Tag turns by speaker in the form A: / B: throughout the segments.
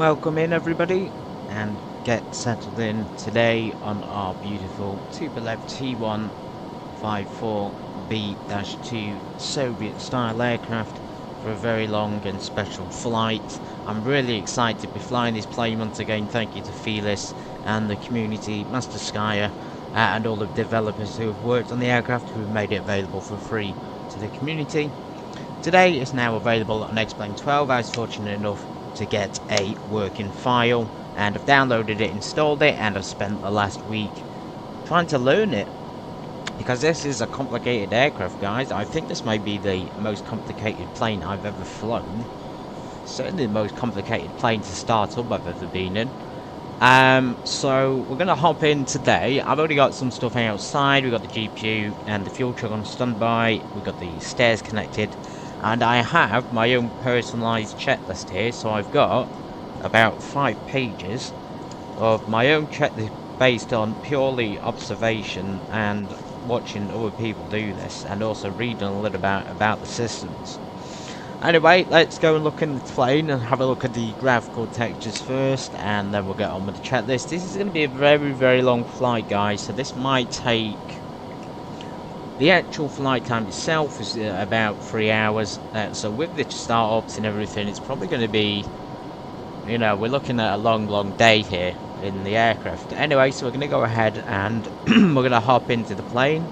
A: Welcome in everybody and get settled in today on our beautiful Tupolev T154B-2 Soviet style aircraft for a very long and special flight. I'm really excited to be flying this plane once again. Thank you to Felis and the community, Master Skyer, and all the developers who have worked on the aircraft who have made it available for free to the community. Today it's now available on X-Plane 12. I was fortunate enough to get a working file, and I've downloaded it, installed it, and I've spent the last week trying to learn it, because this is a complicated aircraft, guys. I think this may be the most complicated plane I've ever flown. Certainly the most complicated plane to start up I've ever been in. So we're gonna hop in today. I've already got some stuff outside. We've got the GPU and the fuel truck on standby. We've got the stairs connected. And I have my own personalised checklist here, so I've got about 5 pages of my own checklist based on purely observation and watching other people do this, and also reading a little about the systems. Anyway, let's go and look in the plane and have a look at the graphical textures first, and then we'll get on with the checklist. This is going to be a very, very long flight, guys, so this might take... The actual flight time itself is about 3 hours, so with the start-ups and everything, it's probably going to be, you know, we're looking at a long day here in the aircraft. Anyway, so we're going to go ahead and we're going to hop into the plane.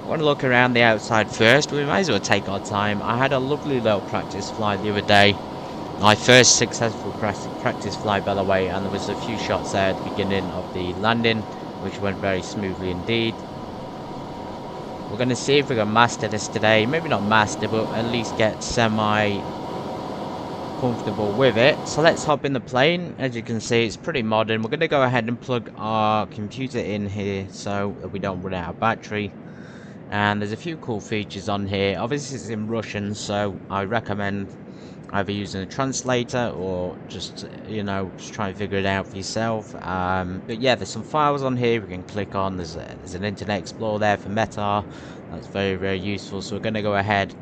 A: I want to look around the outside first. We might as well take our time. I had a lovely little practice flight the other day. My first successful practice flight, by the way, and there was a few shots there at the beginning of the landing, which went very smoothly indeed. We're going to see if we can master this today. Maybe not master, but at least get semi-comfortable with it. So let's hop in the plane. As you can see, it's pretty modern. We're going to go ahead and plug our computer in here so that we don't run out of battery. And there's a few cool features on here. Obviously, it's in Russian, so I recommend either using a translator or just, you know, just try and figure it out for yourself. But yeah, there's some files on here we can click on. There's an Internet Explorer there for Meta. That's very, very useful. So we're going to go ahead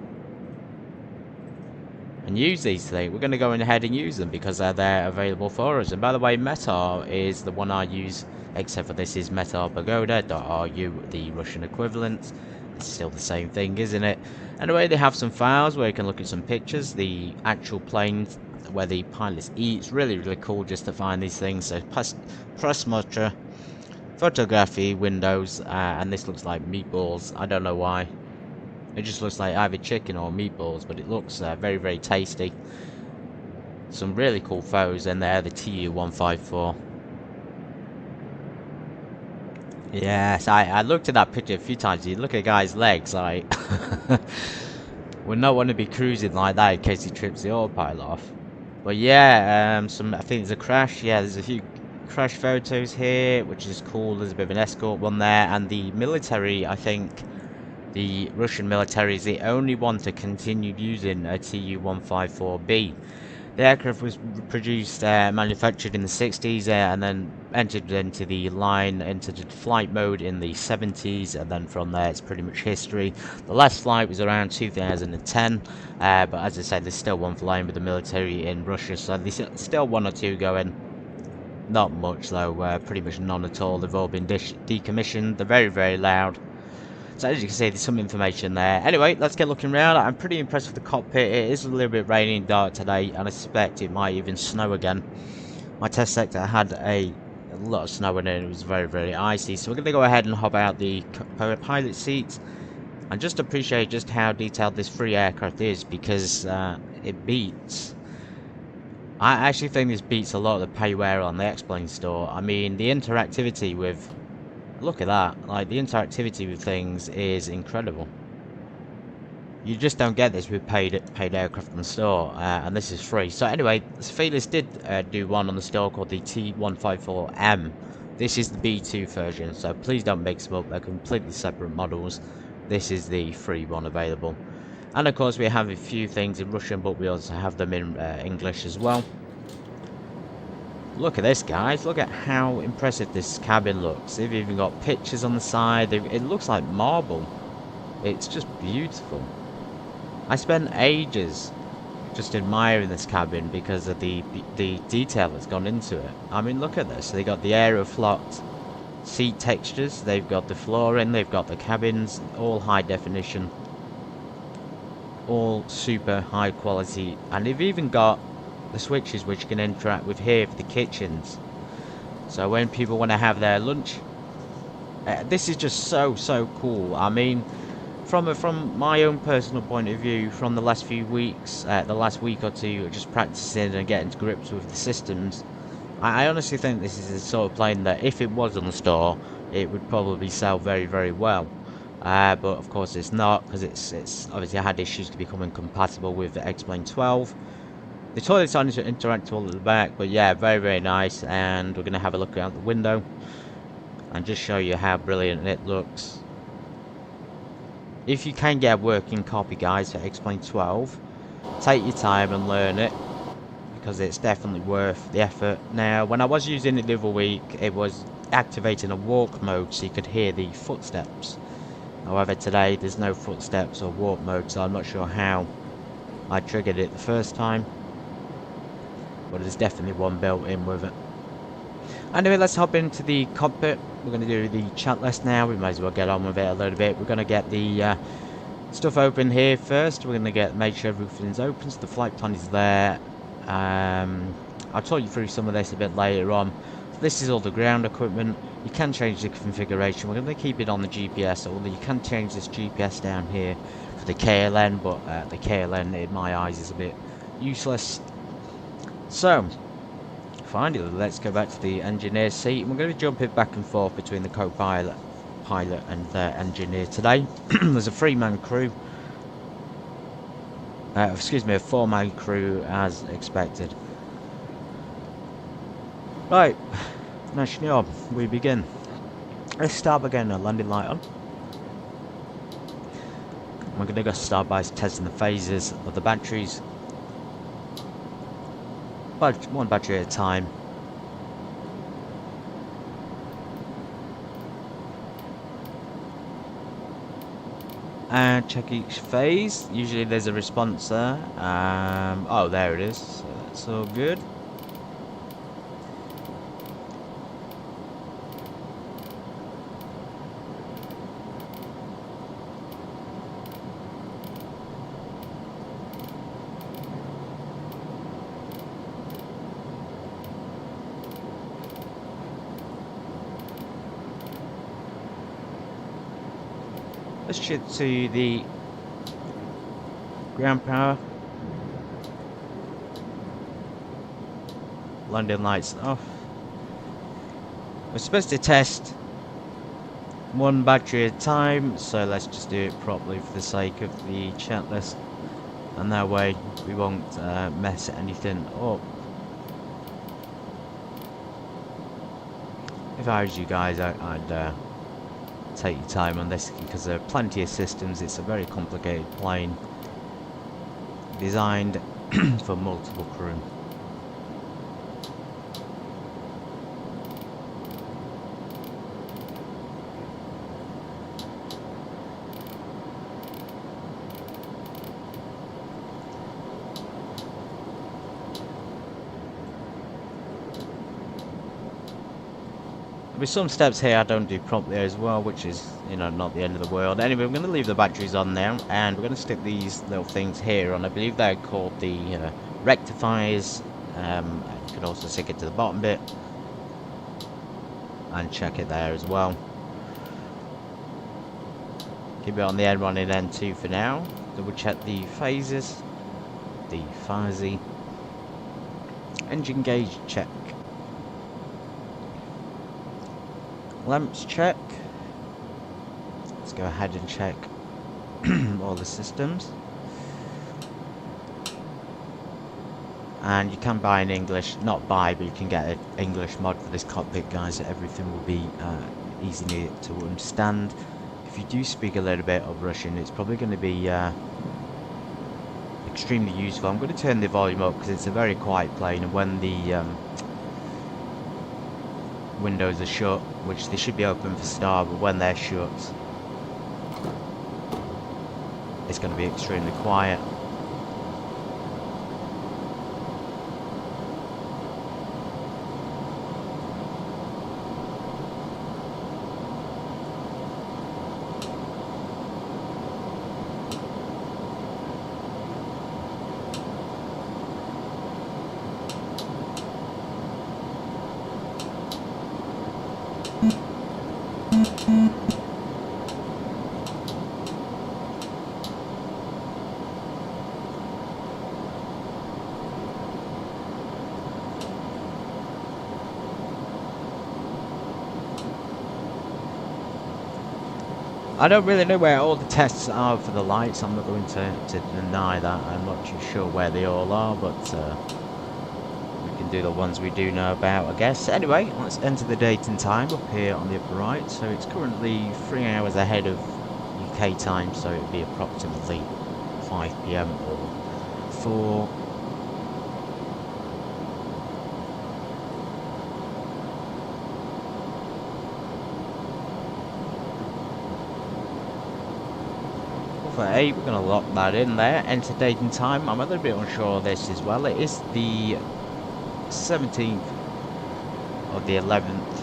A: and use these things. We're going to go ahead and use them because they're there available for us. And by the way, Meta is the one I use, except for this is metapagoda.ru, the Russian equivalent. It's still the same thing, isn't it? Anyway, they have some files where you can look at some pictures, the actual plane where the pilots eat. It's really, really cool just to find these things. So Prosmotra, photography, windows, and this looks like meatballs. I don't know why. It just looks like either chicken or meatballs, but it looks very, very tasty. Some really cool photos in there, the Tu-154. Yes, I looked at that picture a few times. You look at a guy's legs, like... would not want to be cruising like that in case he trips the autopilot off. But yeah, I think there's a crash. Yeah, there's a few crash photos here, which is cool. There's a bit of an escort one there. And the military, I think... The Russian military is the only one to continue using a Tu-154B. The aircraft was produced, manufactured in the 60s, and then entered into the line, entered flight mode in the 70s, and then from there it's pretty much history. The last flight was around 2010, but as I said, there's still one flying with the military in Russia, so there's still one or two going. Not much though, pretty much none at all. They've all been decommissioned. They're very, very loud. So as you can see, there's some information there. Anyway, let's get looking around. I'm pretty impressed with the cockpit. It is a little bit rainy and dark today, and I suspect it might even snow again. My test sector had a lot of snow in it. It was very, very icy. So we're going to go ahead and hop out the pilot seats and just appreciate just how detailed this free aircraft is, because it beats... I actually think this beats a lot of the payware on the X-Plane store. I mean, the interactivity with... Look at that, like the interactivity with things is incredible. You just don't get this with paid aircraft from the store, and this is free. So anyway, Felis did do one on the store called the T154M. This is the B2 version, so please don't mix them up, they're completely separate models. This is the free one available. And of course we have a few things in Russian, but we also have them in English as well. Look at this, guys. Look at how impressive this cabin looks. They've even got pictures on the side. It looks like marble. It's just beautiful. I spent ages just admiring this cabin because of the detail that's gone into it. I mean, look at this. They got the Aeroflot seat textures, they've got the flooring, they've got the cabins, all high definition, all super high quality, and they've even got the switches which you can interact with here for the kitchens. So when people want to have their lunch, this is just so cool. I mean, from my own personal point of view, from the last few weeks, the last week or two, just practicing and getting to grips with the systems, I honestly think this is the sort of plane that if it was on the store, it would probably sell very well. But of course it's not, because it's obviously had issues to becoming compatible with the X-Plane 12. The toilets are interactable at the back, but yeah, very nice. And we're going to have a look out the window and just show you how brilliant it looks. If you can get a working copy, guys, for X-Plane 12, take your time and learn it, because it's definitely worth the effort. Now, when I was using it the other week, it was activating a walk mode so you could hear the footsteps. However, today there's no footsteps or walk mode, so I'm not sure how I triggered it the first time, but there's definitely one built in with it. Anyway, let's hop into the cockpit. We're going to do the chat list now. We might as well get on with it a little bit. We're going to get the stuff open here first. We're going to make sure everything's open, so the flight plan is there. I'll talk you through some of this a bit later on. So this is all the ground equipment. You can change the configuration. We're going to keep it on the GPS, although you can change this GPS down here for the KLN, but the KLN in my eyes is a bit useless. So finally, let's go back to the engineer's seat, and we're going to be jumping back and forth between the co-pilot, pilot and the engineer today. There's a 3-man crew. Excuse me, a 4-man crew as expected. Right, Nashnyov, we begin. Let's start again, a landing light on. We're going to go start by testing the phases of the batteries. One battery at a time. And check each phase. Usually there's a response there. Oh, there it is. So that's all good. Let's shift to the ground power. Landing lights off. We're supposed to test one battery at a time, so let's just do it properly for the sake of the chat list, and that way we won't mess anything up. If I was you guys, I'd take your time on this, because there are plenty of systems. It's a very complicated plane designed for multiple crew. With some steps here I don't do properly as well, which is, you know, not the end of the world. Anyway, we're going to leave the batteries on now, and we're going to stick these little things here on. I believe they're called the rectifiers. You can also stick it to the bottom bit and check it there as well. Keep it on the N1 and N2 for now. Double check the phases, the FASI, engine gauge check. Lamps check. Let's go ahead and check all the systems. And you can buy an English, not buy, but you can get an English mod for this cockpit, guys. So everything will be easy to understand. If you do speak a little bit of Russian, it's probably going to be extremely useful. I'm going to turn the volume up because it's a very quiet plane, and when the windows are shut, which they should be open for start, but when they're shut, it's going to be extremely quiet. I don't really know where all the tests are for the lights. I'm not going to deny that. I'm not too sure where they all are, but we can do the ones we do know about, I guess. Anyway, let's enter the date and time up here on the upper right. So it's currently 3 hours ahead of UK time, so it would be approximately 5 PM or 4. For 8, we're going to lock that in there. Enter date and time. I'm a little bit unsure of this as well. It is the 17th of the 11th,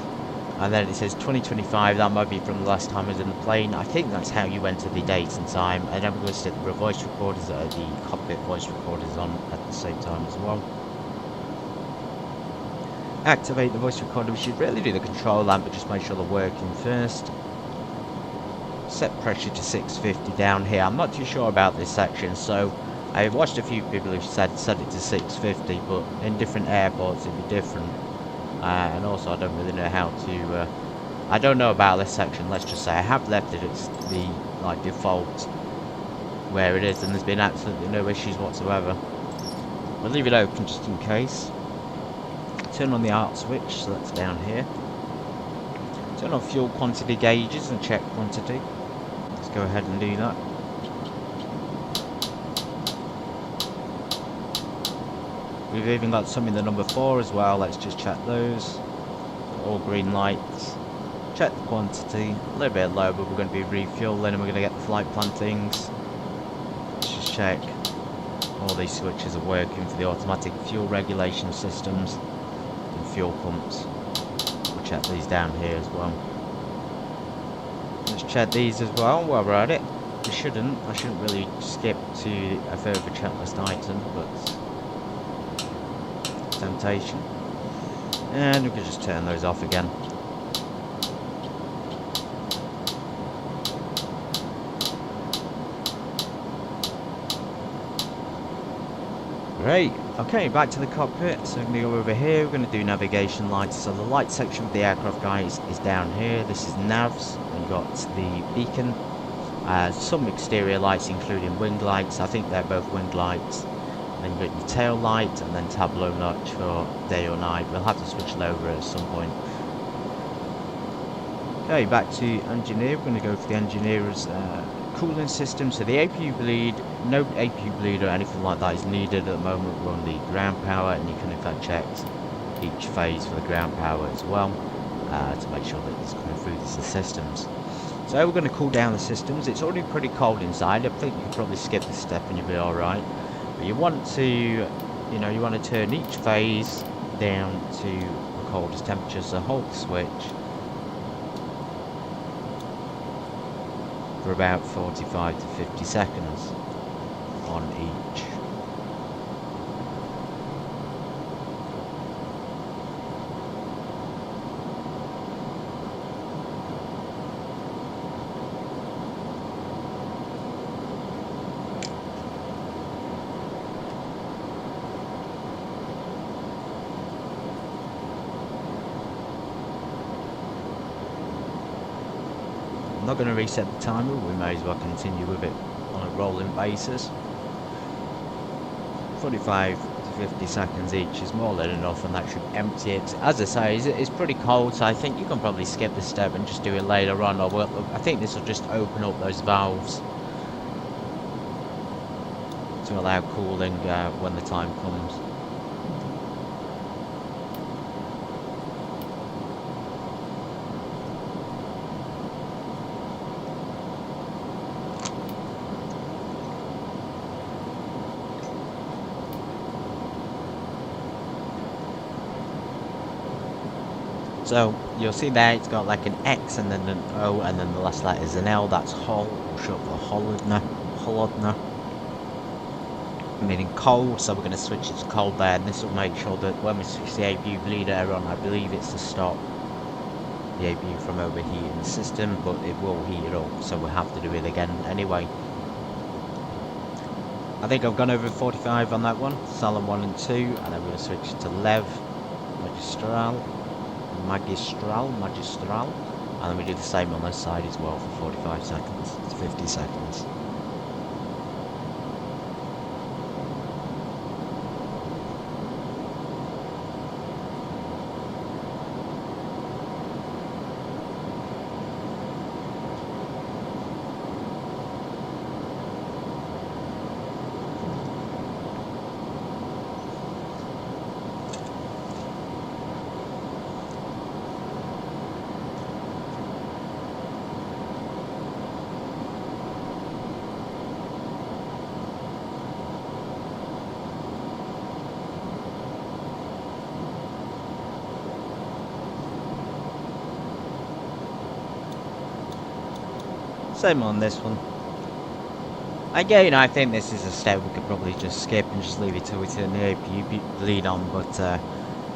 A: and then it says 2025. That might be from the last time I was in the plane. I think that's how you enter the date and time. And then we're going to set the voice recorders, the cockpit voice recorders on at the same time as well. Activate the voice recorder. We should really do the control lamp, but just make sure they're working first. Set pressure to 650 down here. I'm not too sure about this section, so I watched a few people who said set it to 650, but in different airports it'd be different. And also I don't really know how to I don't know about this section. Let's just say I have left it as the like default where it is, and there's been absolutely no issues whatsoever. We'll leave it open just in case. Turn on the ART switch, so that's down here. Turn on fuel quantity gauges and check quantity. Let's go ahead and do that. We've even got some in the number 4 as well. Let's just check those. All green lights. Check the quantity. A little bit low, but we're going to be refueling and we're going to get the flight plan things. Let's just check all these switches are working for the automatic fuel regulation systems and fuel pumps. We'll check these down here as well. Let's check these as well while we're at it. I shouldn't really skip to a further checklist item, but temptation. And we can just turn those off again. Great. Okay, back to the cockpit. So we're going to go over here. We're going to do navigation lights. So the light section of the aircraft, guys, is down here. This is navs. We've got the beacon. Some exterior lights, including wing lights. I think they're both wing lights. Then you've got your tail light and then tableau notch for day or night. We'll have to switch it over at some point. Okay, back to engineer. We're going to go for the engineer's cooling system. So the APU bleed, no APU bleed or anything like that is needed at the moment. We're on the ground power, and you can in fact check each phase for the ground power as well to make sure that it's coming through the systems. So we're going to cool down the systems. It's already pretty cold inside. I think you can probably skip this step and you'll be alright. But you want to, you want to turn each phase down to the coldest temperature. So hold the switch for about 45 to 50 seconds on each. I'm not going to reset the timer, we may as well continue with it on a rolling basis. 45 to 50 seconds each is more than enough, and that should empty it. As I say, it's pretty cold, so I think you can probably skip this step and just do it later on, or I think this will just open up those valves to allow cooling when the time comes. So you'll see there it's got like an X and then an O and then the last letter is an L. That's Hol, or short for Holodna, meaning cold. So we're going to switch it to cold there, and this will make sure that when we switch the APU bleeder on, I believe it's the stop. the APU from overheating the system, but it will heat it up, so we'll have to do it again anyway. I think I've gone over 45 on that one, Salon 1 and 2, and then we're going to switch to Lev, Magistral, and then we do the same on this side as well for 45 seconds, it's 50 seconds. Same on this one. Again, I think this is a step we could probably just skip and just leave it till we turn the APU lead on, but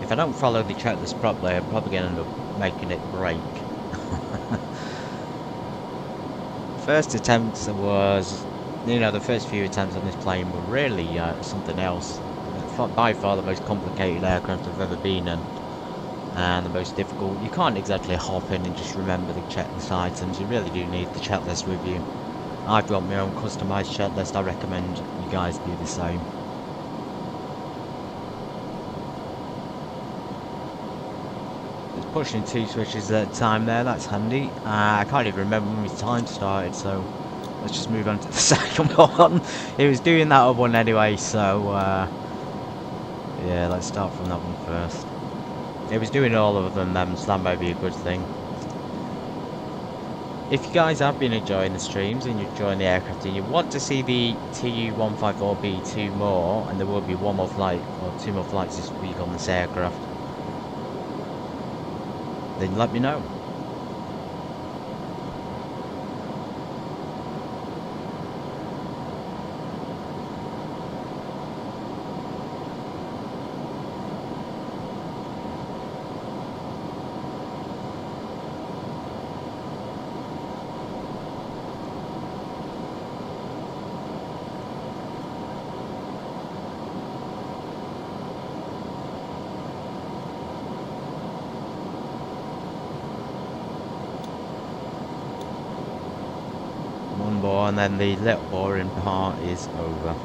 A: if I don't follow the checklist properly, I'm probably going to end up making it break. First attempt was, you know, the first few attempts on this plane were really something else. By far the most complicated aircraft I've ever been in. And the most difficult. You can't exactly hop in and just remember the checklist items. You really do need the checklist with you. I've got my own customized checklist. I recommend you guys do the same. Just pushing 2 switches at a time there. That's handy. I can't even remember when my time started, so let's just move on to the second one. It was doing that other one anyway, so yeah, let's start from that one first. It was doing all of them then, so that might be a good thing. If you guys have been enjoying the streams and you're enjoying the aircraft and you want to see the Tu-154B-2 more, and there will be one more flight or 2 more flights this week on this aircraft, then let me know. One more, and then the little boring part is over.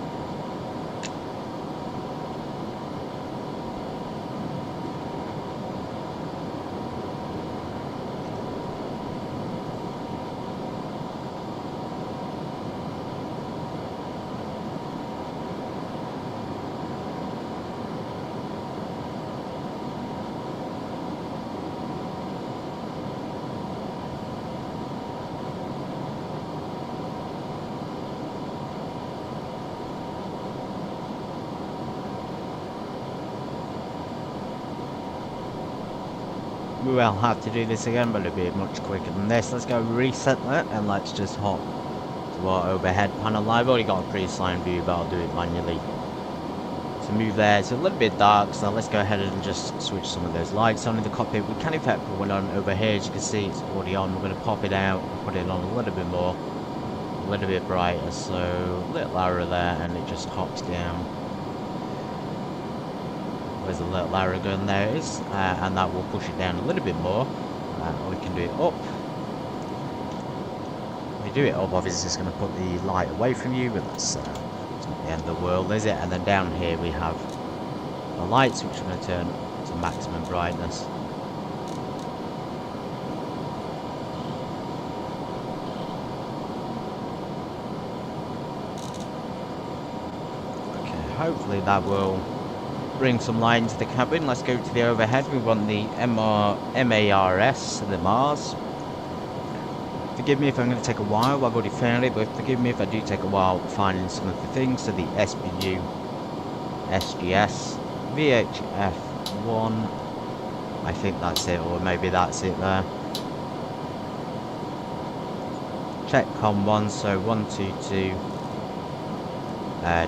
A: We will have to do this again, but it'll be much quicker than this. Let's go reset that, and let's just hop to our overhead panel. I've already got a pre-assigned view, but I'll do it manually. To move there, it's a little bit dark, so let's go ahead and just switch some of those lights on in the cockpit. We can in fact put one on over here. As you can see, it's already on. We're going to pop it out and put it on a little bit more, a little bit brighter, so a little arrow there, and it just hops down. There's a little arrow gun, there it is, and that will push it down a little bit more. Or we can do it up. If we do it up, obviously it's going to put the light away from you, but that's not the end of the world, is it? And then down here we have the lights, which we're going to turn to maximum brightness. Okay, hopefully that will bring some light into the cabin. Let's go to the overhead. We want the MARS, the Mars. Forgive me if I'm going to take a while. I've already found it, but forgive me if I do take a while finding some of the things. So the SBU, SGS, VHF1. I think that's it, or maybe that's it there. Check COM1, so 122.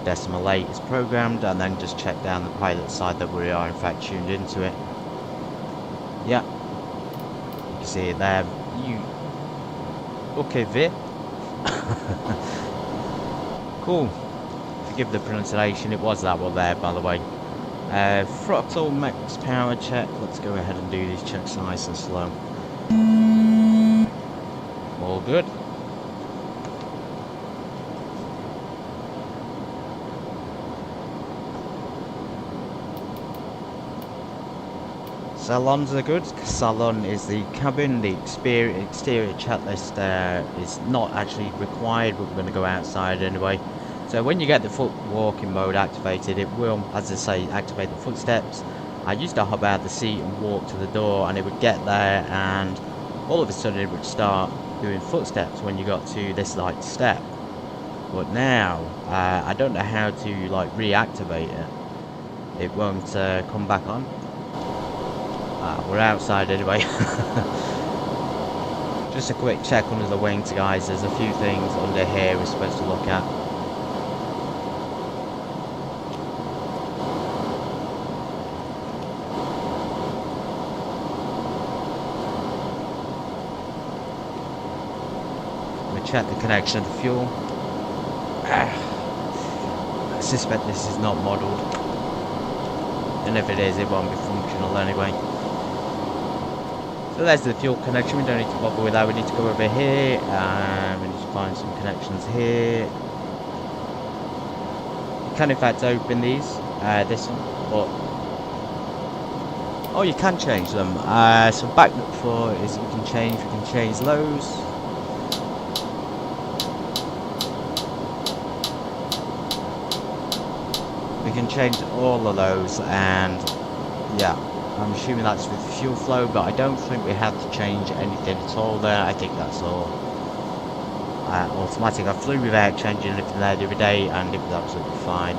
A: Decimal 8 is programmed, and then just check down the pilot side that we are in fact tuned into it. Yeah, you can see it there. You okay, Vit? Cool. Forgive the pronunciation. It was that one there, by the way. Throttle max power check. Let's go ahead and do these checks nice and slow. All good. Salons are good. Salon is the cabin. The exterior checklist is not actually required, but we're going to go outside anyway. So when you get the foot walking mode activated, it will, as I say, activate the footsteps. I used to hop out of the seat and walk to the door, and it would get there, and all of a sudden it would start doing footsteps when you got to this like step. But now I don't know how to like reactivate it. It won't come back on. We're outside anyway. Just a quick check under the wings, guys. There's a few things under here we're supposed to look at. We check the connection to fuel. I suspect this is not modelled, and if it is, it won't be functional anyway. So there's the fuel connection. We don't need to bother with that. We need to go over here. We need to find some connections here. You can in fact open these, this one, but oh, you can change them. So back for is we can change those. We can change all of those, and yeah. I'm assuming that's with fuel flow, but I don't think we have to change anything at all there. I think that's all automatic. I flew without changing anything there the other day, and it was absolutely fine.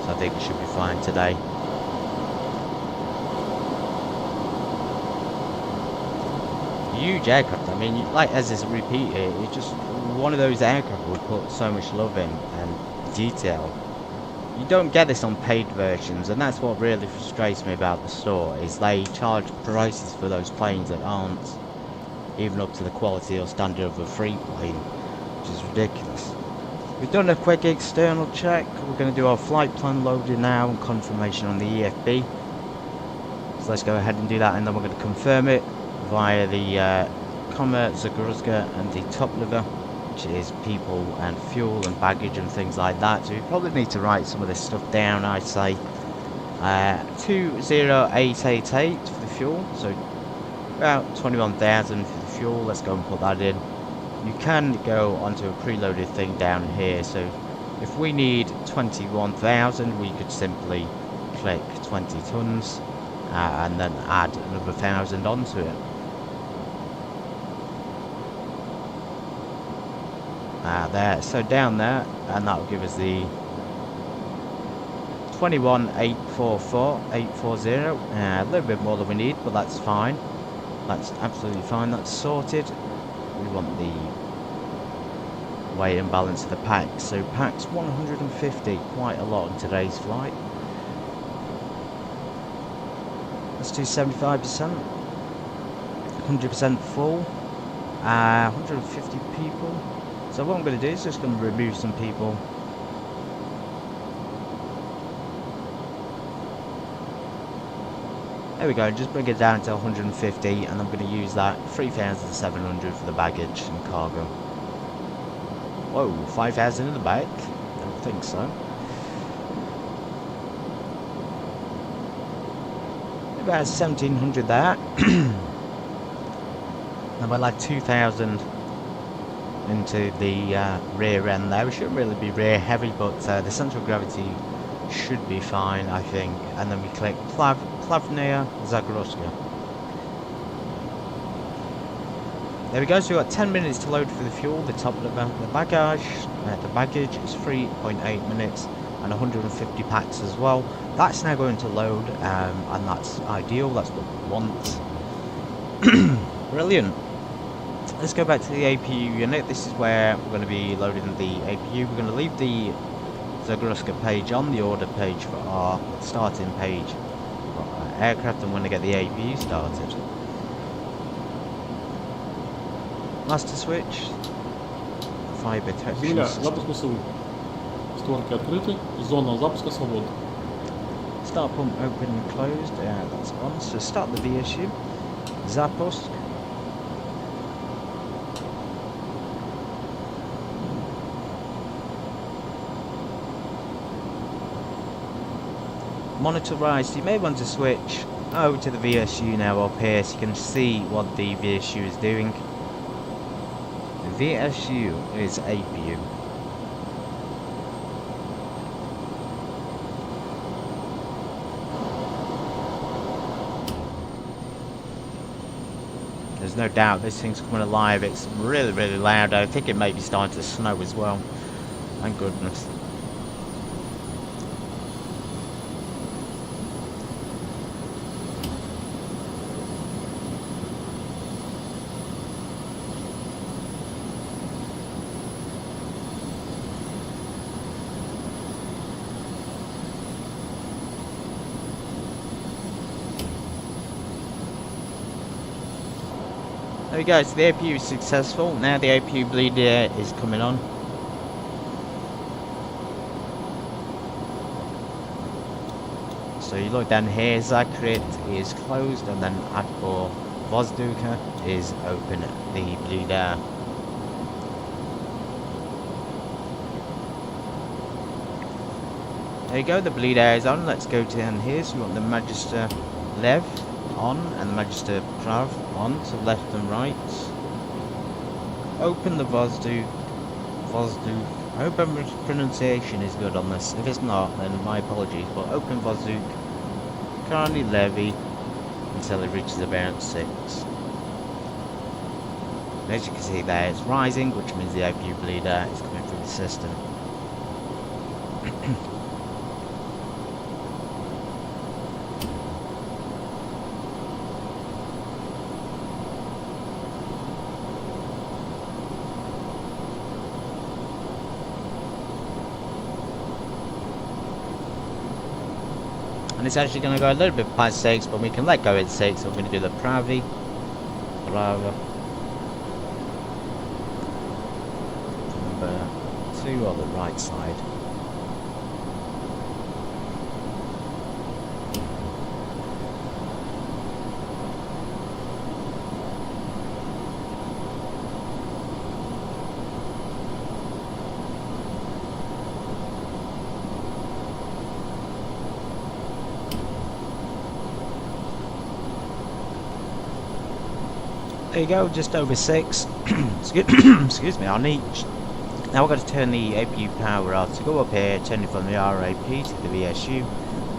A: So I think we should be fine today. Huge aircraft. I mean, like as is repeated, it's just one of those aircraft we put so much love in and detail. You don't get this on paid versions, and that's what really frustrates me about the store, is they charge prices for those planes that aren't even up to the quality or standard of a free plane, which is ridiculous. We've done a quick external check. We're going to do our flight plan loading now and confirmation on the EFB. So let's go ahead and do that, and then we're going to confirm it via the Comma, Zagruzga and the Tupolev, which is people and fuel and baggage and things like that. So we probably need to write some of this stuff down. I'd say 20888 for the fuel, so about 21,000 for the fuel. Let's go and put that in. You can go onto a preloaded thing down here, so if we need 21,000, we could simply click 20 tons and then add another 1,000 onto it. There, so down there, and that will give us the 21,844,840. A little bit more than we need, but that's fine. That's absolutely fine. That's sorted. We want the weight and balance of the packs. So packs 150, quite a lot on today's flight. Let's do 75%, 100% full, 150 people. So what I'm going to do is just going to remove some people. There we go, just bring it down to 150, and I'm going to use that 3,700 for the baggage and cargo. Whoa, 5,000 in the back? I don't think so. About 1,700 there. And we'll add 2,000 into the rear end there. We shouldn't really be rear heavy, but the central gravity should be fine, I think. And then we click Plavnaya Zagrozhka. There we go, so we've got 10 minutes to load for the fuel, the top of the baggage. The baggage is 3.8 minutes and 150 packs as well. That's now going to load, and that's ideal, that's what we want. Brilliant. Let's go back to the APU unit. This is where we're going to be loading the APU. We're going to leave the Zagrozhka page on the order page for our starting page for our aircraft, and we're going to get the APU started. Master switch. Fire protection.
B: Земля, запуск ВСУ. Створки открыты. Зона запуска свободна.
A: Start pump open and closed. Yeah, that's on. So start the VSU. Zapusk. Monitor rise. You may want to switch over to the VSU now up here so you can see what the VSU is doing. The VSU is APU. There's no doubt this thing's coming alive. It's really, really loud. I think it may be starting to snow as well. Thank goodness. There we go, so the APU is successful. Now the APU bleed air is coming on. So you look down here, Zakrit is closed, and then Aéroport Vozduka is open, the bleed air. There you go, the bleed air is on. Let's go down here. So we want the Magister Lev on and the Magister Prav on, so left and right. Open the Vozduka. I hope my pronunciation is good on this. If it's not, then my apologies. But open Vozduka, currently levy until it reaches about 6. And as you can see there, it's rising, which means the APU bleeder is coming through the system. And it's actually going to go a little bit past 6, but we can let go at 6. So we're going to do the Brava. Number 2 on the right side. There you go, just over 6. Excuse me, on each. Now we're going to turn the APU power off. So go up here, turn it from the RAP to the VSU.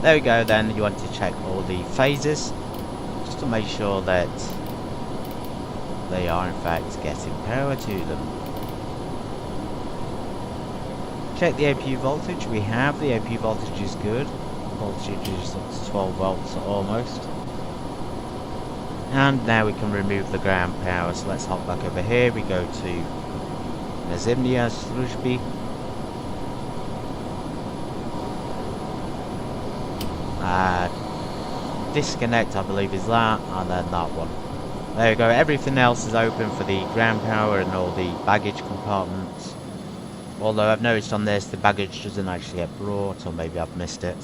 A: There we go, then you want to check all the phases, just to make sure that they are in fact getting power to them. Check the APU voltage. We have the APU voltage is good. Voltage is up to 12 volts almost. And now we can remove the ground power, so let's hop back over here. We go to Nazemnia Sluzhby. Disconnect, I believe, is that, and then that one. There we go, everything else is open for the ground power and all the baggage compartments. Although I've noticed on this, the baggage doesn't actually get brought, or maybe I've missed it.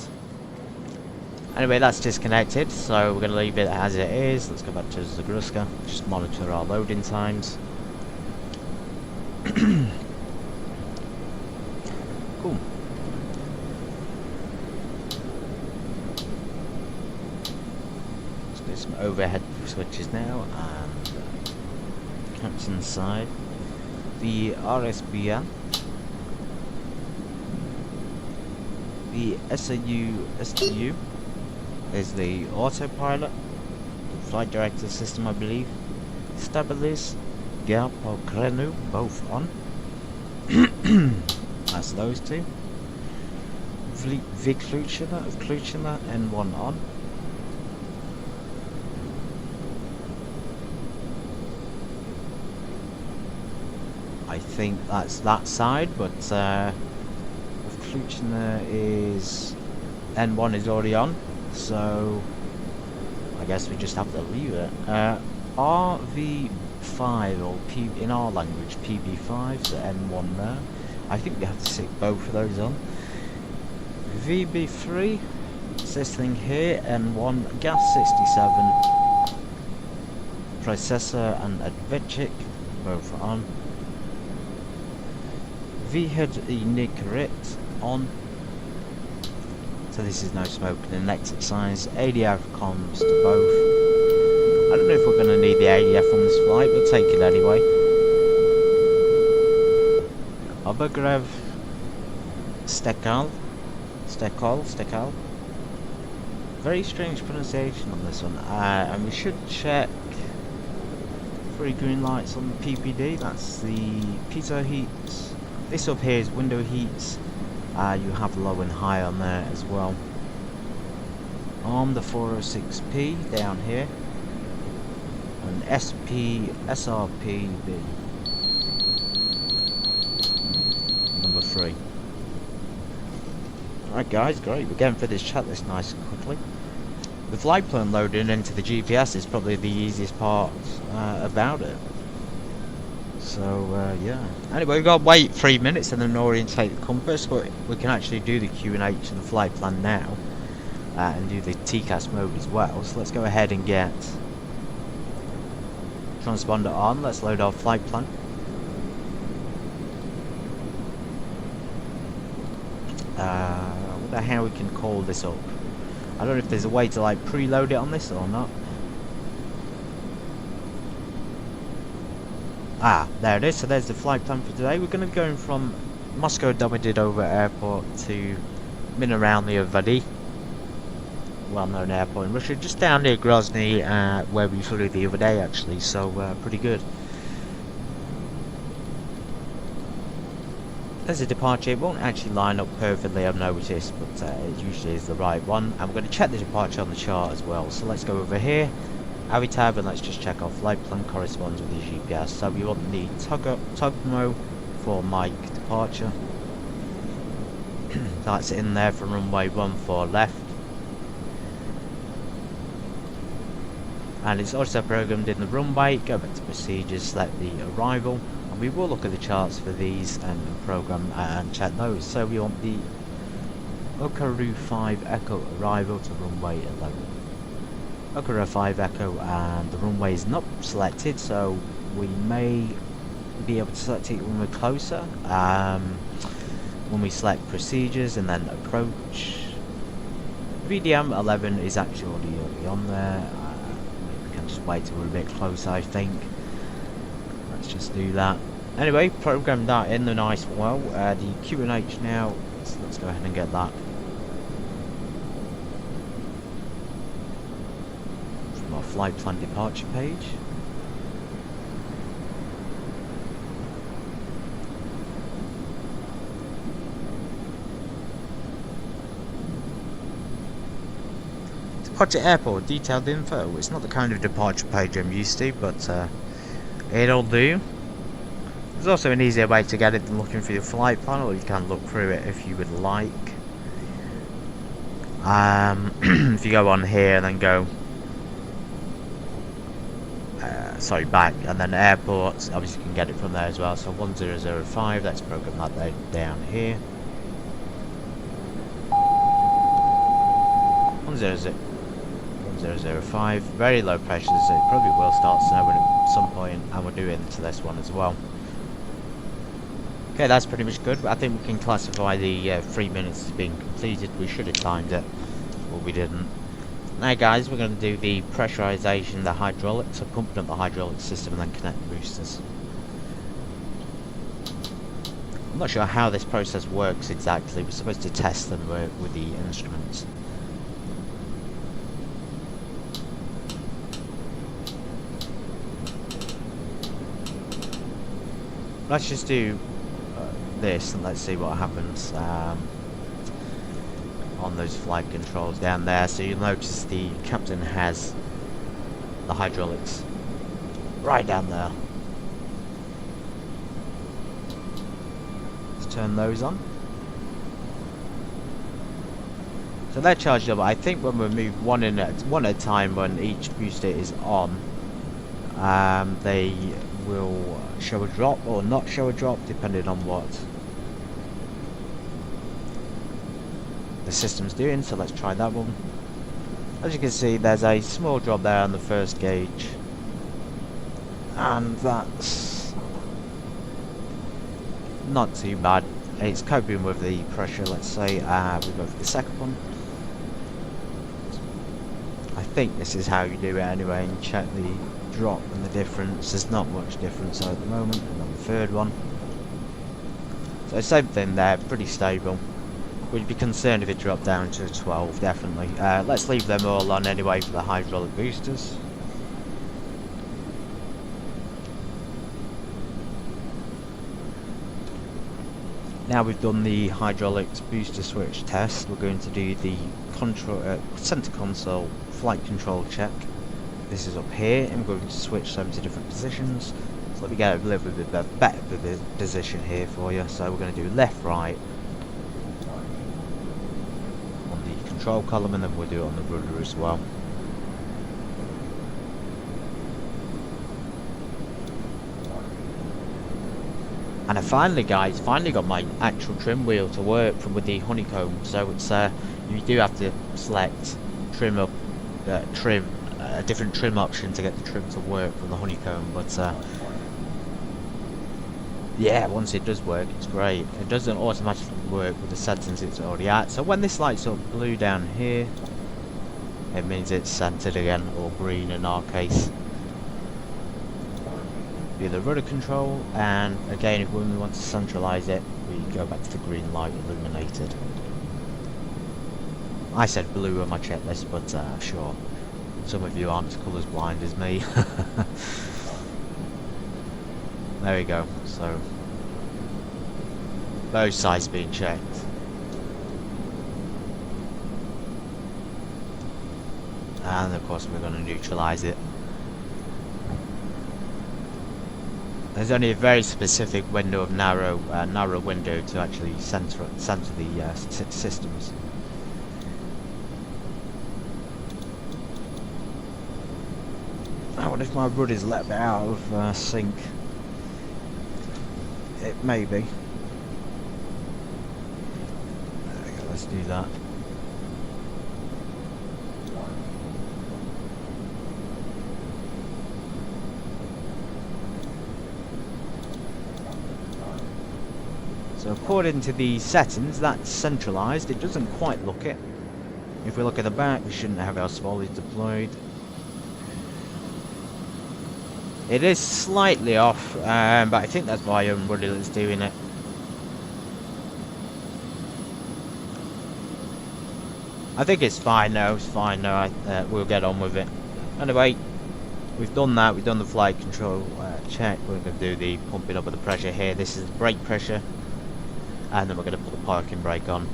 A: Anyway, that's disconnected, so we're going to leave it as it is. Let's go back to Zagruska, just monitor our loading times. Cool. Let's do some overhead switches now, and captain's side. The RSBN. The SAU is the autopilot, the flight director system, I believe. Stabilis, Gap or Krenu, both on. That's those two. Vikluchina, N1 on. I think that's that side, but Vikluchina is N1 is already on. So I guess we just have to leave it. RV PB5 or in our language PB5, so N1 there. I think we have to stick both of those on. VB3, it's this thing here, N1, gas 67, processor and adventic, both on. VHEAD Inauguration on. So this is no smoking and exercise. ADF comms to both. I don't know if we're going to need the ADF on this flight, but take it anyway. Obergrev Stekal. Very strange pronunciation on this one. And we should check 3 green lights on the PPD. That's the piezo heats. This up here is window heats. You have low and high on there as well. On the 406P down here. And SRPB. Number 3. Alright guys, great. We're going for this chat list nice and quickly. The flight plan loading into the GPS is probably the easiest part about it. So yeah. Anyway, we've got to wait 3 minutes and then orientate the compass, but we can actually do the QNH and the flight plan now, and do the TCAS mode as well. So let's go ahead and get transponder on. Let's load our flight plan. I wonder how we can call this up. I don't know if there's a way to like preload it on this or not. Ah, there it is. So there's the flight plan for today. We're going to be going from Moscow Domodedovo Airport to Mineralnye Vody, well-known airport in Russia, just down near Grozny, where we flew the other day actually. So pretty good. There's a departure. It won't actually line up perfectly, I've noticed, but it usually is the right one. And we're going to check the departure on the chart as well. So let's go over here. Avitab, and let's just check our flight plan corresponds with the GPS. So we want the Tugmo for Mike departure. That's in there from runway 14 left. And it's also programmed in the runway. Go back to procedures, select the arrival. And we will look at the charts for these and program and check those. So we want the Okaru 5 Echo arrival to runway 11. Okura 5 Echo, and the runway is not selected, so we may be able to select it when we're closer. When we select procedures and then approach. VDM 11 is actually already on there. We can just wait till we're a bit closer, I think. Let's just do that. Anyway, program that in the nice well. The QNH now, so let's go ahead and get that. Our flight plan departure page. Departure airport detailed info. It's not the kind of departure page I'm used to, but it'll do. There's also an easier way to get it than looking through the flight plan, or you can look through it if you would like. If you go on here and then go sorry, back, and then airports, obviously you can get it from there as well. So 1005, let's program that down here. 1005, very low pressure, so it probably will start snowing at some point, and we'll do it into this one as well. Okay, that's pretty much good. I think we can classify the 3 minutes as being completed. We should have timed it, but we didn't. Now guys, we're going to do the pressurization, the hydraulics, so pumping up the hydraulic system and then connect the boosters. I'm not sure how this process works exactly. We're supposed to test them with the instruments. Let's just do this and let's see what happens. On those flight controls down there, so you'll notice the captain has the hydraulics right down there. Let's turn those on. So they're charged up. I think when we move one at a time, when each booster is on, They will show a drop or not show a drop depending on what the system's doing, so let's try that one. As you can see, there's a small drop there on the first gauge, and that's not too bad. It's coping with the pressure, let's say. We go for the second one. I think this is how you do it anyway, and check the drop and the difference. There's not much difference at the moment. And on the third one, so same thing there, pretty stable. We'd be concerned if it dropped down to 12, definitely. Let's leave them all on anyway for the hydraulic boosters. Now we've done the hydraulics booster switch test, we're going to do the center console flight control check. This is up here, and we're going to switch them to different positions. So let me get a little bit better position here for you. So we're going to do left, right on the control column, and then we'll do it on the rudder as well. And I finally, guys, got my actual trim wheel to work from with the honeycomb. So it's you do have to select a different trim option to get the trim to work from the honeycomb. But yeah, once it does work, it's great. It doesn't automatically work with the settings it's already at. So when this lights up blue down here, it means it's centered again, or green in our case. Be the rudder control, and again, if we want to centralize it, we go back to the green light illuminated. I said blue on my checklist, but sure, some of you aren't as colours blind as me. There we go. So both sides being checked. And of course we're going to neutralise it. There's only a very specific window of narrow window to actually center the systems. What if my rudder's a little bit out of sync? It may be. There we go, let's do that. So according to the settings, that's centralised. It doesn't quite look it. If we look at the back, we shouldn't have our spoilers deployed. It is slightly off, but I think that's my own rudder that's doing it. I think it's fine now. It's fine now. We'll get on with it. Anyway, we've done that. We've done the flight control check. We're going to do the pumping up of the pressure here. This is the brake pressure. And then we're going to put the parking brake on.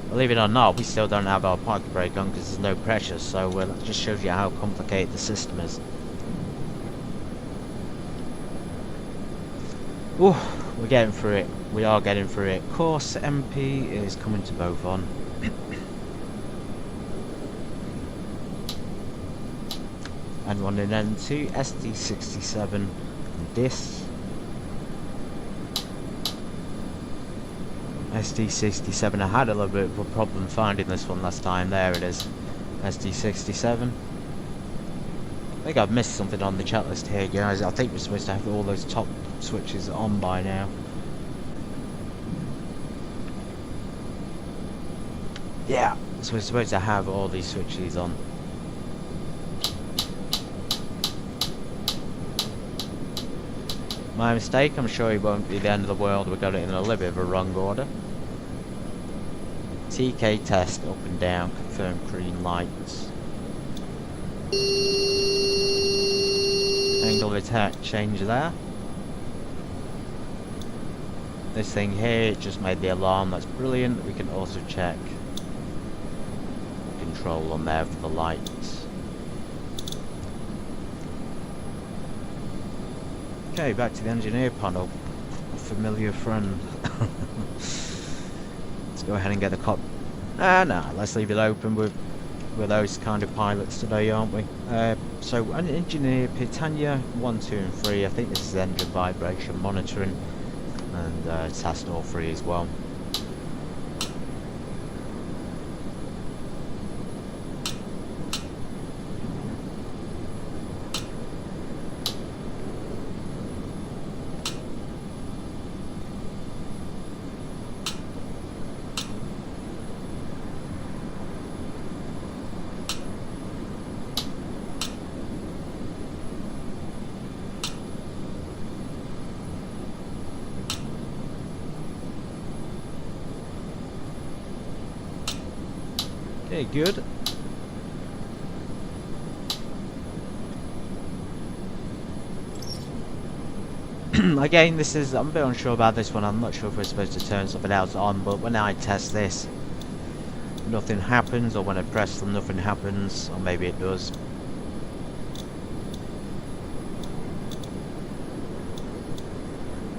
A: Believe it or not, we still don't have our parking brake on because there's no pressure, so that just shows you how complicated the system is. Ooh, we're getting through it. We are getting through it. Course MP is coming to both on. And running N2, SD67 and this. SD67, I had a little bit of a problem finding this one last time. There it is, SD67. I think I've missed something on the chat list here, guys. I think we're supposed to have all those top switches on by now. Yeah, so we're supposed to have all these switches on. My mistake, I'm sure it won't be the end of the world. We got it in a little bit of a wrong order. TK test, up and down, confirm green lights. Angle of attack change there. This thing here, it just made the alarm, that's brilliant. We can also check control on there for the lights. Okay, back to the engineer panel. A familiar friend. Let's go ahead and get the cop. No, let's leave it open. We're those kind of pilots today, aren't we? So, an engineer, Pitania 1, 2 and 3. I think this is engine vibration monitoring. And test all 3 as well. Okay, good. Again, this is, I'm a bit unsure about this one. I'm not sure if we're supposed to turn something else on, but when I test this, nothing happens, or when I press them, nothing happens, or maybe it does.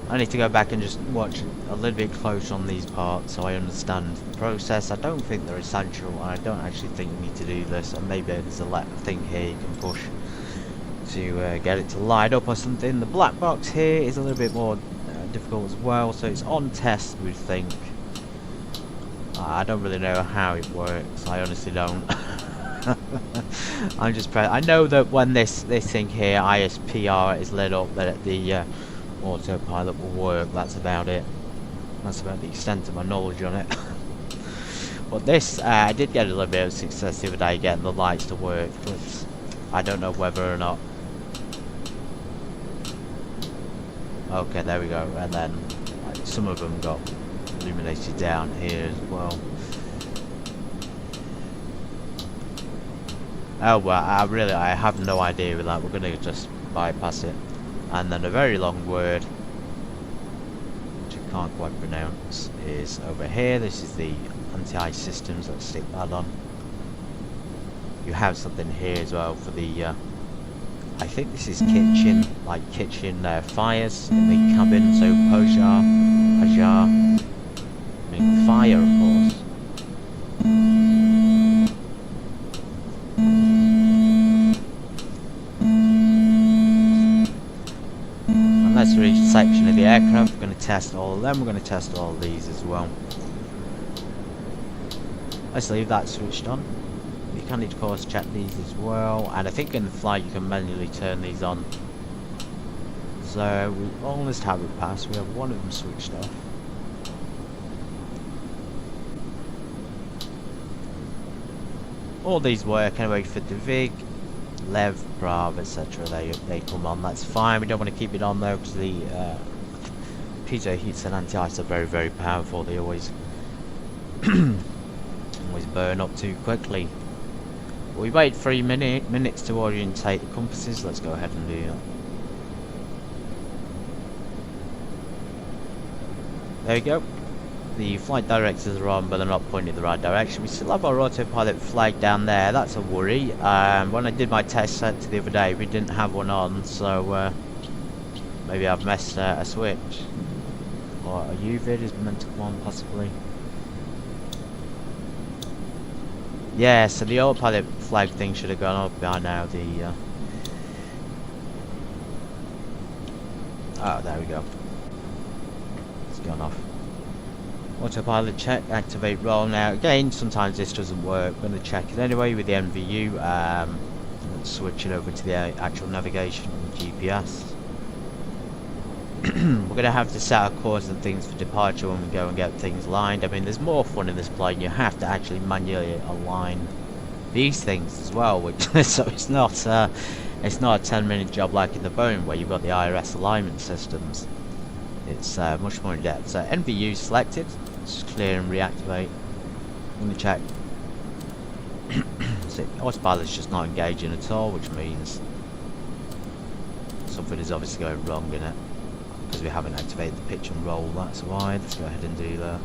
A: I need to go back and just watch a little bit close on these parts so I understand the process. I don't think they're essential, and I don't actually think you need to do this. And maybe there's a thing here you can push to get it to light up or something. The black box here is a little bit more difficult as well, so it's on test, we think. I don't really know how it works. I honestly don't. I'm just I know that when this thing here, ISPR, is lit up, that the autopilot will work. That's about it. That's about the extent of my knowledge on it. But this, I did get a little bit of success the other day getting the lights to work, but I don't know whether or not. Okay, there we go. And then some of them got illuminated down here as well. Oh well, I have no idea with that. We're gonna just bypass it. And then a very long word, which I can't quite pronounce, is over here. This is the anti-ice systems. Let's stick that on. You have something here as well for the, I think this is kitchen, like kitchen fires in the cabin. So pojar, I mean fire, of course. That's for each section of the aircraft. We're going to test all of them. We're going to test all of these as well. Let's leave that switched on. You can, of course, check these as well. And I think in the flight you can manually turn these on. So we almost have it passed. We have one of them switched off. All these work anyway for the VIG, Lev, Brav, etc. They come on. That's fine. We don't want to keep it on though because the piezo heats and anti-ice are very, very powerful. They always always burn up too quickly. But we wait 3 minutes to orientate the compasses. Let's go ahead and do that. There we go. The flight directors are on, but they're not pointing in the right direction. We still have our autopilot flag down there. That's a worry. When I did my test set the other day, we didn't have one on, so maybe I've missed a switch. Or a UVID is meant to come on, possibly. Yeah, so the autopilot flag thing should have gone up by now. Oh, there we go. It's gone off. Autopilot check, activate roll. Now again, sometimes this doesn't work. I'm going to check it anyway with the NVU. Let's switch it over to the actual navigation and GPS. We're going to have to set our course and things for departure when we go and get things lined. I mean, there's more fun in this plane. You have to actually manually align these things as well, which so it's not a 10-minute job like in the Boeing where you've got the IRS alignment systems. It's much more in depth. So NVU selected. Let's clear and reactivate. I'm going to check. So autopilot's just not engaging at all, which means something is obviously going wrong in it because we haven't activated the pitch and roll. That's why. Let's go ahead and do that.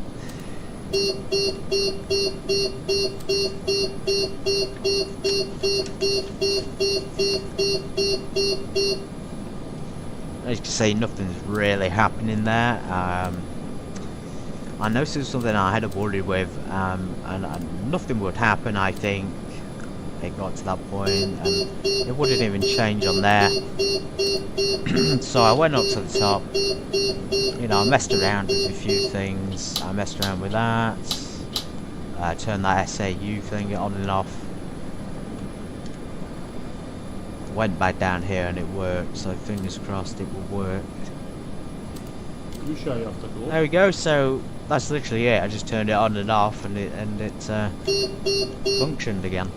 A: As you can see, nothing's really happening there. I noticed something I had a worry with, and nothing would happen, I think, it got to that point, and it wouldn't even change on there. So I went up to the top. You know, I messed around with a few things. I messed around with that. Turned that SAU thing on and off. Went back down here and it worked, so fingers crossed it will work. There we go, so that's literally it. I just turned it on and off and it functioned again.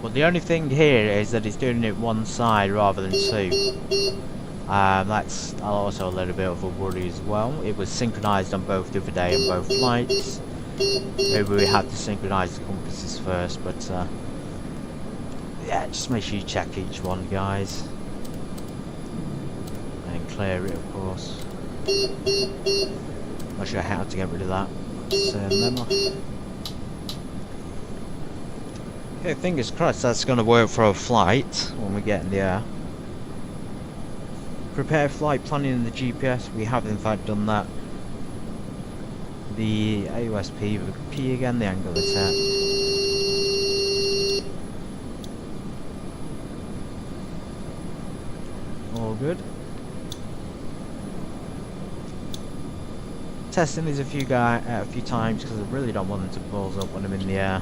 A: But the only thing here is that it's doing it one side rather than two. That's also a little bit of a worry as well. It was synchronized on both the other day on both flights. Maybe we have to synchronize the compasses first, but yeah, just make sure you check each one, guys. And clear it, of course. Not sure how to get rid of that. Memo. Okay, fingers crossed that's going to work for our flight when we get in the air. Prepare flight planning in the GPS. We have in fact done that. The AUSP with a P again, the angle of attack. All good. Testing these a few times because I really don't want them to balls up when I'm in the air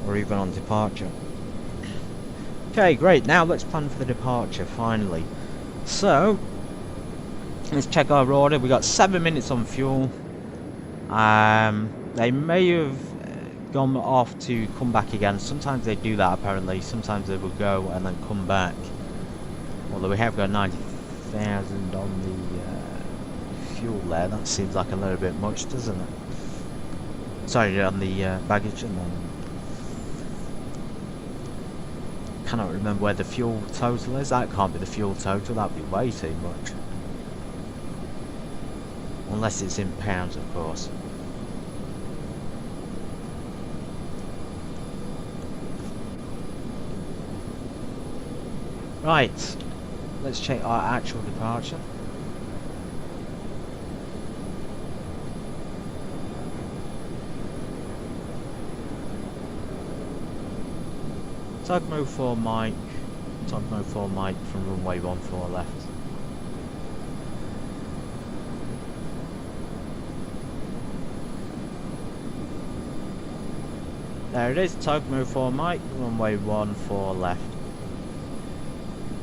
A: or even on departure. Okay, great. Now let's plan for the departure finally. So let's check our order. We got 7 minutes on fuel. They may have gone off to come back again. Sometimes they do that apparently. Sometimes they will go and then come back. Although we have got 90,000 on the fuel there. That seems like a little bit much, doesn't it? Sorry, on the baggage, and then cannot remember where the fuel total is. That can't be the fuel total. That'd be way too much. Unless it's in pounds, of course. Right, let's check our actual departure. Tugmo 4 Mike from runway 14 left. There it is, Tugmo 4 Mike, runway 14 left.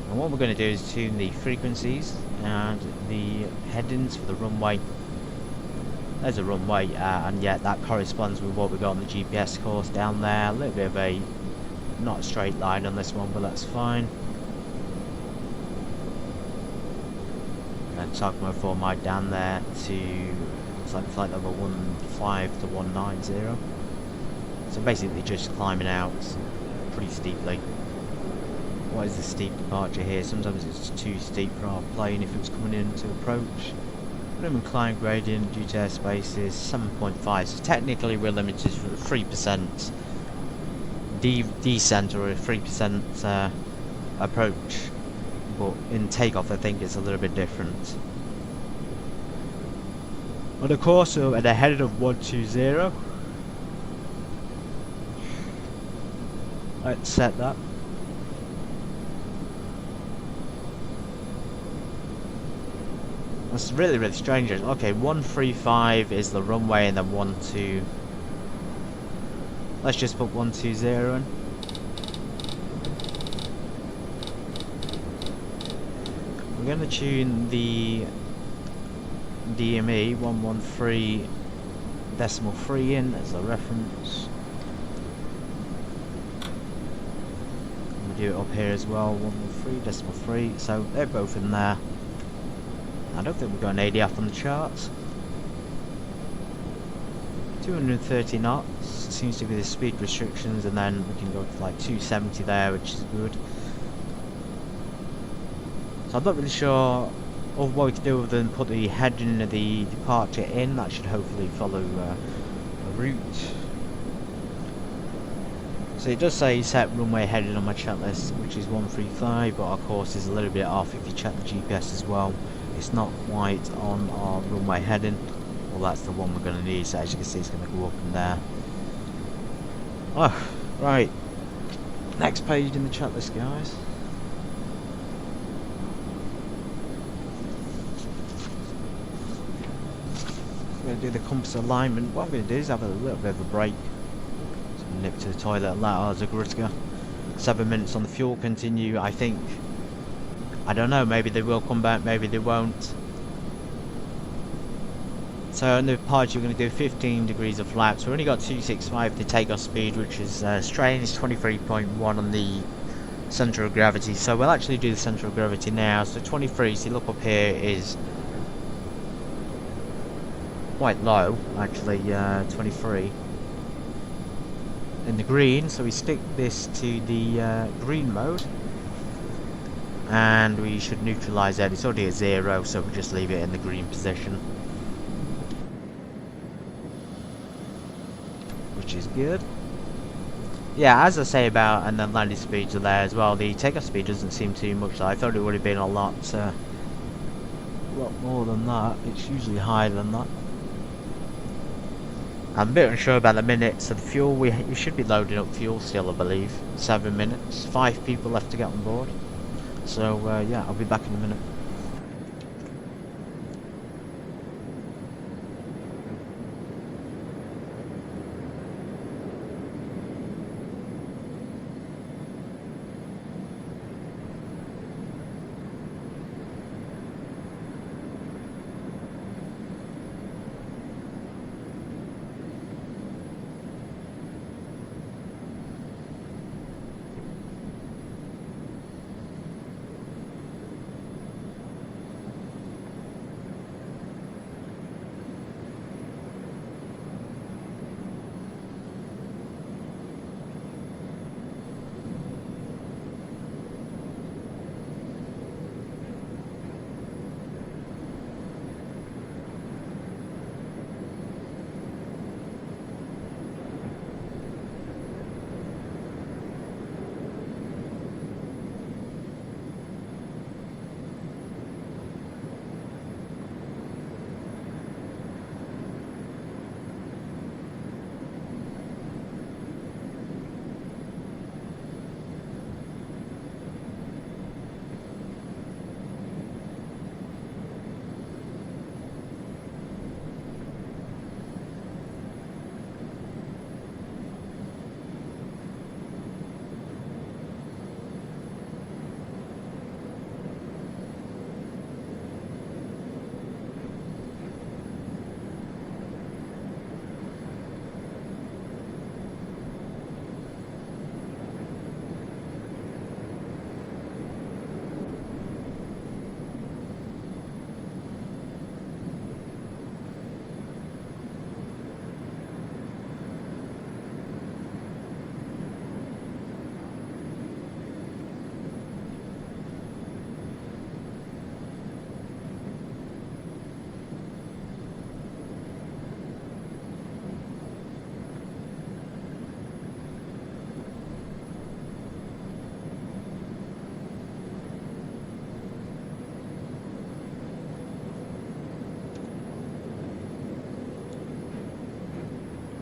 A: And what we're going to do is tune the frequencies and the headings for the runway. There's a runway, and yet that corresponds with what we got on the GPS course down there. A little bit of a, not a straight line on this one, but that's fine. And Tugmo 4 Mike down there to, looks like flight level 15 to 190. So basically just climbing out pretty steeply. What is the steep departure here? Sometimes it's too steep for our plane if it was coming in to approach. Minimum climb gradient due to airspace is 7.5, so technically we're limited for 3% descent or a 3% approach, but in takeoff I think it's a little bit different. On of course, so at a heading of 120, let's set that. That's really, really strange. Okay, 135 is the runway and then 12. Let's just put 120 in. We're going to tune the DME 113.3 in as a reference. We'll do it up here as well, 113.3, so they're both in there. I don't think we've got an ADF on the charts. 230 knots seems to be the speed restrictions, and then we can go to like 270 there, which is good. So I'm not really sure of what we can do other than put the heading of the departure in. That should hopefully follow a route. So it does say set runway heading on my checklist, which is 135, but our course is a little bit off if you check the GPS as well. It's not quite on our runway heading. Well, that's the one we're going to need, so as you can see it's going to go up in there. Oh, Right, next page in the checklist, guys. I'm going to do the compass alignment. What I'm going to do is have a little bit of a break. So nip to the toilet and let our Zagrutka. 7 minutes on the fuel, continue. I think, I don't know, maybe they will come back, maybe they won't. So on the departure we're going to do 15 degrees of flaps. We've only got 265 to takeoff speed, which is strain is 23.1 on the centre of gravity. So we'll actually do the centre of gravity now. So 23, so you look up here, is quite low, actually, 23. In the green, so we stick this to the green mode. And we should neutralise that. It's already at 0, so we'll just leave it in the green position. Which is good. Yeah, as I say about, and then landing speeds are there as well. The takeoff speed doesn't seem too much. I thought it would have been a lot more than that. It's usually higher than that. I'm a bit unsure about the minutes. So the fuel, we should be loading up fuel still, I believe. 7 minutes. 5 people left to get on board. So yeah, I'll be back in a minute.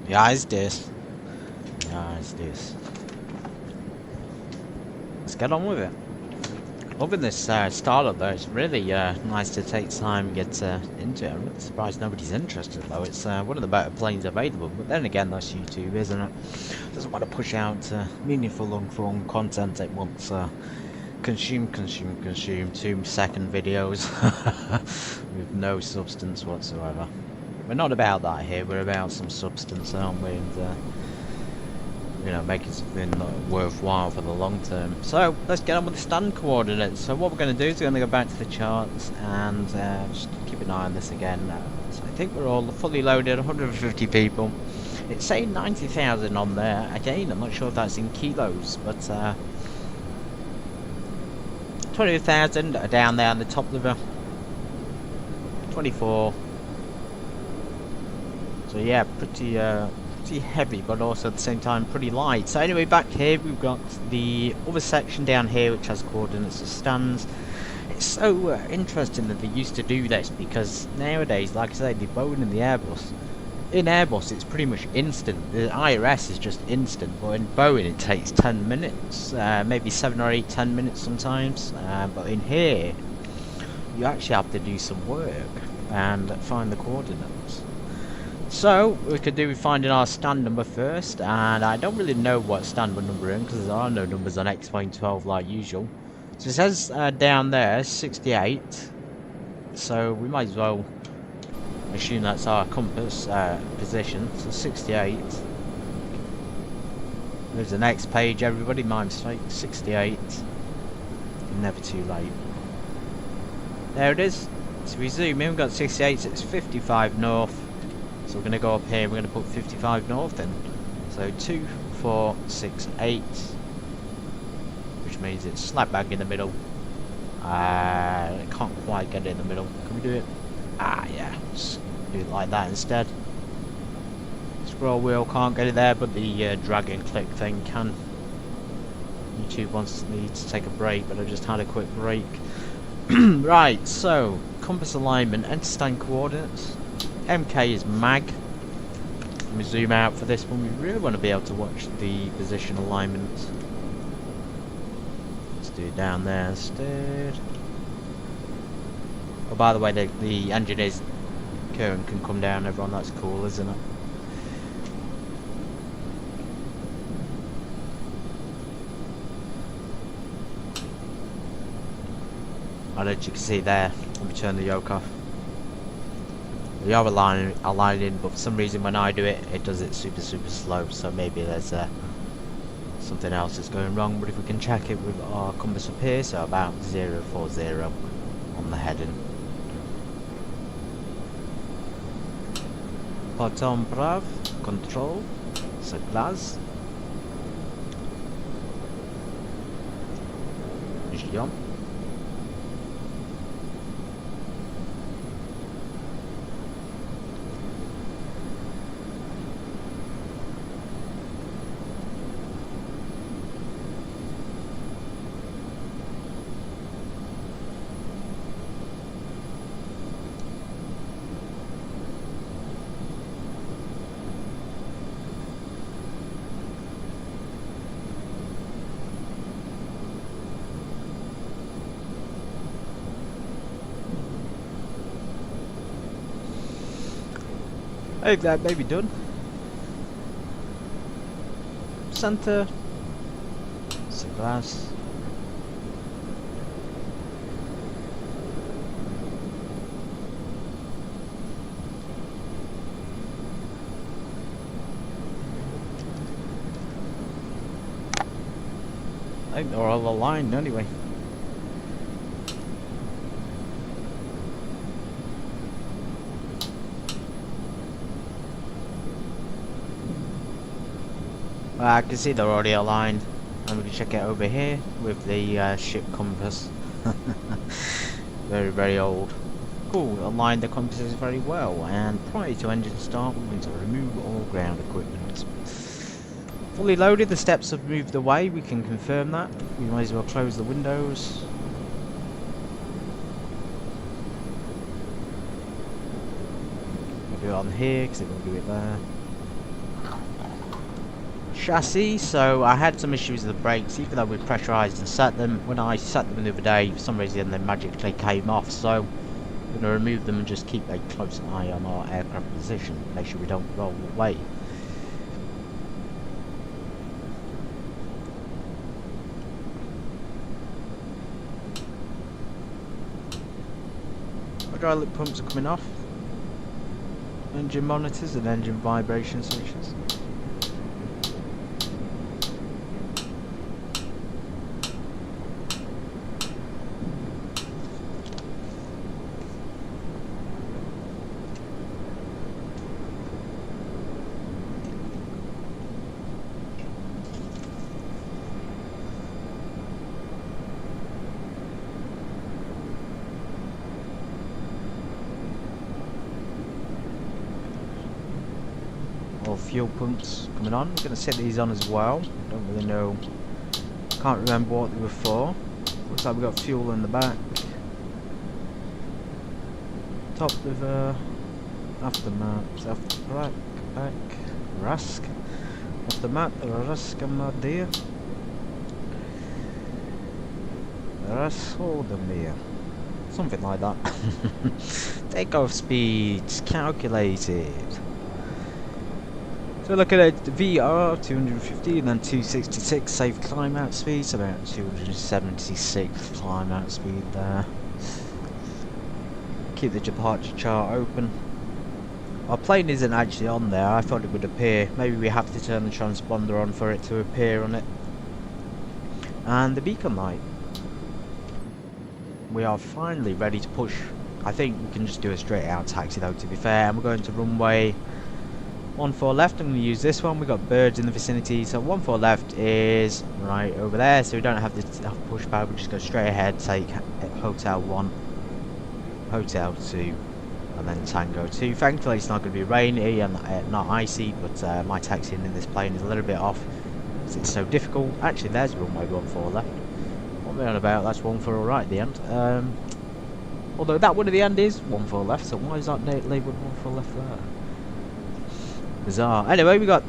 A: Ja, it's this. Yeah, it's this. Let's get on with it. Loving this startup though. It's really nice to take time and get into it. I'm really surprised nobody's interested though. It's one of the better planes available. But then again, that's YouTube, isn't it? Doesn't want to push out meaningful long-form content. It wants consume 2-second videos with no substance whatsoever. We're not about that here. We're about some substance, aren't we? And you know, making something worthwhile for the long term. So let's get on with the stand coordinates. So what we're going to do is we're going to go back to the charts and just keep an eye on this again. So I think we're all fully loaded, 150 people. It's saying 90,000 on there. Again, I'm not sure if that's in kilos, but 20,000 are down there on the top level. 24. So yeah, pretty heavy, but also at the same time pretty light. So anyway, back here we've got the other section down here which has coordinates of stands. It's so interesting that they used to do this, because nowadays, like I say, the Boeing and the Airbus, in Airbus it's pretty much instant. The IRS is just instant, but in Boeing it takes 10 minutes, maybe 7 or 8, 10 minutes sometimes. But in here, you actually have to do some work and find the coordinates. So we could do with finding our stand number first, and I don't really know what stand number in because there are no numbers on X-Plane 12 like usual. So it says down there 68, so we might as well assume that's our compass position. So 68. There's the next page, everybody. My mistake. 68. Never too late. There it is. So we zoom in. We've got 68. So it's 55 north. So we're going to go up here. We're going to put 55 north in. So 2468, which means it's slap bang in the middle. I can't quite get it in the middle. Can we do it? Yeah. Just do it like that instead. Scroll wheel can't get it there, but the drag and click thing can. YouTube wants me to take a break, but I just had a quick break. Right, so compass alignment, enter stand coordinates. MK is mag. Let me zoom out for this one. We really want to be able to watch the position alignment. Let's do it down there instead. Oh, by the way, the engineer's curtain can come down, everyone. That's cool, isn't it? And as you can see there, let me turn the yoke off. We are aligning, but for some reason when I do it, it does it super slow. So maybe there's something else that's going wrong. But if we can check it with our compass up here, so about 040 on the heading. Bottom brav, control, soglaz. Ждем. I think that may be done. Center. Glass. I think they're all aligned anyway. I can see they're already aligned, and we can check it over here with the ship compass. Very old. Cool, aligned the compasses very well, and prior to engine start we're going to remove all ground equipment. Fully loaded, the steps have moved away, we can confirm that. We might as well close the windows. We'll do it on here because it won't do it there. Chassis, so I had some issues with the brakes, even though we pressurised and set them. When I set them the other day, for some reason they magically came off, so we're going to remove them and just keep a close eye on our aircraft position, make sure we don't roll away. Hydraulic pumps are coming off. Engine monitors and engine vibration switches. Fuel pumps coming on. I'm going to set these on as well. Don't really know. Can't remember what they were for. Looks like we've got fuel in the back. Top of Aftermath, Rask. Aftermath, Raskamadier. Rashodamir. Something like that. Takeoff speeds calculated. So looking at VR 250 and then 266 safe climb out speed, so about 276 climb out speed there. Keep the departure chart open. Our plane isn't actually on there, I thought it would appear. Maybe we have to turn the transponder on for it to appear on it. And the beacon light. We are finally ready to push. I think we can just do a straight out taxi though, to be fair. And we're going to runway 14 left. I'm going to use this one. We've got birds in the vicinity, so 14 left is right over there, so we don't have to push back. We just go straight ahead, take Hotel 1, Hotel 2, and then Tango 2. Thankfully it's not going to be rainy and not icy, but my taxiing in this plane is a little bit off because it's so difficult. Actually, there's runway 14 left. What am I on about? That's 14 right at the end. Although that one at the end is 14 left, so why is that labelled 14 left there? Bizarre. Anyway, we got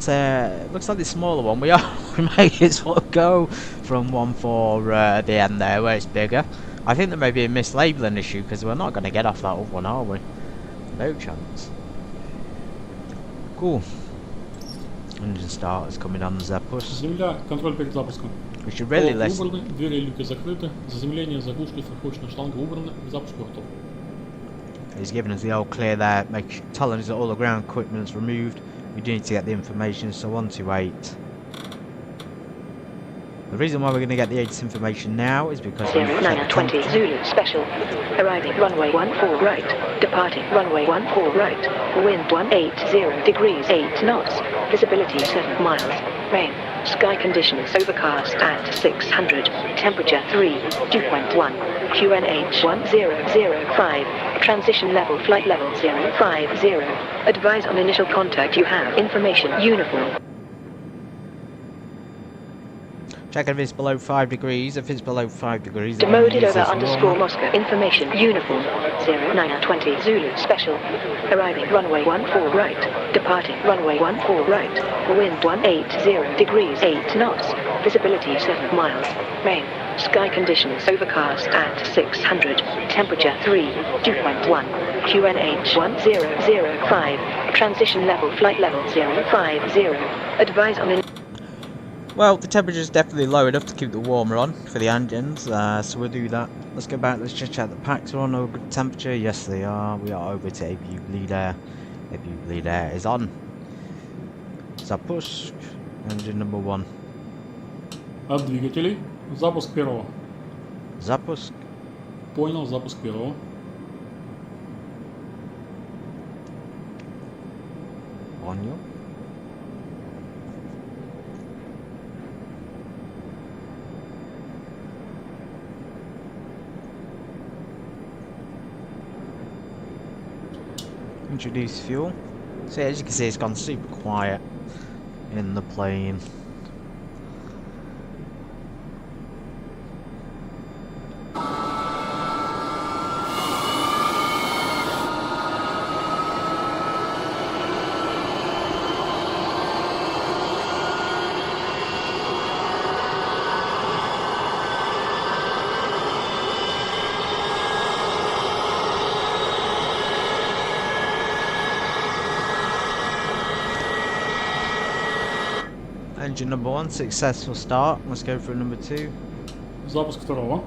A: looks like the smaller one. We may as well go from 14 at the end there where it's bigger. I think there may be a mislabeling issue because we're not going to get off that other one, are we? No chance. Cool. Engine starters coming on the Zapus.
B: Земля, контроль перед запуском.
A: We should really listen.
B: Убраны, двери и люки закрыты, заземление, заглушки, страховочная шланга убраны, запуск готов.
A: He's giving us the old clear there, telling us that all the ground equipment's removed. We do need to get the information, so 128. The reason why we're going to get the ATIS information now is because
C: 0920 Zulu Special. Arriving runway 14 right. Departing runway 14 right. Wind 180 degrees 8 knots. Visibility 7 miles. Rain. Sky conditions overcast at 600. Temperature 3.1. QNH 1005. Transition level flight level 050. Advise on initial contact you have information uniform.
A: Check if it's below 5 degrees. If it's below 5 degrees,
C: Domodedovo underscore Moscow. Information uniform. 0920 Zulu Special. Arriving runway 14 right. Departing runway 14 right. Wind 180 degrees 8 knots. Visibility 7 miles. Rain. Sky conditions overcast at 600. Temperature 3.1. QNH 1005. Transition level flight level 050. Advise on
A: Well, the temperature is definitely low enough to keep the warmer on for the engines, so we'll do that. Let's go back, let's just check the packs are on over good temperature. Yes, they are. We are over to APU bleed air. APU bleed air is on. Запуск. Engine number 1.
B: От двигателей. Запуск первого.
A: Запуск.
B: Понял, запуск первого.
A: Понял. Introduce fuel. So as you can see, it's gone super quiet in the plane. Engine number 1, successful start. Let's go for number 2.
B: Запуск второго.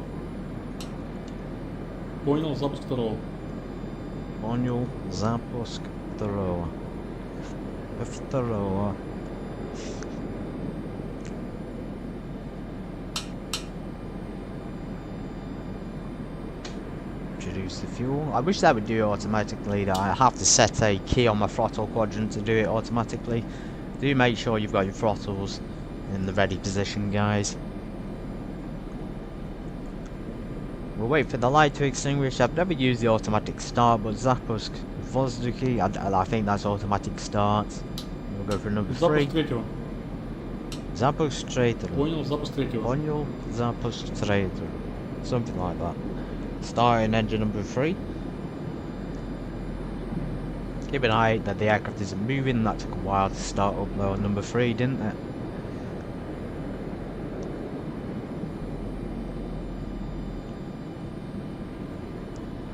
B: Понял, запуск второго.
A: Понял, запуск второго. Второго. Introduce the fuel. I wish that would do it automatically. That I have to set a key on my throttle quadrant to do it automatically. Do make sure you've got your throttles in the ready position, guys. We'll wait for the light to extinguish. I've never used the automatic start, but Zapusk Vozduki, I think that's automatic start. We'll go for number 3.
B: Запуск третьего.
A: Запуск третьего.
B: Понял, запуск третьего.
A: Понял, запуск третьего. Something like that. Starting engine number 3. Keep an eye that the aircraft isn't moving. That took a while to start up though, number 3, didn't it?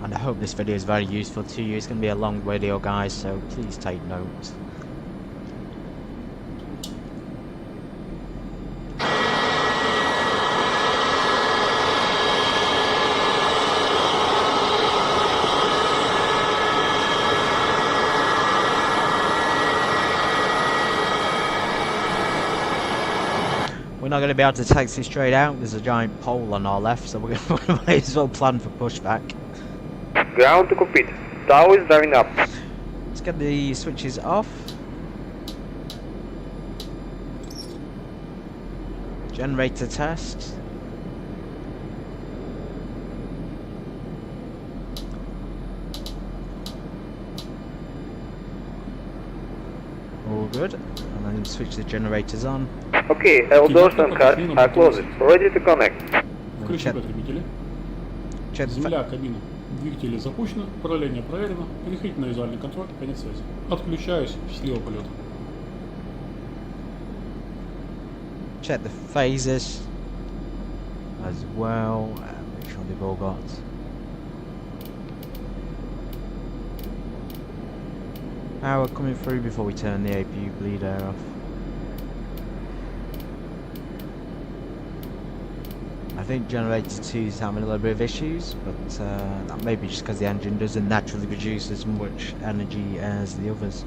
A: And I hope this video is very useful to you. It's going to be a long video, guys, so please take note. We're not going to be able to taxi straight out. There's a giant pole on our left, so we're going to might as well plan for pushback.
D: Ground to compete. Tower is driving up.
A: Let's get the switches off. Generator test. All good. And then switch the generators on.
D: Okay, all doors and cars are closed. Ready to connect.
B: Включи потребители. Земля, кабина. Двигатели запущены, управление проверено. Переходите на визуальный контроль, конец связи. Отключаюсь, счастливого полета.
A: Check the phases as well. Make sure they've all got power coming through before we turn the APU bleed air off. I think generator 2 is having a little bit of issues, but that may be just because the engine doesn't naturally produce as much energy as the others.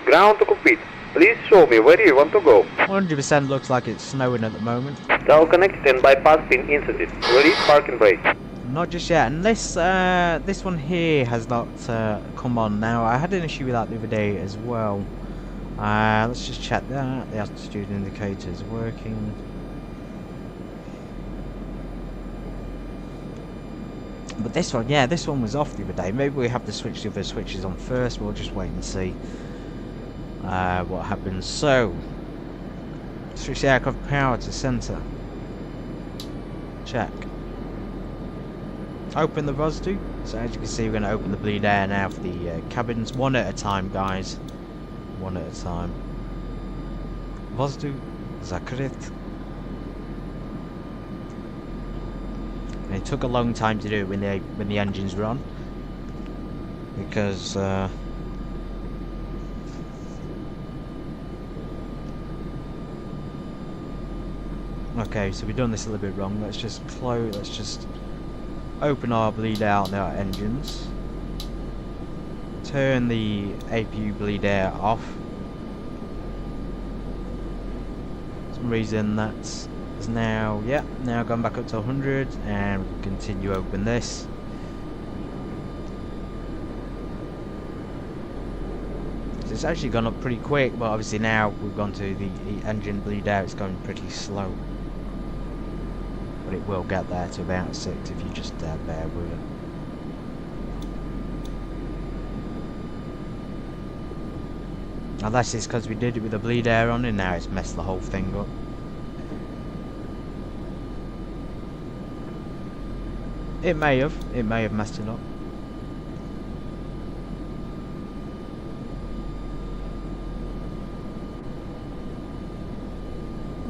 D: Ground to compete. Please show me where you want to go.
A: 100% looks like it's snowing at the moment.
D: Tower connected and bypass pin inserted. Ready, parking brake.
A: Not just yet, and this one here has not come on now. I had an issue with that the other day as well. Let's just check that. The altitude indicator is working. But this one, yeah, this one was off the other day. Maybe we have to switch the other switches on first. We'll just wait and see what happens. So, switch the aircraft power to center. Check. Open the Vody. So as you can see, we're going to open the bleed air now for the cabins, one at a time, guys. One at a time. Vody zakryt. And it took a long time to do it when the engines were on, because okay, so we've done this a little bit wrong. Let's just open our bleed out on our engines. Turn the APU bleed air off. For some reason that's now, yeah, now gone back up to 100, and we can continue open this. So it's actually gone up pretty quick, but obviously now we've gone to the engine bleed air, it's going pretty slow. But it will get there to about 6 if you just bear with it. Unless it's because we did it with the bleed air on and now it's messed the whole thing up. It may have messed it up.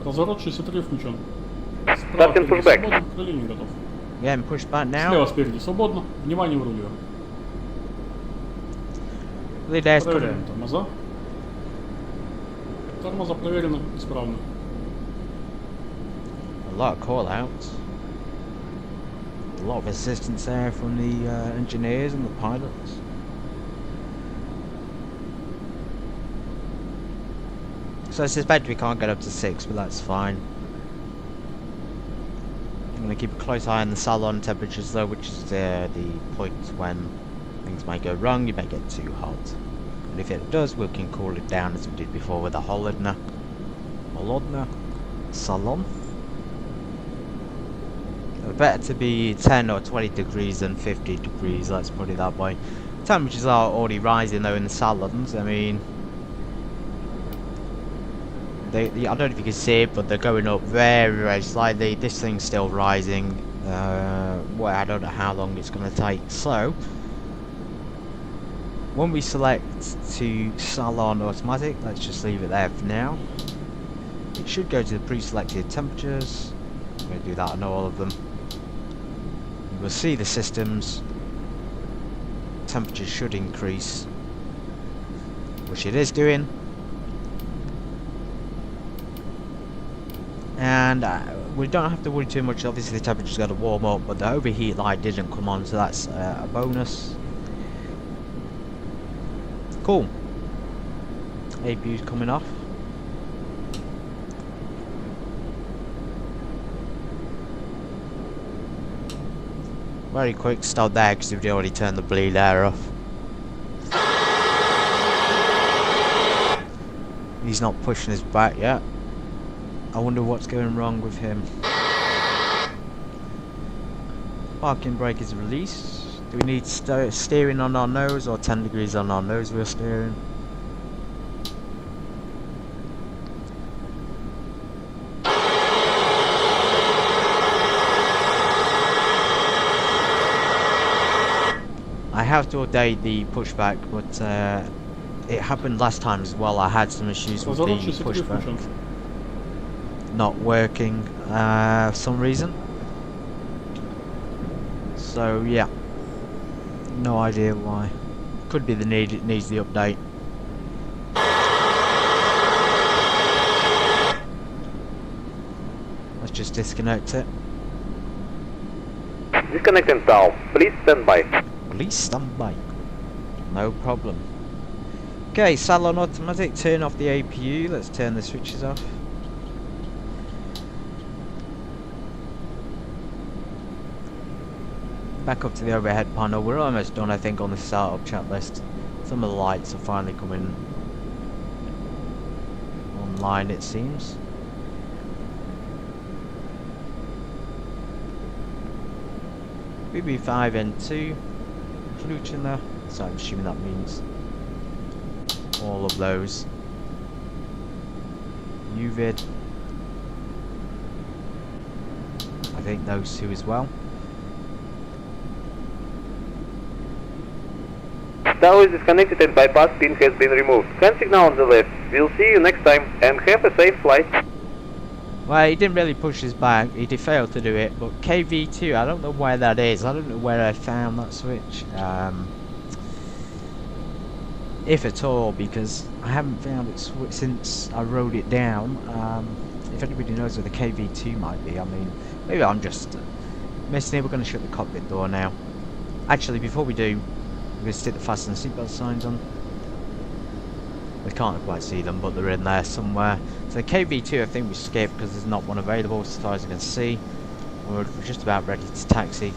B: Разворот 63 включен.
D: Starting pushback.
B: Свободно, к крыльям готов.
A: Yeah, and push back now.
B: Слева спереди свободно. Внимание в руле.
A: Bleed air's
B: Проверяем
A: coming.
B: тормоза. Тормоза проверены, исправны.
A: A lot of call outs. A lot of assistance there from the engineers and the pilots. So I suspect we can't get up to 6, but that's fine. I'm going to keep a close eye on the salon temperatures though, which is the point when things might go wrong, you might get too hot. And if it does, we can cool it down as we did before with the Holodner salon. Better to be 10 or 20 degrees than 50 degrees, let's put it that way. Temperatures are already rising though in the salons. I mean, I don't know if you can see it, but they're going up very, very slightly. This thing's still rising. Well, I don't know how long it's going to take. So, When we select to Salon Automatic, let's just leave it there for now. It should go to the pre-selected temperatures. I'm going to do that on all of them. You will see the systems. Temperature should increase, which it is doing. And we don't have to worry too much. Obviously the temperature's got to warm up, but the overheat light didn't come on, so that's a bonus. Cool. APU's coming off. Very quick stop there because we've already turned the bleed air off. He's not pushing us back yet. I wonder what's going wrong with him. Parking brake is released. Do we need steering on our nose or 10 degrees on our nose wheel steering? I have to update the pushback, but it happened last time as well. I had some issues with the pushback not working for some reason. So yeah, no idea why. Could be it needs the update. Let's just disconnect it.
D: Disconnecting now. Please stand by.
A: Please stand by. No problem. Okay, Salon Automatic, turn off the APU. Let's turn the switches off. Back up to the overhead panel. We're almost done, I think, on the startup chat list. Some of the lights are finally coming online, it seems. BB5N2 inclusion there, so I'm assuming that means all of those. UVID, I think those two as well.
D: Tower is disconnected and bypass pin has been removed. Hand signal on the left. We'll see you next time and have a safe flight.
A: Well, he didn't really push us back. He did fail to do it, but KV2, I don't know where that is. I don't know where I found that switch. If at all, because I haven't found it since I wrote it down. If anybody knows where the KV2 might be, I mean, maybe I'm just missing it. We're going to shut the cockpit door now. Actually, before we do, we're going to stick the fasten seatbelt signs on. We can't quite see them, but they're in there somewhere. So the KV2 I think we skipped because there's not one available as far as I can see. We're just about ready to taxi.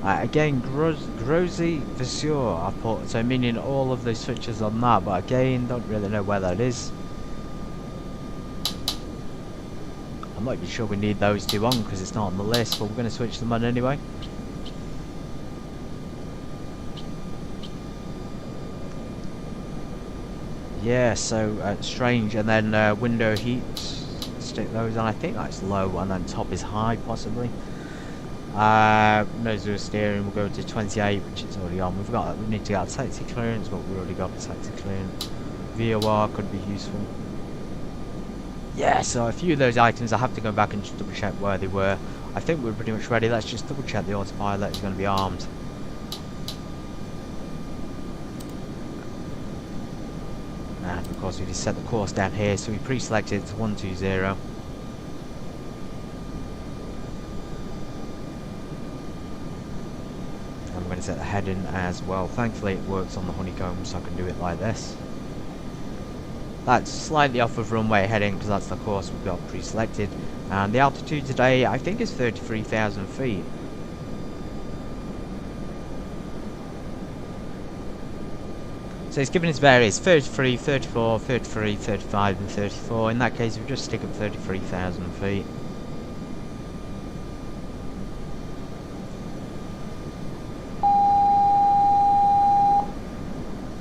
A: Again, Grozy Visure I put, so meaning all of the switches on that, but again, don't really know where that is. I'm not even sure we need those two on because it's not on the list, but we're going to switch them on anyway. Yeah, so strange, and then window heat, stick those on. I think that's low, and then top is high, possibly. Nose wheel steering will go to 28, which is already on. We need to get a taxi clearance, but we've already got the taxi clearance. VOR could be useful. Yeah, so a few of those items I have to go back and just double check where they were. I think we're pretty much ready. Let's just double check the autopilot is going to be armed. And of course we just set the course down here, so we pre-selected to 120. I'm going to set the heading as well. Thankfully it works on the honeycomb, so I can do it like this. That's slightly off of runway heading because that's the course we've got pre-selected. And the altitude today I think is 33,000 feet. So it's given us various 33, 34, 33, 35 and 34. In that case we'll just stick up 33,000 feet.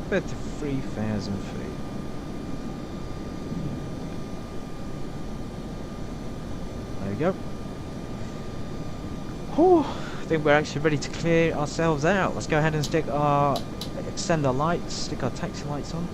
A: But 3,000 feet. There we go. Oh, think we're actually ready to clear ourselves out. Let's go ahead and extend our lights, stick our taxi lights on.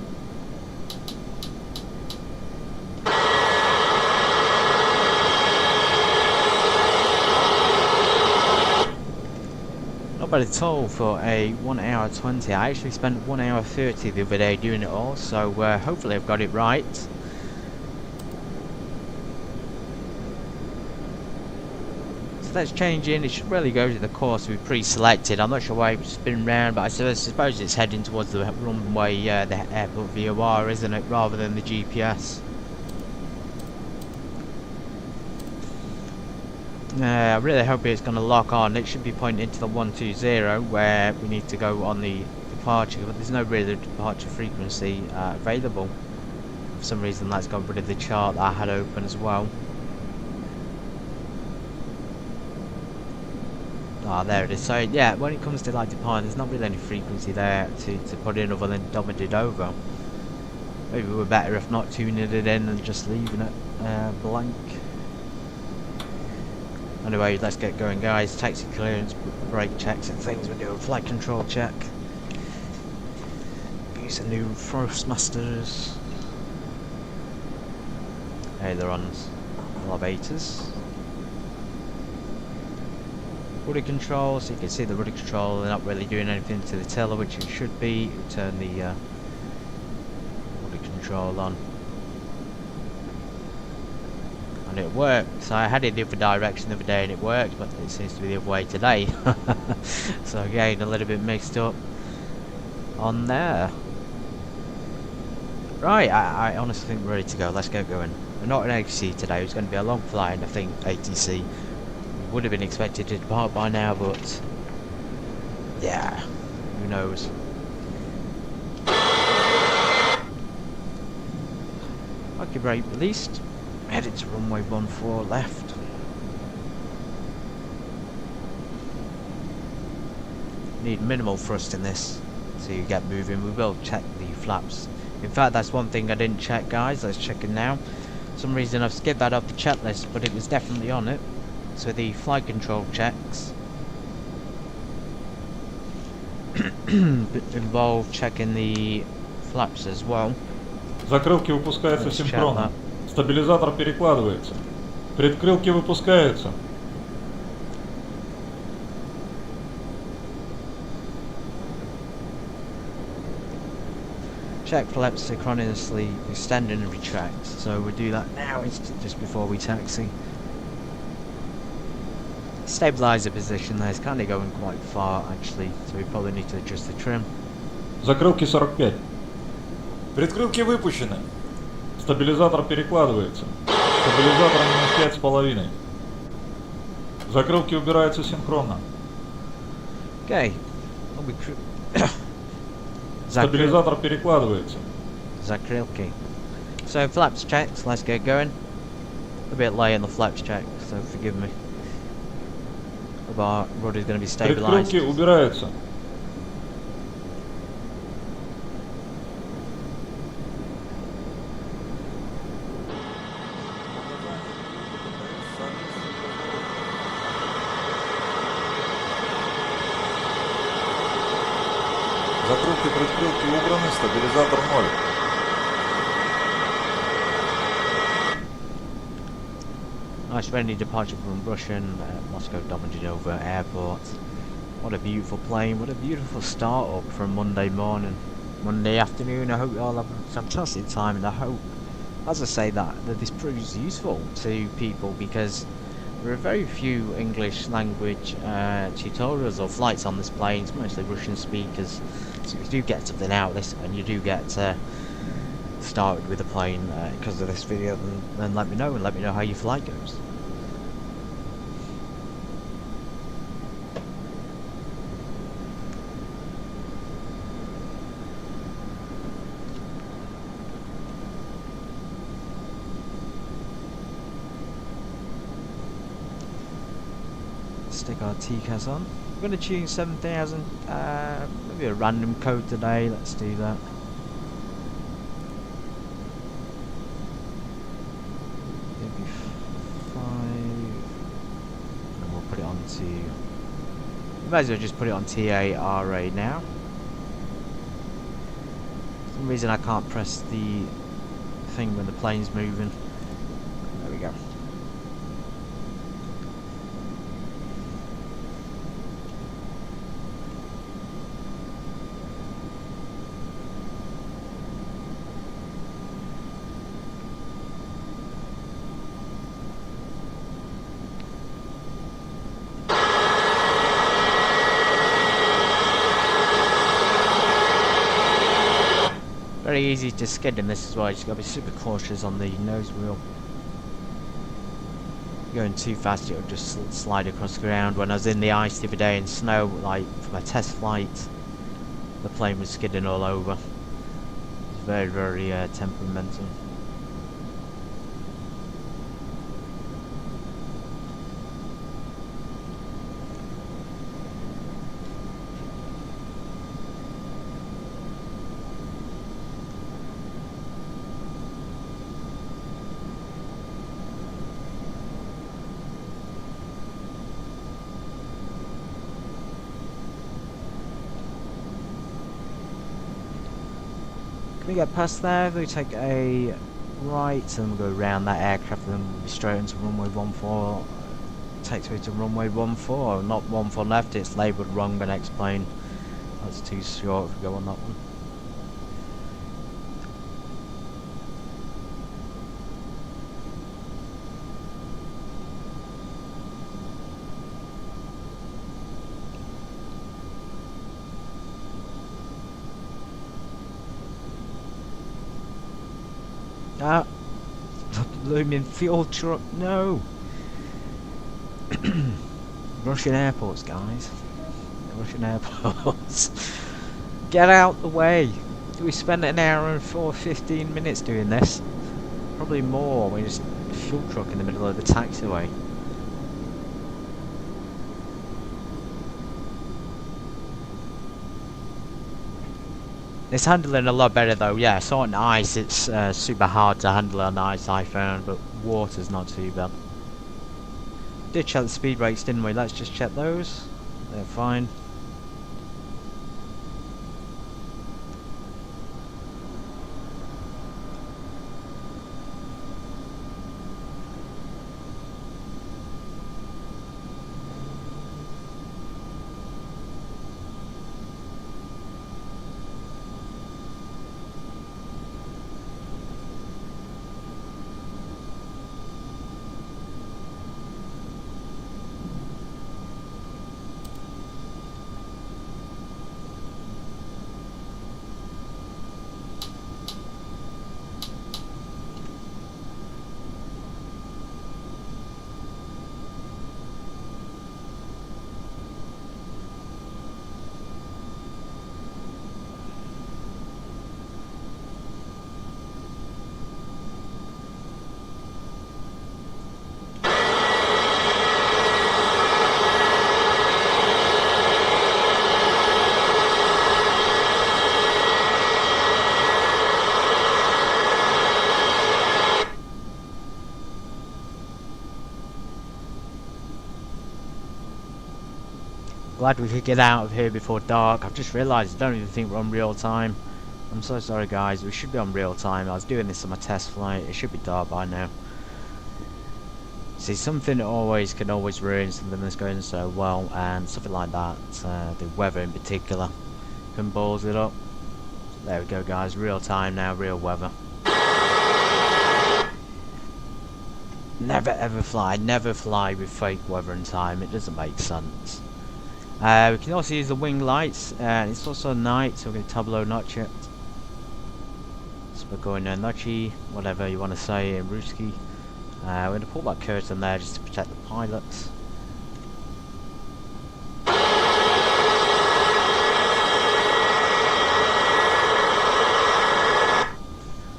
A: Not bad at all for a 1 hour 20. I actually spent 1 hour 30 the other day doing it all, so hopefully I've got it right. Let's change in. It should really go to the course we pre-selected. I'm not sure why it's been round, but I suppose it's heading towards the runway, the airport VOR, isn't it, rather than the GPS. I really hope it's going to lock on. It should be pointing to the 120 where we need to go on the departure, but there's no real departure frequency available. For some reason that's got rid of the chart that I had open as well. Ah, there it is. So yeah, when it comes to like departing, there's not really any frequency there to put in other than Domodedovo. Maybe we're better if not tuning it in and just leaving it blank. Anyway, let's get going, guys. Taxi clearance, brake checks and things. We're doing flight control check. Use the new Thrustmasters. Ailerons, elevators. Rudder control, so you can see the rudder control, they're not really doing anything to the tiller, which it should be. Turn the rudder control on. And it worked. So I had it the other direction the other day and it worked, but it seems to be the other way today. So again, a little bit mixed up on there. Right, I honestly think we're ready to go. Let's get going. We're not in ATC today, it's going to be a long flight, and I think ATC would have been expected to depart by now, but yeah, who knows. Okay, brake released. Headed to runway 14 left. Need minimal thrust in this to get moving. We will check the flaps. In fact, that's one thing I didn't check, guys. Let's check it now. For some reason I've skipped that off the checklist, but it was definitely on it. So the flight control checks involve checking the flaps as well.
E: Закрылки выпускаются синхронно. Стабилизатор перекладывается. Предкрылки выпускаются.
A: Check flaps synchronously extend and retract. So we'll do that now, just before we taxi. Stabilizer position there is kind of going quite far actually, so we probably need to adjust the trim.
E: Закрылки 45.
F: Предкрылки выпущены.
E: Стабилизатор перекладывается. Стабилизатор минус 5,5. Закрылки убираются синхронно.
A: Okay.
E: Стабилизатор перекладывается.
A: Закрылки. So flaps checked, let's get going. A bit late on the flaps check, so forgive me. Our rudder is going to be stabilized.
E: Предкрылки убираются.
F: Закрылки, предкрылки убраны, стабилизатор 0.
A: Nice friendly departure from Russian Moscow Domodedovo Airport. What a beautiful plane, what a beautiful start up from Monday morning. Monday afternoon, I hope you all have a fantastic time, and I hope, as I say that this proves useful to people, because there are very few English language tutorials or flights on this plane. It's mostly Russian speakers, so if you do get something out of this and you do get started with the plane because of this video, then let me know, and let me know how your flight goes. Stick our TCAS on. We're going to tune 7000, maybe a random code today. Let's do that. Maybe 5, and we'll put it on to You might as well just put it on TARA now. For some reason I can't press the thing when the plane's moving. There we go. Very easy to skid in this as well. You just gotta be super cautious on the nose wheel. Going too fast, it'll just slide across the ground. When I was in the ice the other day in snow, like for my test flight, the plane was skidding all over. It's very, very temperamental. Can we get past there? We take a right and we'll go around that aircraft and then we'll be straight into runway 14. Takes me to runway 14, not 14 left, it's labelled wrong by next plane. That's too short if we go on that one. Ah, blooming fuel truck, no! Russian airports, guys. Russian airports. Get out the way! We spent an hour and 15 minutes doing this. Probably more when there's a fuel truck in the middle of the taxiway. It's handling a lot better though, yeah. So on ice it's super hard to handle on ice, I found, but water's not too bad. Did check the speed brakes, didn't we? Let's just check those. They're fine. Glad we could get out of here before dark. I've just realised I don't even think we're on real time. I'm so sorry guys, we should be on real time. I was doing this on my test flight, it should be dark by now. See, something can always ruin something that's going so well, and something like that, the weather in particular, can balls it up. There we go guys, real time now, real weather. Never fly with fake weather and time, it doesn't make sense. We can also use the wing lights, and it's also night, so we're going to tableau notch it. So we're going notchy, whatever you want to say in Ruski. We're going to pull that curtain there just to protect the pilots.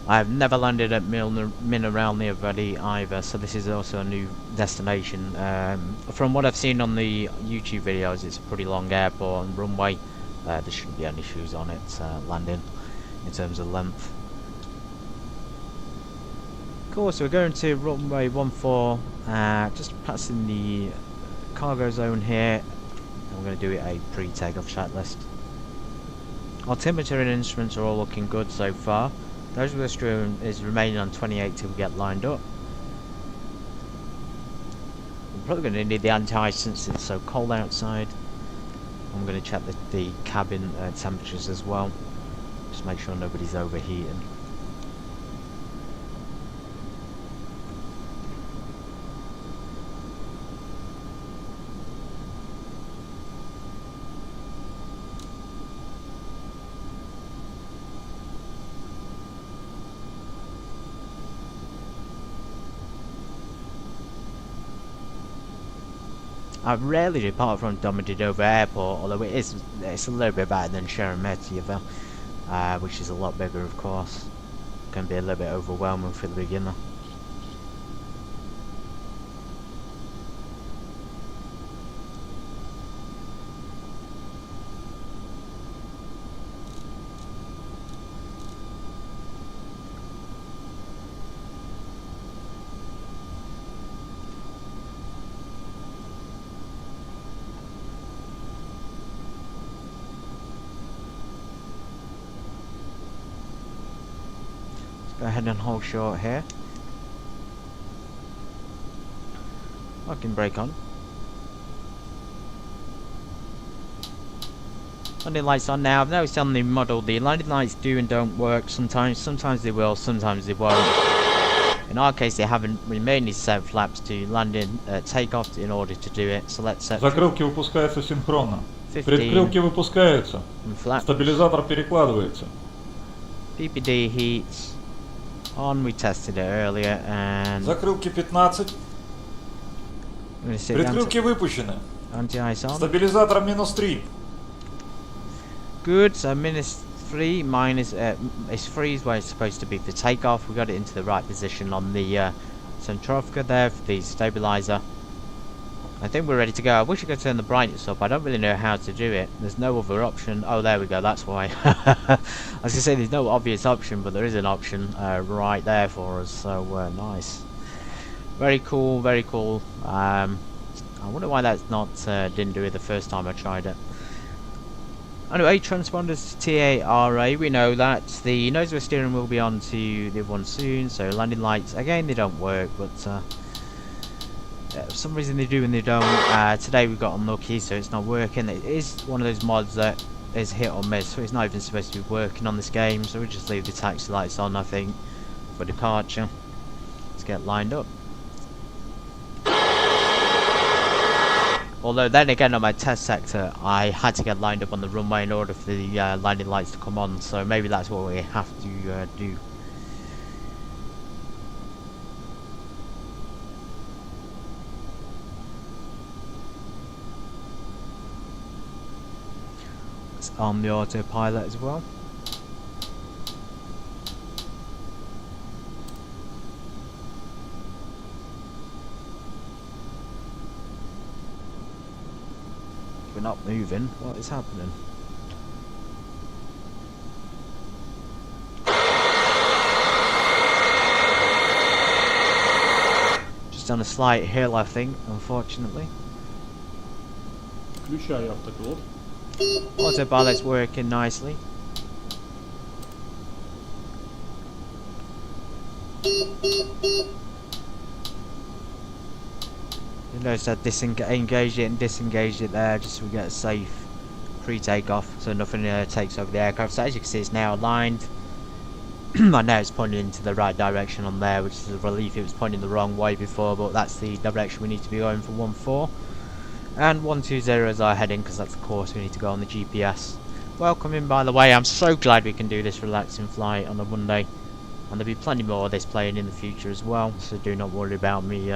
A: I have never landed at Mineralnye Vody either, so this is also a new destination. From what I've seen on the YouTube videos, it's a pretty long airport and runway. There shouldn't be any issues on it landing in terms of length. Cool, so we're going to runway 14, just passing the cargo zone here. I'm going to do it a pre-takeoff checklist. Altimeter and instruments are all looking good so far. Those of us is remaining on 28 till we get lined up. I'm probably going to need the anti-ice since it's so cold outside. I'm going to check the cabin temperatures as well. Just make sure nobody's overheating. I rarely depart from Domodedovo Airport, although it's a little bit better than Sheremetyevo, which is a lot bigger, of course. Can be a little bit overwhelming for the beginner. Go ahead and hold short here. Locking brake on. Landing lights on now. I've noticed on the model the landing lights do and don't work sometimes. Sometimes they will, sometimes they won't. In our case they haven't. We may need to set flaps to landing, takeoff in order to do it. So let's set
E: Закрылки выпускаются синхронно.
A: 15
E: Предкрылки выпускаются.
A: and flaps.
E: Стабилизатор перекладывается.
A: PPD heats on. We tested it earlier and
F: Закрылки 15.
A: I'm gonna sit
F: Предкрылки выпущены.
A: anti-ice on.
F: Стабилизатор -3.
A: Good, so -3 minus it's 3 is where it's supposed to be for takeoff. We got it into the right position on the Centrovka there for the stabilizer. I think we're ready to go. I wish I could turn the brightness up. I don't really know how to do it. There's no other option. Oh, there we go. That's why. I was gonna say there's no obvious option, but there is an option right there for us. So nice, very cool, very cool. I wonder why that's not didn't do it the first time I tried it. Anyway, transponders to TARA, we know that the nose wheel steering will be on to the other one soon, so landing lights, again, they don't work, but for some reason they do and they don't. Today we got unlucky, so it's not working. It is one of those mods that is hit or miss, so it's not even supposed to be working on this game, so we just leave the taxi lights on, I think, for departure. Let's get lined up. Although then again on my test sector I had to get lined up on the runway in order for the landing lights to come on, so maybe that's what we have to do. Let's arm the autopilot as well. We're not moving. What is happening? Just on a slight hill, I think, unfortunately.
B: Включай автопилот.
A: Autopilot's working nicely. You notice I engaged it and disengaged it there just so we get a safe pre-takeoff, so nothing takes over the aircraft. So as you can see, it's now aligned. I know it's pointing into the right direction on there, which is a relief. It was pointing the wrong way before, but that's the direction we need to be going for 1-4. And 120 is our heading, because that's the course we need to go on the GPS. Welcome in, by the way. I'm so glad we can do this relaxing flight on a Monday. And there'll be plenty more of this playing in the future as well, so do not worry about me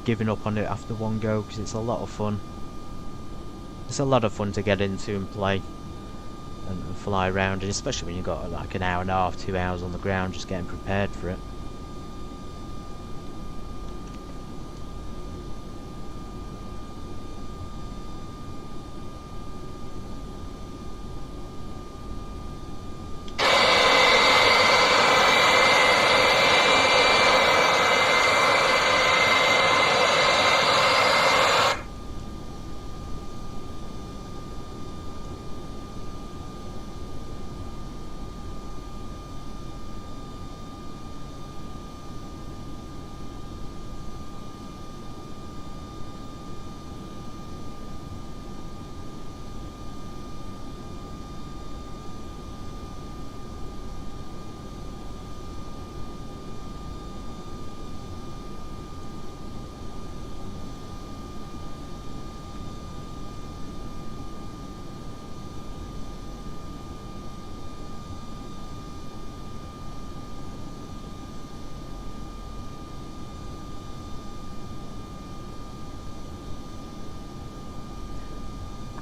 A: giving up on it after one go, because it's a lot of fun. It's a lot of fun to get into and play and fly around, and especially when you've got like an hour and a half, 2 hours on the ground just getting prepared for it.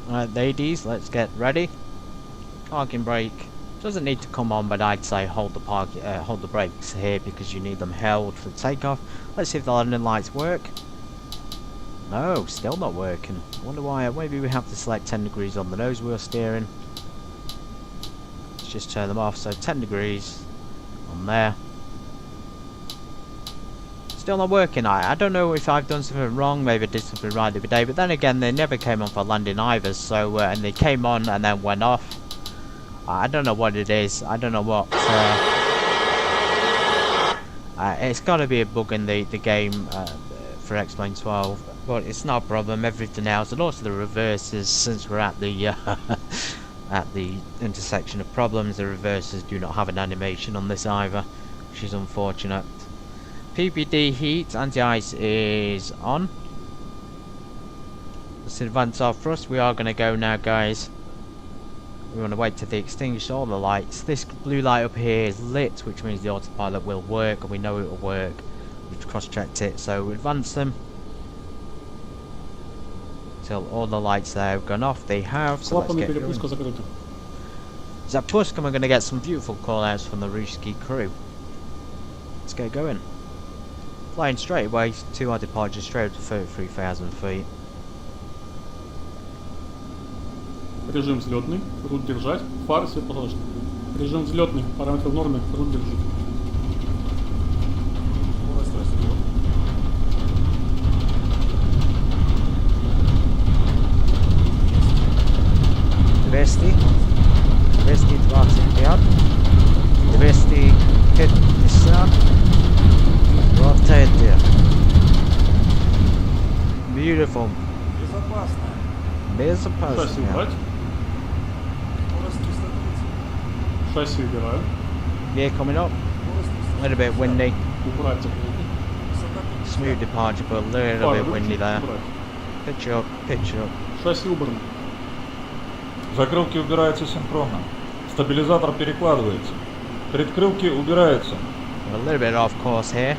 A: Alright, ladies, let's get ready. Parking brake doesn't need to come on, but I'd say hold the brakes here because you need them held for takeoff. Let's see if the landing lights work. No, still not working. I wonder why. Maybe we have to select 10 degrees on the nose wheel steering. Let's just turn them off. So 10 degrees on there. Still not working. I don't know if I've done something wrong. Maybe I did something right the other day. But then again, they never came on for landing either. So and they came on and then went off. I don't know what it is. I don't know what. It's got to be a bug in the game for X-Plane 12, but it's not a problem. Everything else, and also the reverses. Since we're at the at the intersection of problems, the reverses do not have an animation on this either, which is unfortunate. PPD heat anti-ice is on. Let's advance our thrust. We are going to go now, guys. We want to wait till they extinguish all the lights. This blue light up here is lit, which means the autopilot will work, and we know it will work. We've cross-checked it, so we advance them till all the lights there have gone off. They have, so let's get going. Zapusk, and we're going to get some beautiful call-outs from the Ruski crew. Let's get going. Flying straight away to our departure, straight up to 33,000 feet.
B: Режим взлетный, руль держать, фары светофорочные. Режим взлетный, параметры в норме, руль держи.
A: Двести 25, 250, rotate. Beautiful. Безопасно.
B: Шасси убрать. Шасси убираю.
A: Yeah, coming up. A little bit windy.
B: Убрать закрылки.
A: Smooth departure, but a little bit windy there. Pitch up, pitch up.
B: Шасси убрано.
E: Закрылки убираются синхронно. Стабилизатор перекладывается. Предкрылки убираются.
A: A little bit off course here.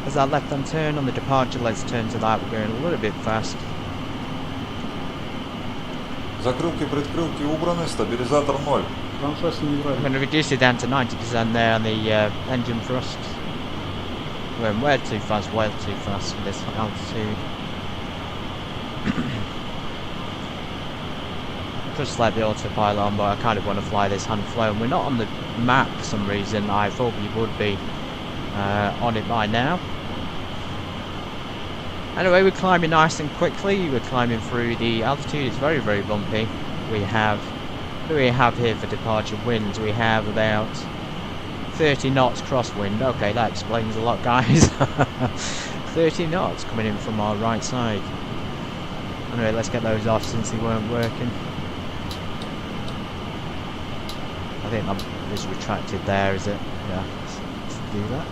A: As that left hand turn on the departure, let's turn to that. We're going a little bit fast.
F: Закрылки, предкрылки убраны, стабилизатор 0.
B: Кран шасси не
A: I'm
B: играет.
A: going to reduce it down to 90% there on the engine thrust. We're way too fast for this altitude. Just let the autopilot on, but I kind of want to fly this hand flown. We're not on the map for some reason. I thought we would be on it by now. Anyway, we're climbing nice and quickly. We're climbing through the altitude. It's very, very bumpy. We have, what do we have here for departure winds? We have about 30 knots crosswind. Okay, that explains a lot, guys. 30 knots coming in from our right side. Anyway, let's get those off since they weren't working. I think that is retracted there, is it? Yeah, let's do that.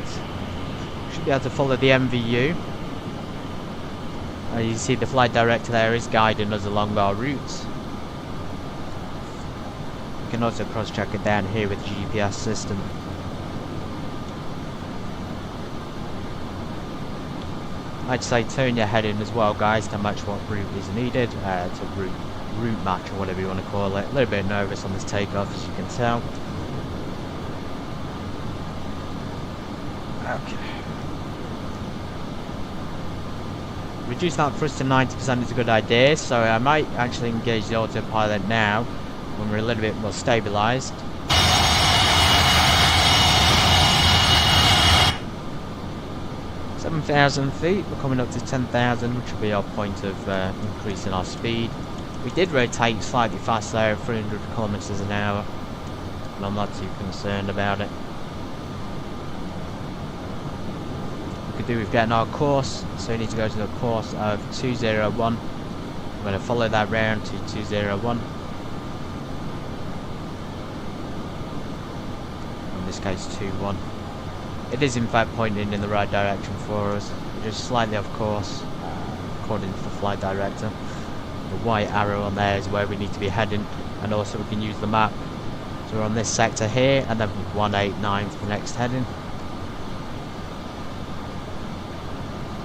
A: Should be able to follow the MVU. You see the flight director there is guiding us along our routes. You can also cross-check it down here with the GPS system. I'd say turn your head in as well, guys, to match what route is needed. It's a route match or whatever you want to call it. A little bit nervous on this takeoff, as you can tell. Okay. Reduce that thrust to 90% is a good idea, so I might actually engage the autopilot now when we're a little bit more stabilised. – 7,000 feet, we're coming up to 10,000, which will be our point of increasing our speed. We did rotate slightly fast there at 300 kilometers an hour, but I'm not too concerned about it. We could do with getting our course, so we need to go to the course of 201. I'm going to follow that round to 201. In this case 21. It is in fact pointing in the right direction for us. We're just slightly off course, according to the flight director. The white arrow on there is where we need to be heading, and also we can use the map. So we're on this sector here, and then 189 for the next heading.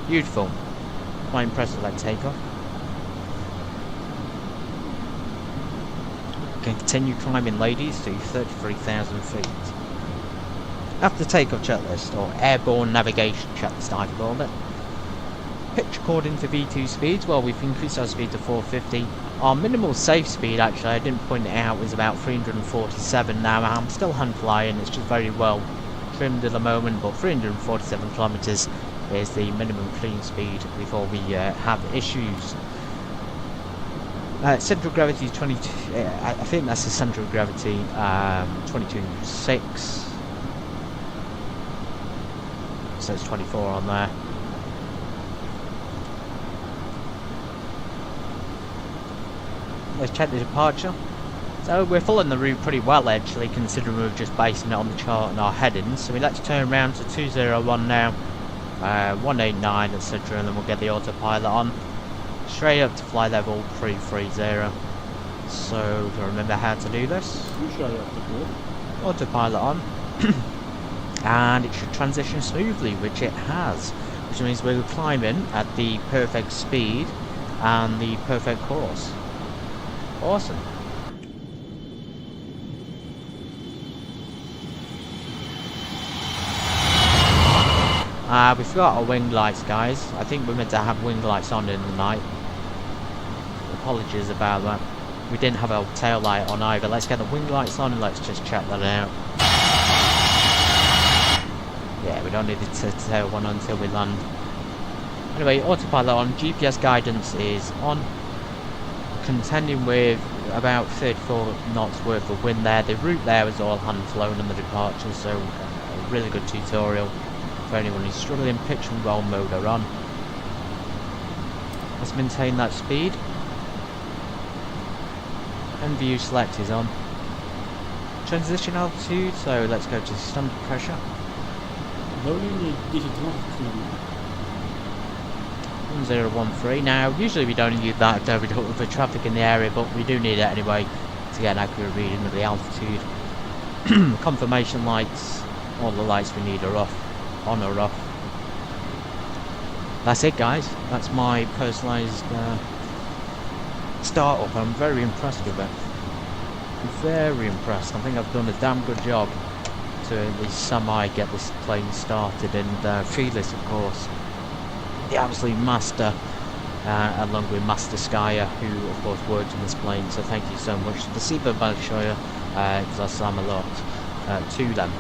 A: Beautiful. Flying press to let takeoff. Continue climbing, ladies, to 33,000 feet. After takeoff checklist, or airborne navigation checklist I've called it. Pitch according to V2 speeds. Well, we've increased our speed to 450. Our minimal safe speed, actually, I didn't point it out, was about 347 now. I'm still hand flying, it's just very well trimmed at the moment, but 347 kilometers is the minimum clean speed before we have issues. Central gravity is 22, I think that's the central gravity, 22.6. So it's 24 on there. Let's check the departure. So we're following the route pretty well actually, considering we're just basing it on the chart and our headings. So let's turn around to 201 now, 189 etc, and then we'll get the autopilot on. Straight up to flight level 330. So to remember how to do this. Autopilot on. And it should transition smoothly, which it has. Which means we're climbing at the perfect speed and the perfect course. Awesome. We forgot our wing lights, guys. I think we're meant to have wing lights on in the night. Apologies about that. We didn't have our tail light on either. Let's get the wing lights on and let's just check that out. Yeah, we don't need the tail one until we land. Anyway, autopilot on. GPS guidance is on. Contending with about 34 knots worth of wind there. The route there was all hand flown on the departure, so a really good tutorial for anyone who's struggling. Pitch and roll mode are on. Let's maintain that speed. And view select is on. Transition altitude, so let's go to standard pressure. 1013. Now, usually we don't need that for traffic in the area, but we do need it anyway to get an accurate reading of the altitude. Confirmation lights, all the lights we need are off, on or off. That's it, guys. That's my personalised startup. I'm very impressed with it. Very impressed. I think I've done a damn good job to at least semi get this plane started, and Felis, of course, the absolute master, along with Master Skyer, who of course worked on this plane, so thank you so much to the Siba Balshoya, because I'm a lot to them.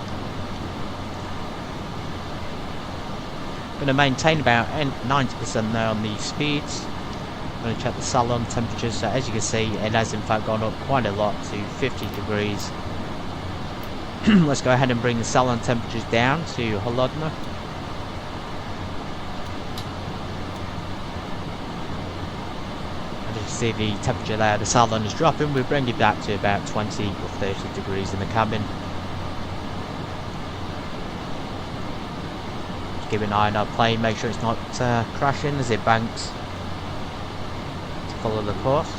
A: Going to maintain about 90% there on the speeds. I'm going to check the salon temperature, so as you can see it has in fact gone up quite a lot to 50 degrees. Let's go ahead and bring the salon temperatures down to Holodno. And as you see the temperature there, the salon is dropping. We'll bring it back to about 20 or 30 degrees in the cabin. Just keep an eye on our plane, make sure it's not crashing as it banks to follow the course.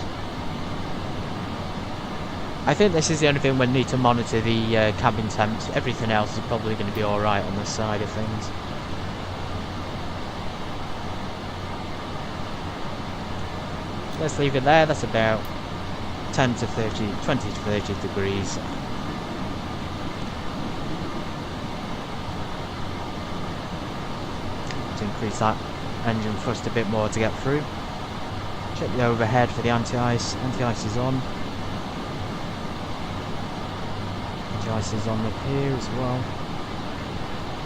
A: I think this is the only thing we need to monitor, the cabin temps. Everything else is probably going to be alright on this side of things. Let's leave it there. That's about 10 to 30, 20 to 30 degrees. To increase that engine thrust a bit more to get through. Check the overhead for the anti-ice. Anti-ice is on. Ice is on up here as well.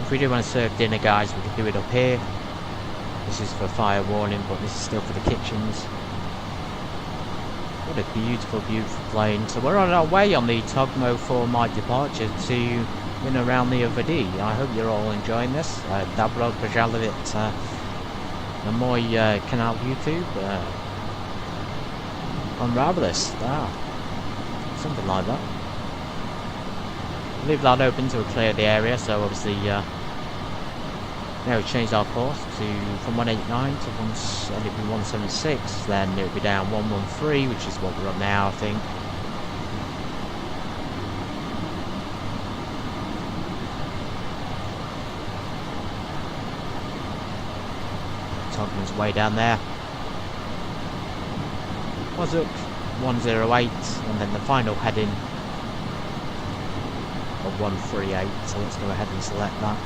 A: If we do want to serve dinner, guys, we can do it up here. This is for fire warning, but this is still for the kitchens. What a beautiful, beautiful plane. So we're on our way on the Togmo for my departure to Mineralnye Vody. I hope you're all enjoying this. Dobro Požalovit na mój kanal YouTube. Honorables. Something like that. Leave that open to clear the area, so obviously now we changed our course from 189 to 176, then it would be down 113, which is what we're on now, I think. Togman's way down there. Was up 108, and then the final heading of 138, so let's go ahead and select that.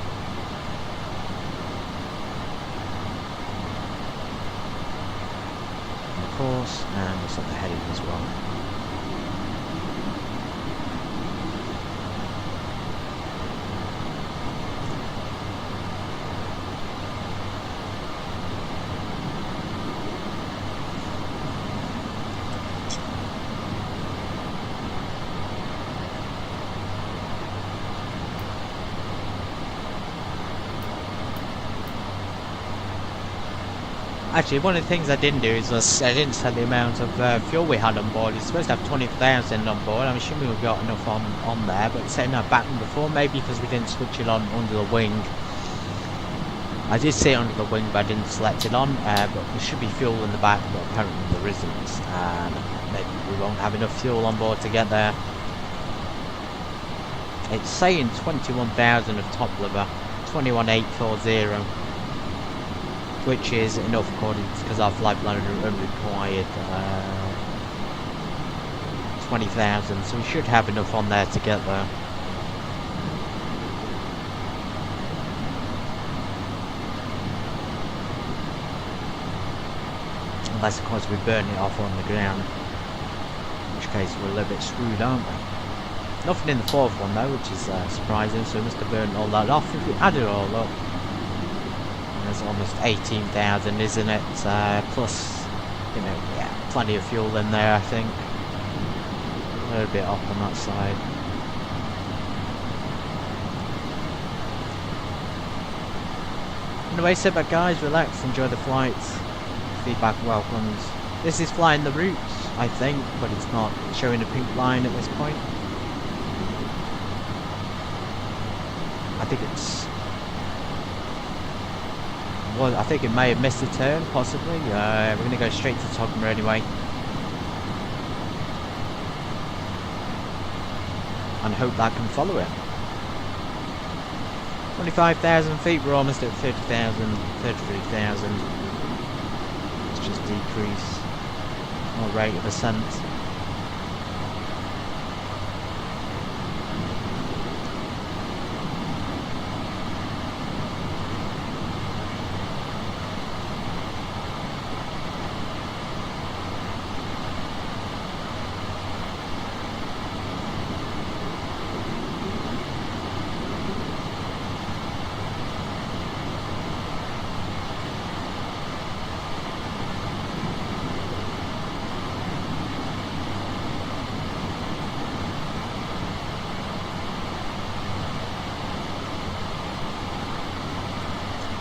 A: And of course, and we'll set the heading as well. Actually, one of the things I didn't do is I didn't set the amount of fuel we had on board. It's supposed to have 20,000 on board. I'm assuming we've got enough on there, but setting that baton before, maybe because we didn't switch it on under the wing. I did see it under the wing, but I didn't select it on. But there should be fuel in the back, but apparently there isn't. And maybe we won't have enough fuel on board to get there. It's saying 21,000 of top lever, 21,840. Which is enough according to, because our flight plan required 20,000, so we should have enough on there to get there. Unless of course we burn it off on the ground, in which case we're a little bit screwed, aren't we? Nothing in the fourth one though, which is surprising, so we must have burned all that off if we add it all up. There's almost 18,000, isn't it? Plus, you know, yeah, plenty of fuel in there, I think. A little bit off on that side. Anyway, sit back guys, relax, enjoy the flights. Feedback welcomes. This is flying the routes, I think, but it's not showing a pink line at this point. I think it's... well, I think it may have missed a turn, possibly. We're going to go straight to Togma anyway. And hope that can follow it. 25,000 feet, we're almost at 30,000, 33,000. Let's just decrease our rate of ascent.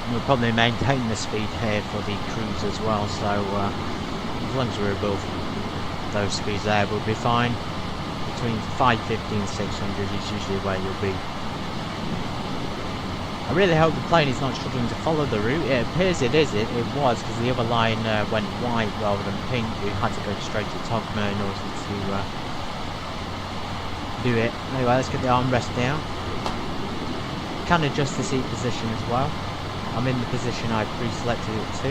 A: We'll probably maintain the speed here for the cruise as well, so as long as we're above those speeds there, we'll be fine. Between 550 and 600 is usually where you'll be. I really hope the plane is not struggling to follow the route. It appears it is. It was, because the other line went white rather than pink. We had to go straight to Togma in order to do it. Anyway, let's get the armrest down. Can adjust the seat position as well. I'm in the position I pre-selected it to.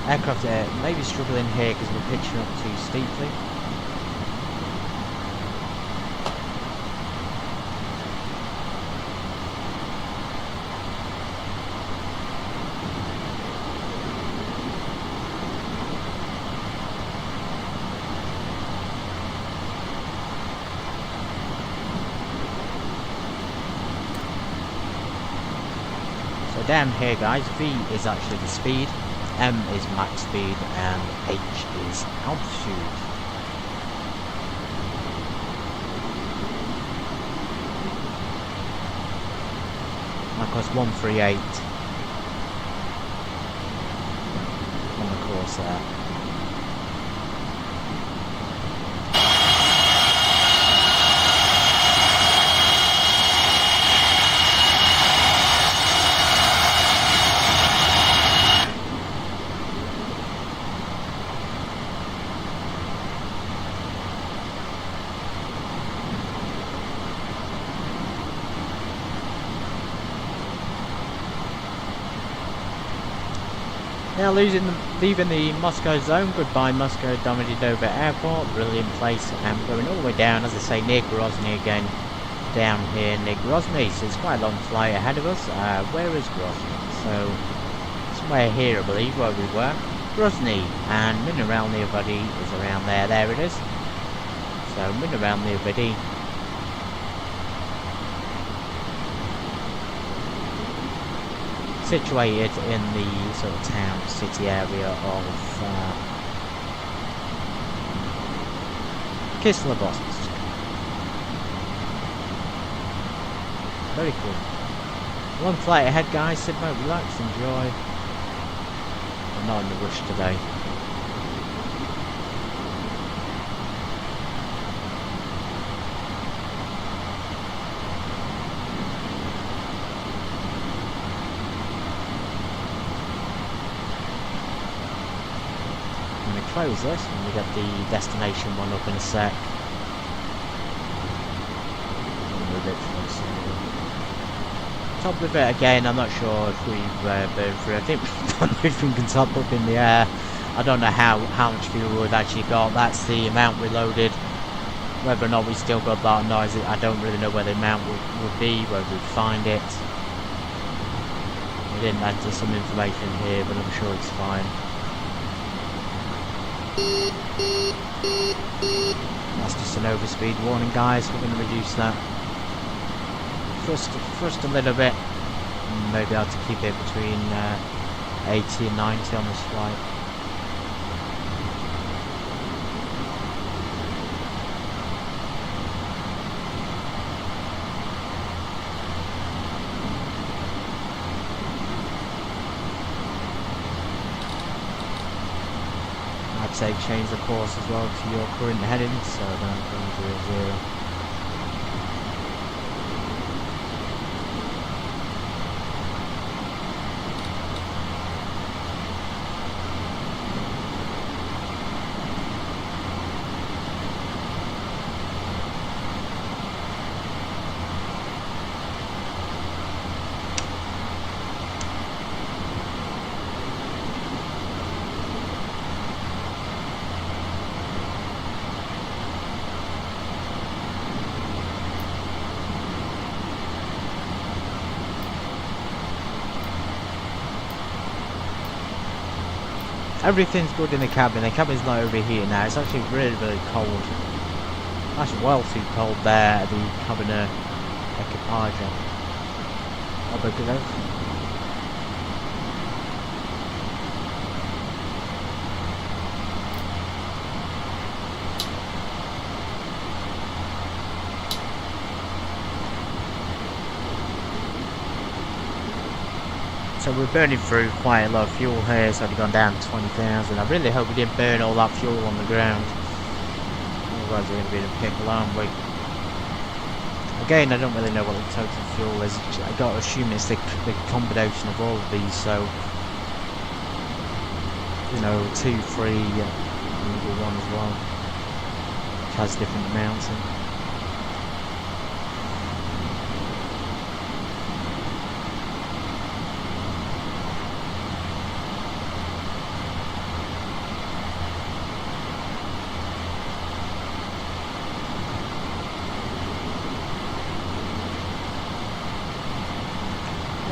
A: Aircraft may be struggling here because we're pitching up too steeply. Down here guys, V is actually the speed, M is max speed, and H is altitude. And of course 138 on the course there. Now leaving the Moscow zone, goodbye Moscow Domodedovo Airport, brilliant place, and we're going all the way down, as I say, near Grozny again, down here near Grozny, so it's quite a long flight ahead of us. Where is Grozny? So, somewhere here I believe, where we were. Grozny, and Mineralnye Vody is around there, there it is. So, Mineralnye Vody. Situated in the sort of town, city area of Kislovodsk. Very cool. One flight ahead, guys. Sit back, relax, enjoy. I'm not in a rush today. Close this and we get the destination one up in a sec. A bit closer. Top of it again, I'm not sure if we've burned through. I think we've done everything can top up in the air. I don't know how much fuel we've actually got. That's the amount we loaded. Whether or not we still got that noise, I don't really know where the amount would be, whether we'd find it. We didn't enter some information here, but I'm sure it's fine. That's just an overspeed warning, guys. We're going to reduce that just a little bit. Maybe I'll have to keep it between 80 and 90 on this flight. Say change the course as well to your current heading, so don't go 00. Everything's good in the cabin. The cabin's not overheating now. It's actually really, really cold. That's well too cold there, the cabin equipage. Oh, but good out. So we're burning through quite a lot of fuel here. It's only gone down to 20,000. I really hope we didn't burn all that fuel on the ground. Otherwise we're going to be in a pickle, aren't we? Again, I don't really know what the total fuel is. I got to assume it's the combination of all of these. So, you know, 2, 3, maybe 1 as well, which has different amounts in.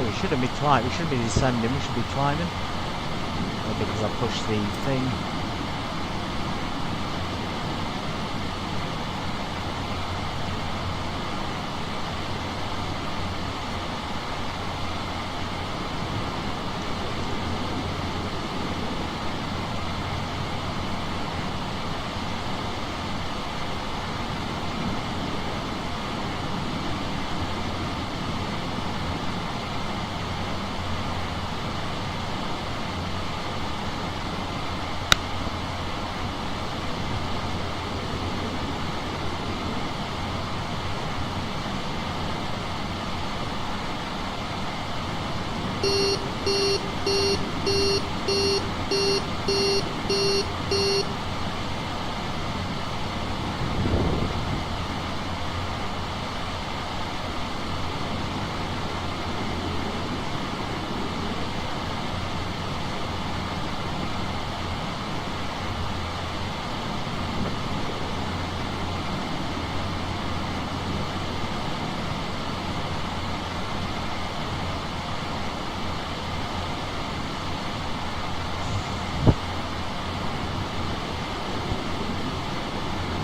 A: We shouldn't be climbing, we shouldn't be descending, we should be climbing. Because I pushed the thing.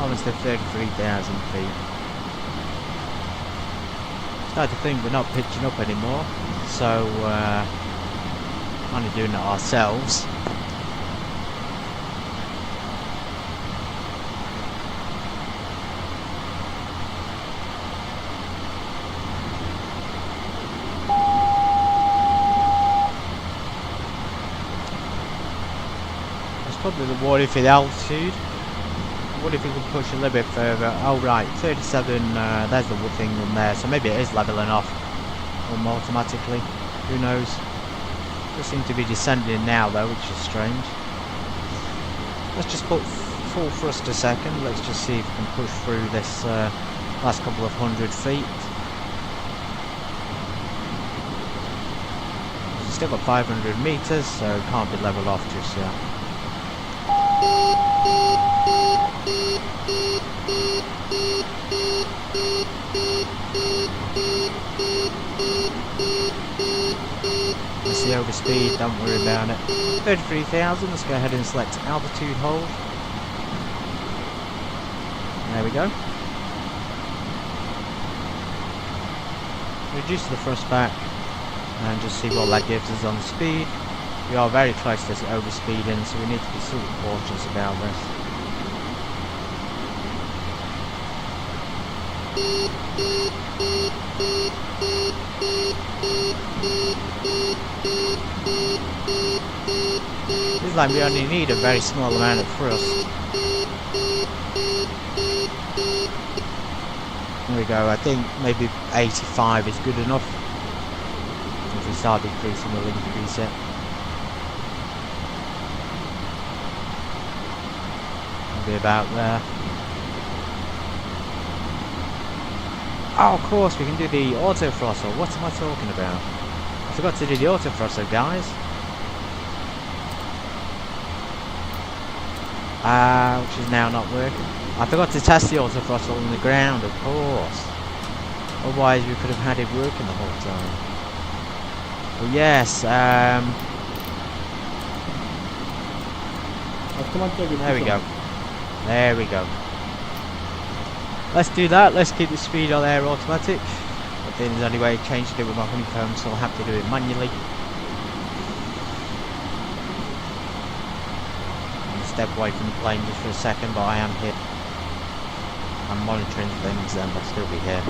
A: almost at 33,000 feet. Start to think we're not pitching up anymore, so only doing it ourselves. Probably the what if at altitude. What if we could push a little bit further? Oh right, 37, there's the thing on there, so maybe it is levelling off automatically, who knows. Does seem to be descending now though, which is strange. Let's just put full thrust a second, let's just see if we can push through this last couple of 100 feet. Still got 500 meters, so it can't be level off just yet. Let's see over speed, don't worry about it. 33,000, let's go ahead and select altitude hold. There we go. Reduce the thrust back and just see what that gives us on speed. We are very close to overspeeding, so we need to be sort of cautious about this. Seems like we only need a very small amount of thrust. There we go, I think maybe 85 is good enough. If we start decreasing, we'll increase it. Be about there. Oh, of course we can do the auto throttle. What am I talking about? I forgot to do the auto throttle, guys. Which is now not working. I forgot to test the auto throttle on the ground, of course. Otherwise we could have had it working the whole time. But yes, there we go. There we go. Let's do that. Let's keep the speed on air automatic. I think there's only way of changing it with my honeycomb, so I'll have to do it manually. I'm gonna step away from the plane just for a second, but I am here. I'm monitoring things and I'll still be here.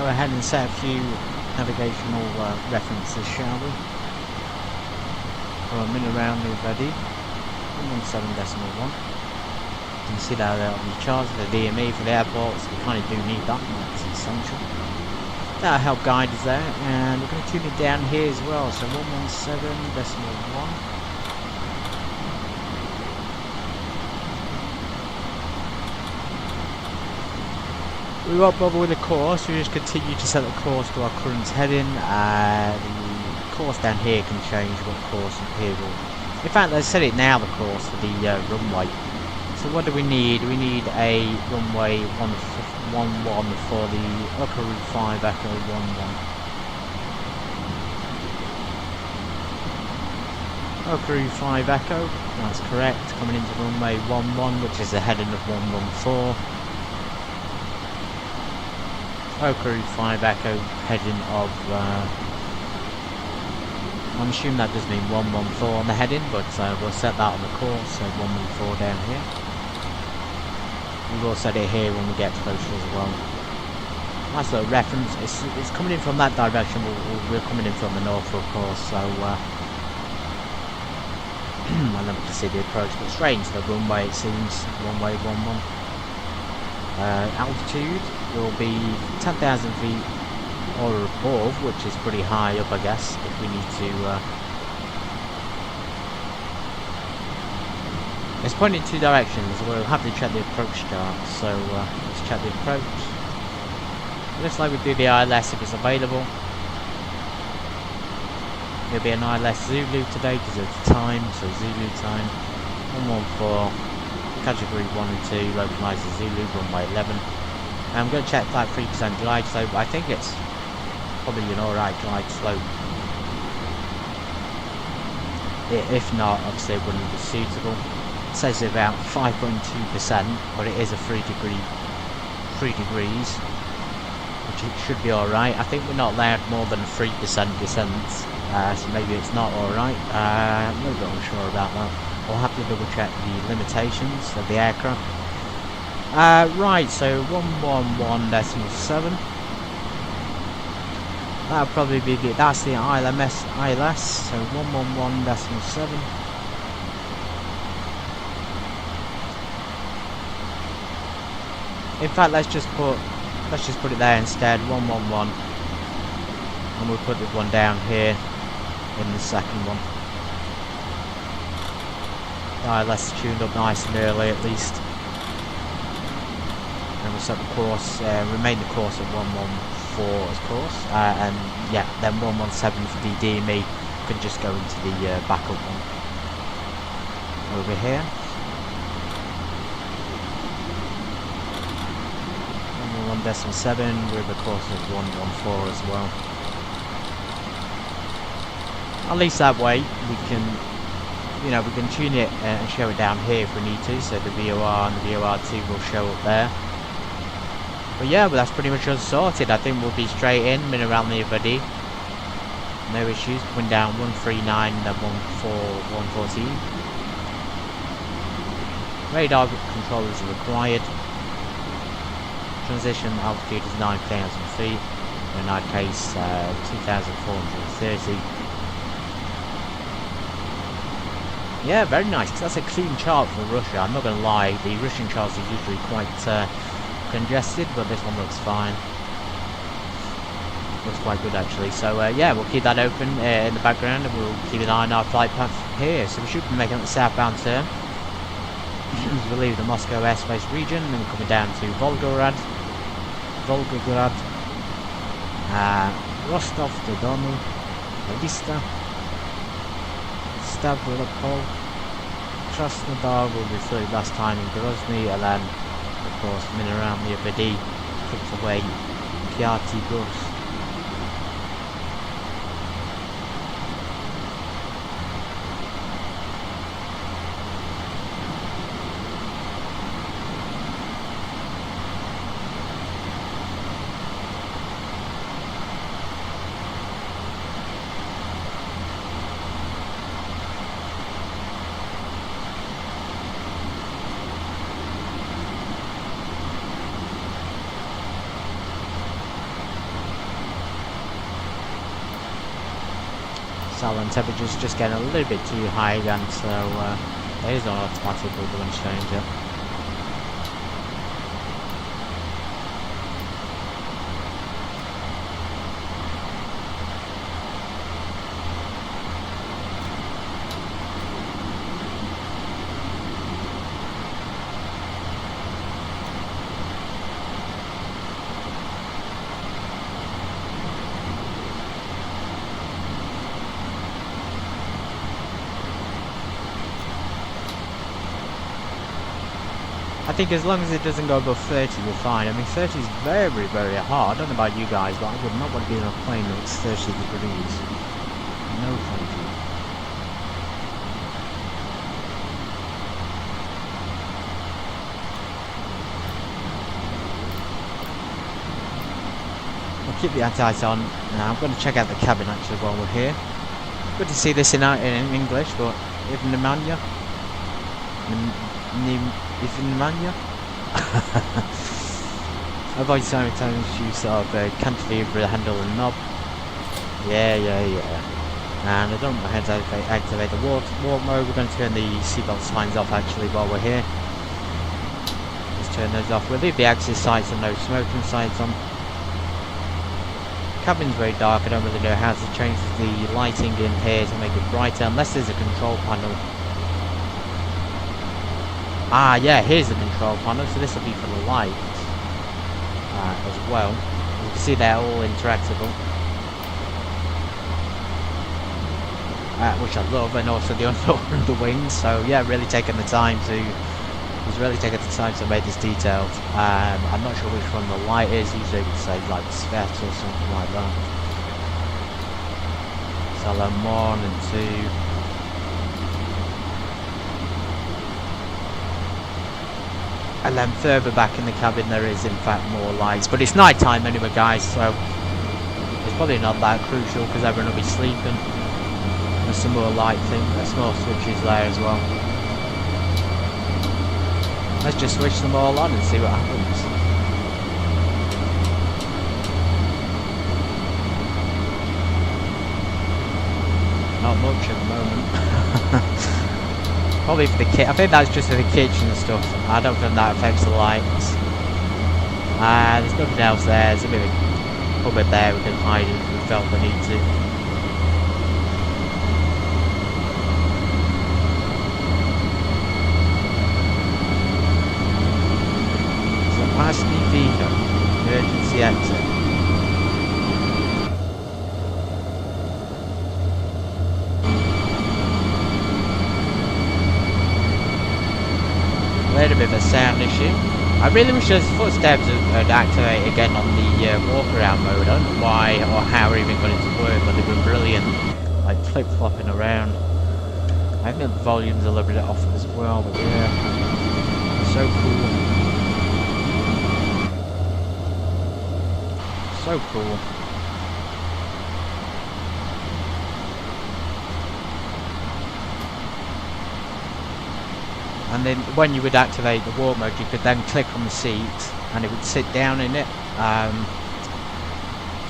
A: go ahead and set a few navigational references, shall we? For Mineralnye Vody, 117.1. You can see that on the charts for the DME for the airport, so we kind of do need that, that's essential. That'll help guide us there, and we're going to tune it down here as well, so 117.1. We won't bother with the course, we just continue to set the course to our current heading. The course down here can change what course here will. In fact, let's set it now, the course for the runway. So what do we need? We need a runway 11 for the Ukaru 5 Echo 11. Ukaru 5 Echo, that's correct, coming into runway 11, which is the heading of 114. Ukaru 5 Echo, heading of, I'm assuming that does mean 114 on the heading, but we'll set that on the course, so 114 down here. We will set it here when we get closer as well. Nice little reference. It's coming in from that direction. We're coming in from the north, of course. So I'll never to see the approach, but straight into the runway. It seems runway 11. Altitude will be 10,000 feet or above, which is pretty high up, I guess. If we need to. It's pointing in two directions. We'll have to check the approach chart, so let's check the approach. Looks like we do the ILS if it's available. It'll be an ILS Zulu today because of the time, so Zulu time. 114, category 1 and 2, localised as Zulu, runway 11. I'm going to check that 3% glide slope. I think it's probably an alright glide slope. If not, obviously it wouldn't be suitable. It says about 5.2%, but it is a 3 degrees, which it should be alright. I think we're not allowed more than 3% descent, so maybe it's not alright. I'm a little bit unsure about that. We'll have to double check the limitations of the aircraft. Right, so 111.7. That'll probably be that's the ILS, so 111.7. In fact, let's just put it there instead, 111, and we'll put the one down here in the second one. ILS tuned up nice and early at least. And we'll set the course, remain the course at 114 of course, and yeah, then 117 for the DME can just go into the backup one over here. 1.7 with the course of 114 as well. At least that way we can, we can tune it and show it down here if we need to, so the VOR and the VOR2 will show up there. But yeah, that's pretty much all sorted. I think we'll be straight in, Mineralnye Vody. No issues, coming down 139 and then 114. Radar controllers are required. Transition altitude is 9,000 feet. In our case, 2,430. Yeah, very nice. That's a clean chart for Russia. I'm not going to lie, the Russian charts are usually quite congested, but this one looks fine. Looks quite good actually. So yeah, we'll keep that open in the background, and we'll keep an eye on our flight path here. So we should be making the southbound turn. We'll leave the Moscow airspace region, and then we're coming down to Volgograd, Rostov-on-Don, Lista, Stavropol, Krasnodar will be through last time in Grozny, and then of course Mineralnye Vody, tucked away Pyatigorsk. and temperature's just getting a little bit too high again, so there is an automatic wind changer. I think as long as it doesn't go above 30, we're fine. I mean, 30 is very, very hot. I don't know about you guys, but I would not want to be in a plane that's 30 degrees. No, thank you. I'll keep the anti-ice on. Now, I'm going to check out the cabin actually while we're here. Good to see this in English, but even Nemanja. Nemanja? Avoid simultaneous use of cantilever handle and knob. Yeah. And I don't know how to activate the warp mode. We're going to turn the seatbelt signs off actually while we're here. Just turn those off. We'll leave the access sights and no smoking sights on. Cabin's very dark. I don't really know how to change the lighting in here to make it brighter unless there's a control panel. Ah, yeah, here's the control panel, so this will be for the lights as well. You can see they're all interactable, which I love, and also the unfolding of the wings. So yeah, really taking the time to. He's really taken the time to make this detailed. I'm not sure which one the light is. Usually it would say like Svet or something like that. Salon 1 and 2. And then further back in the cabin there is in fact more lights, but it's night time anyway guys, so it's probably not that crucial because everyone will be sleeping. There's some more light things, there's more switches there as well. Let's just switch them all on and see what happens. Not much at the moment. Probably for the kit. I think that's just for the kitchen and stuff. I don't think that affects the lights. There's nothing else there. There's a bit of a cupboard there we can hide if we felt the need to. So Ashley Vino, emergency exit. A little bit of a sound issue. I really wish those footsteps would activate again on the walk around mode. I don't know why or how I even got it to work, but they were brilliant, like flip flopping around. I think the volume's a little bit off as well, but yeah, so cool. So cool. And then when you would activate the warp mode, you could then click on the seat and it would sit down in it.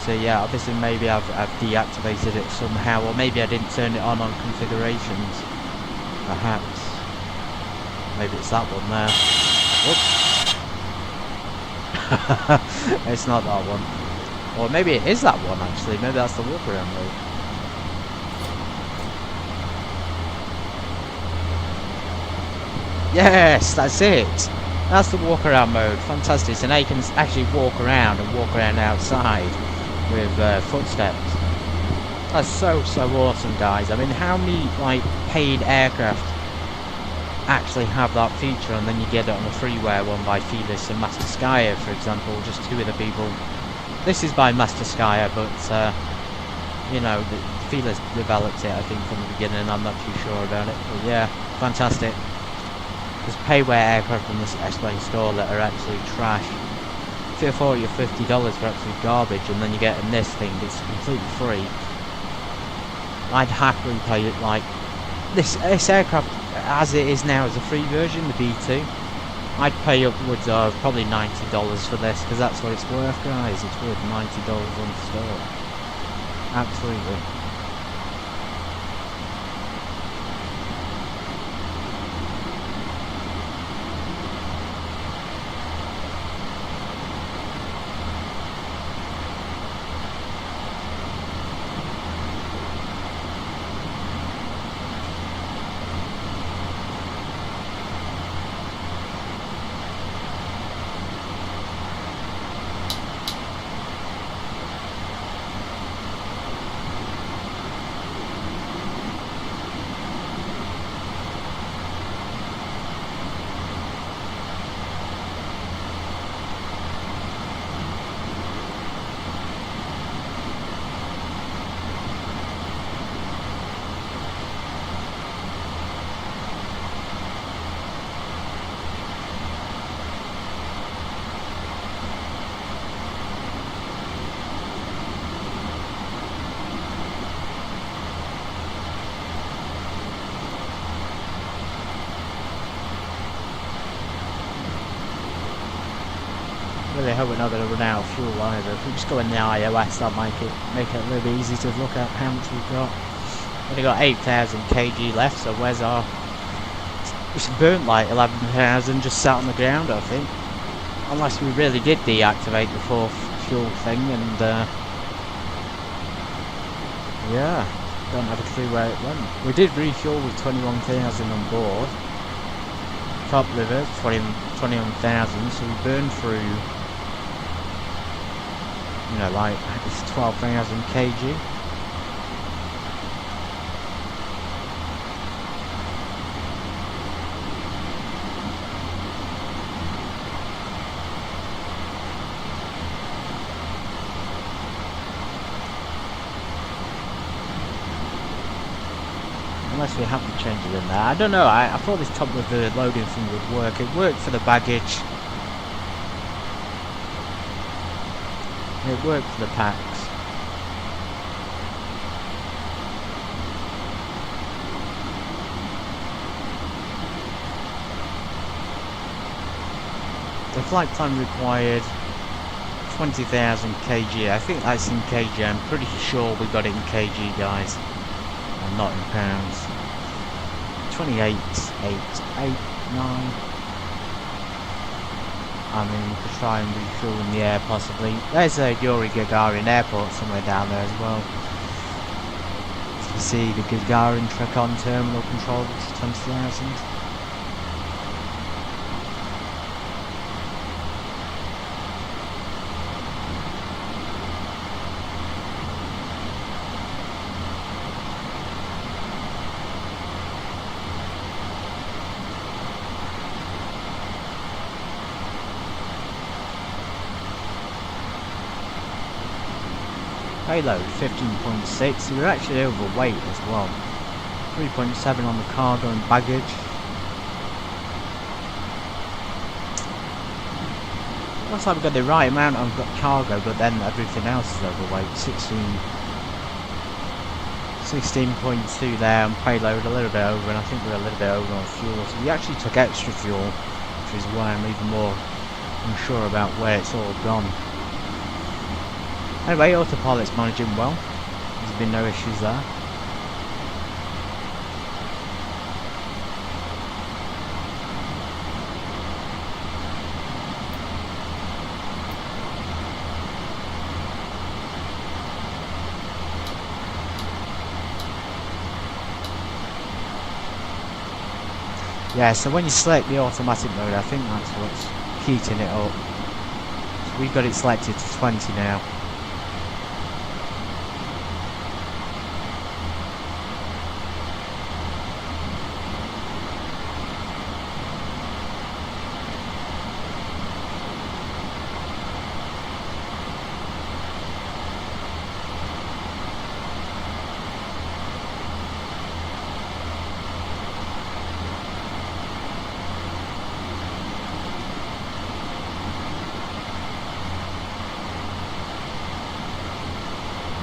A: So yeah, obviously maybe I've deactivated it somehow, or maybe I didn't turn it on configurations. Perhaps. Maybe it's that one there. Oops. It's not that one. Or maybe it is that one actually. Maybe that's the walk around mode. Yes, that's it. That's the walk around mode. Fantastic. So now you can actually walk around and walk around outside with footsteps. That's so awesome, guys. I mean, how many like paid aircraft actually have that feature, and then you get it on the freeware one by Felis and Masterskaya, for example, just two of the people. This is by Masterskaya, but you know, Felis developed it, I think, from the beginning. I'm not too sure about it, but yeah, fantastic. There's payware aircraft from this X-Plane store that are actually trash. $40 or $50 for absolute garbage, and then you get in this thing, it's completely free. I'd happily pay it like this aircraft as it is now as a free version, the B2. I'd pay upwards of probably $90 for this, because that's what it's worth, guys. It's worth $90 on the store. Absolutely. really hope we're not going to run out of fuel either. If we just go in the iOS, that'll make it a little bit easy to look at how much we've got. Only got 8,000 kg left, so where's our... We should burn like 11,000 just sat on the ground, I think. Unless we really did deactivate the fourth fuel thing and... yeah, don't have a clue where it went. We did refuel with 21,000 on board. Top liver, 21,000, so we burned through, you know, like, it's 12,000 kg. Unless we have to change it in there. I don't know, I thought this top with the loading thing would work. It worked for the baggage. It worked for the packs. The flight time required 20,000 kg. I think that's in kg. I'm pretty sure we got it in kg, guys. Well, not in pounds. 28,889. I mean, we could try and refuel in the air possibly. There's a Yuri Gagarin Airport somewhere down there as well. You see the Gagarin Trekon terminal controlled to 20,000. Payload 15.6, so we're actually overweight as well. 3.7 on the cargo and baggage. Looks like we've got the right amount of cargo, but then everything else is overweight. 16.2 there on payload, a little bit over, and I think we're a little bit over on fuel. So we actually took extra fuel, which is why I'm even more unsure about where it's all gone. Anyway, autopilot's managing well. There's been no issues there. Yeah, so when you select the automatic mode, I think that's what's heating it up. So we've got it selected to 20 now.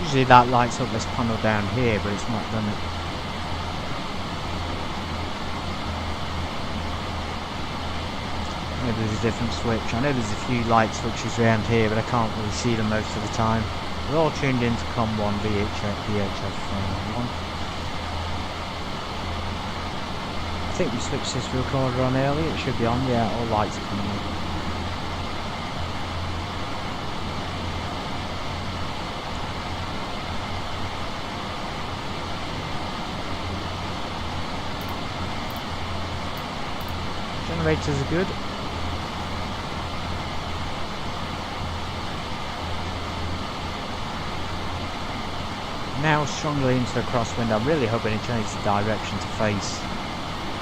A: Usually that lights up this panel down here, but it's not done it. Maybe there's a different switch. I know there's a few light switches around here, but I can't really see them most of the time. We're all tuned into COM 1 VHF 1. I think we switched this recorder on earlier. It should be on. Yeah, all lights are coming on. Generators are good. Now strongly into the crosswind. I'm really hoping it changes the direction to face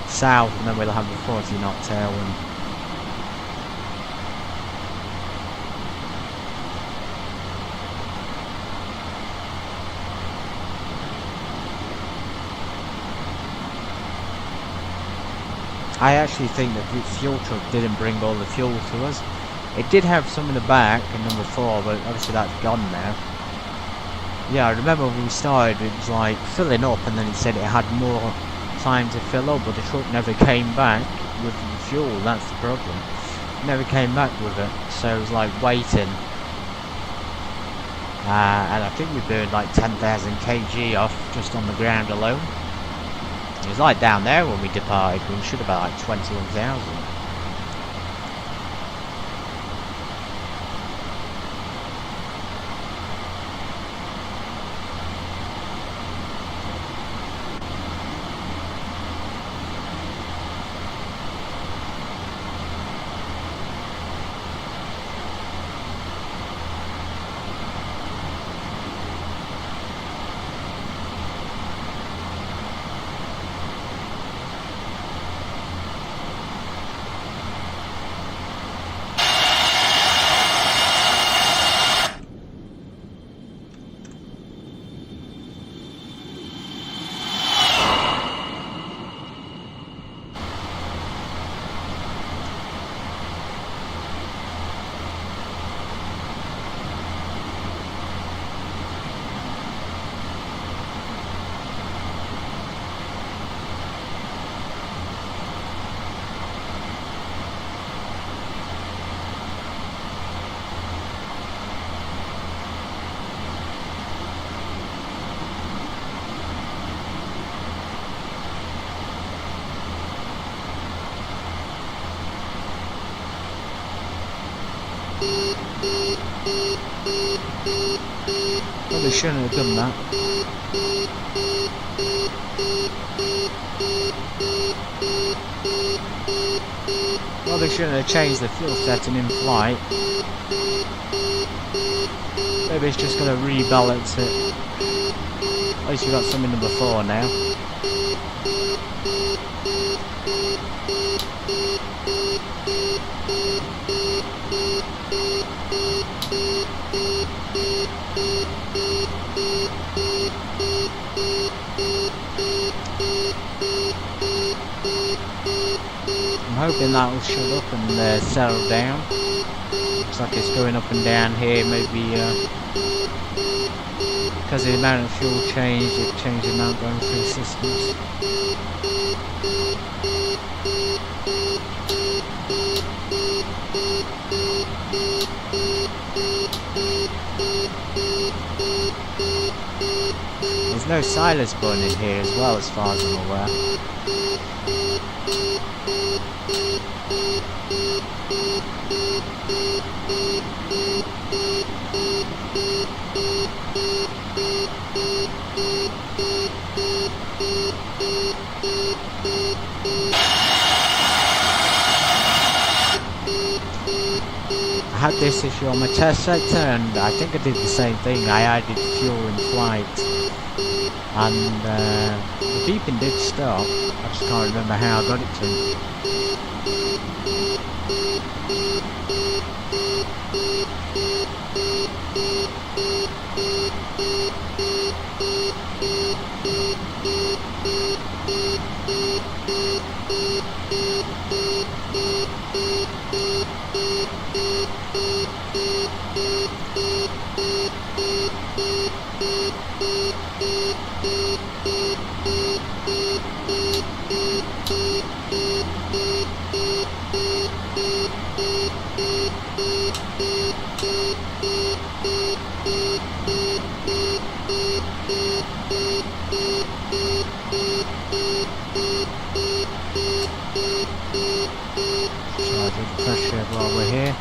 A: south, and then we'll have a 40 knot tailwind. I actually think that the fuel truck didn't bring all the fuel to us. It did have some in the back in number 4, but obviously that's gone now. Yeah, I remember when we started, it was like filling up, and then it said it had more time to fill up, but the truck never came back with the fuel. That's the problem. never came back with it, so it was like waiting. And I think we burned like 10,000 kg off just on the ground alone. It was like down there when we departed, we should have had like 21,000. Well, they shouldn't have done that. Well, they shouldn't have changed the fuel setting in flight. Maybe it's just going to rebalance it. At least we've got something number 4 now. I'm hoping that will shut up and settle down. Looks like it's going up and down here, maybe because the amount of fuel changed, it changed the amount going through systems. There's no silence button in here as well, as far as I'm aware. I had this issue on my test sector, and I think I did the same thing. I added fuel in flight, and the beeping did stop. I just can't remember how I got it to. Pressure while we're here.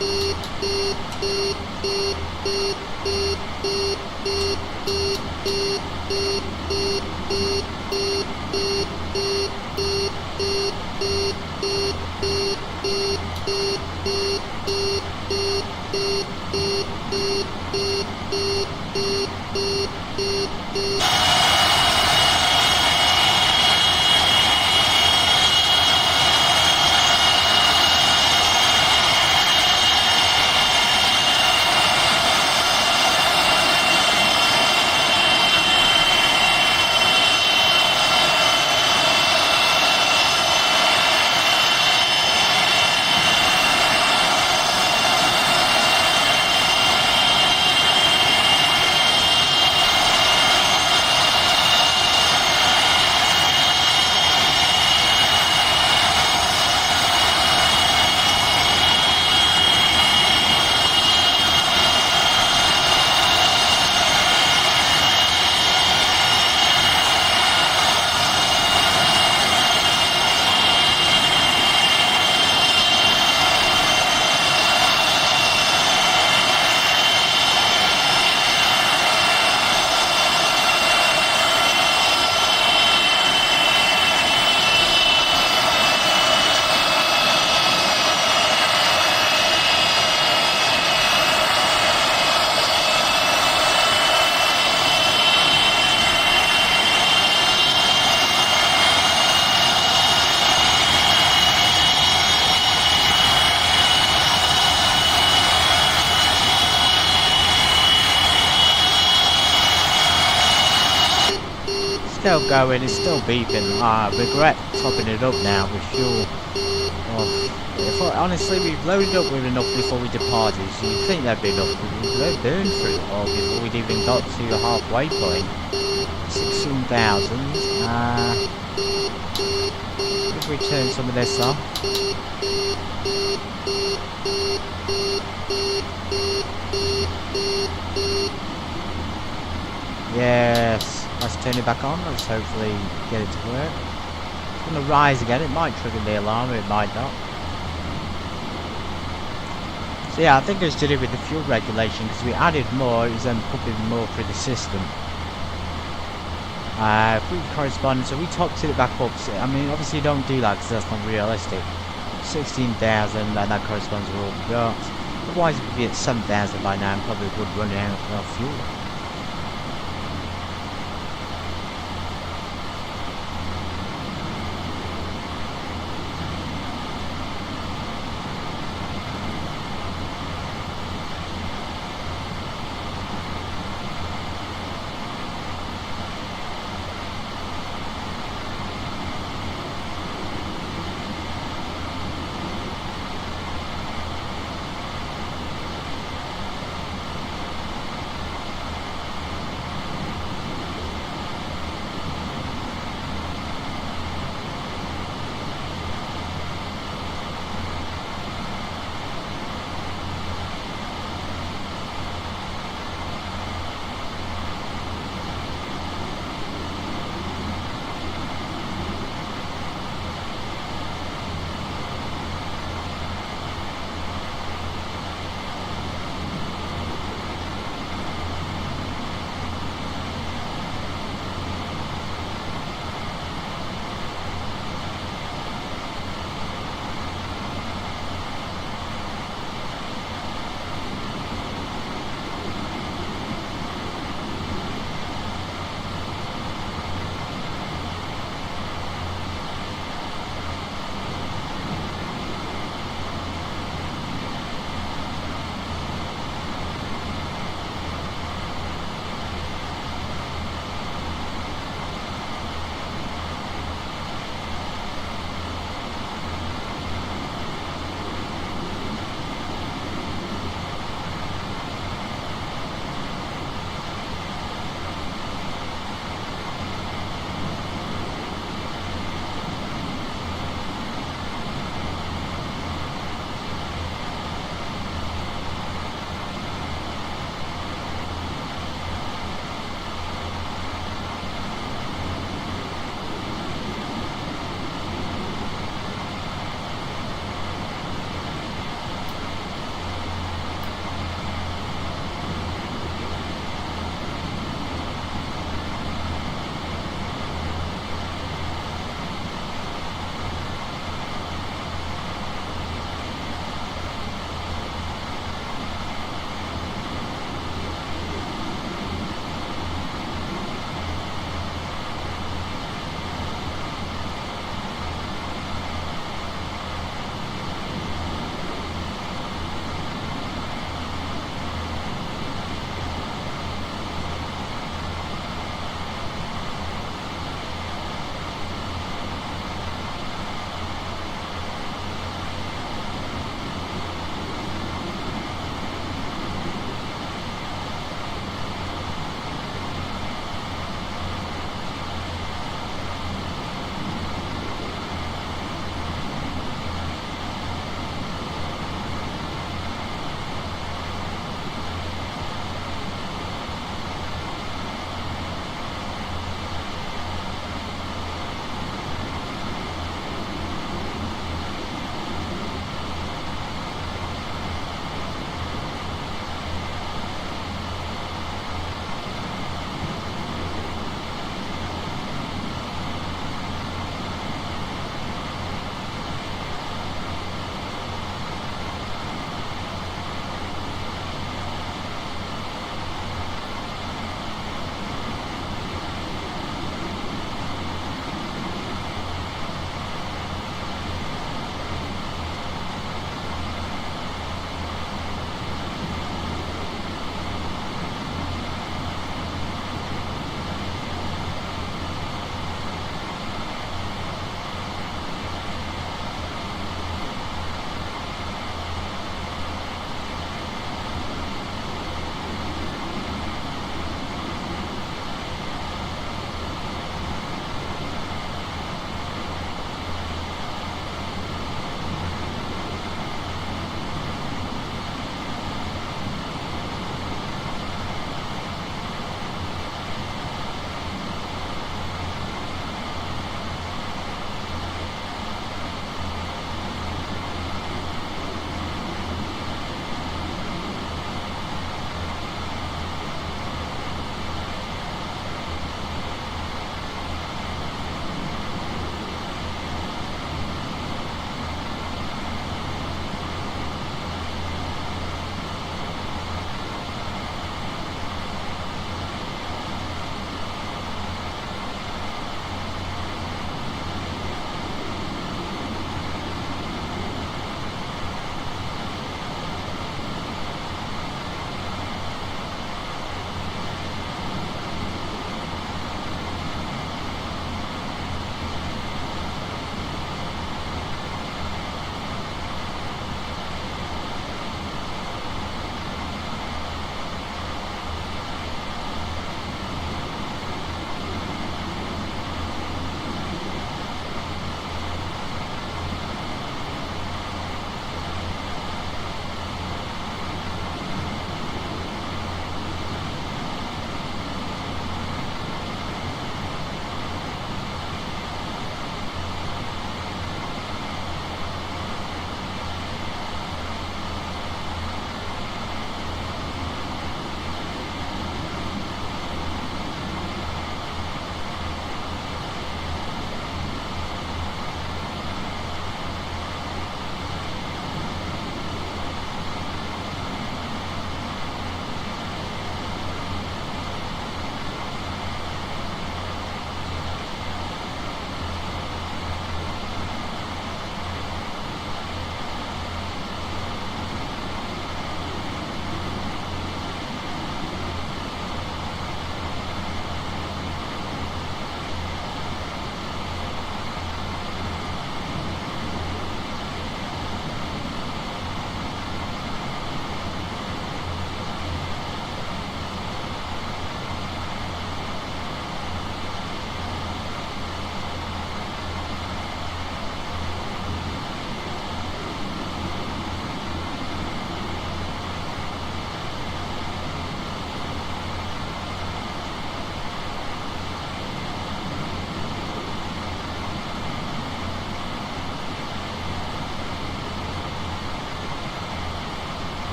A: still going, it's still beeping. I regret topping it up now with fuel. Oh, honestly, we've loaded up with enough before we departed, so you'd think there'd be enough, but we've burned through it all before we'd even got to the halfway point. 16,000. Let's return some of this off. Yes, let's turn it back on. Let's hopefully get it to work. It's going to rise again. It might trigger the alarm, it might not. So yeah, I think it was to do with the fuel regulation, because we added more, it was then pumping more through the system. Free correspondence, so we topped it back up. So, I mean, obviously don't do that because that's not realistic. 16,000, and that corresponds with all we got. Otherwise, we'd be at 7,000 by now and probably would run out of fuel.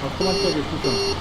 B: Автомат тяги включен.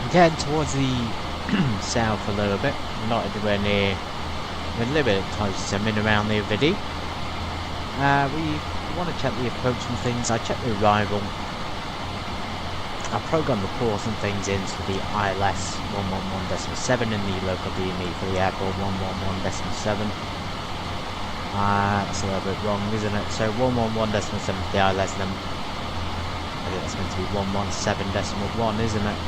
A: I'm getting towards the south a little bit, not anywhere near, we're a little bit close to Mineralnye Vody. We want to check the approach and things. I checked the arrival. I programmed the course and things into the ILS 111.7 and the local DME for the airport 111.7. That's a little bit wrong, isn't it? So 111.7 for the ILS, and then I think that's meant to be 117.1, isn't it?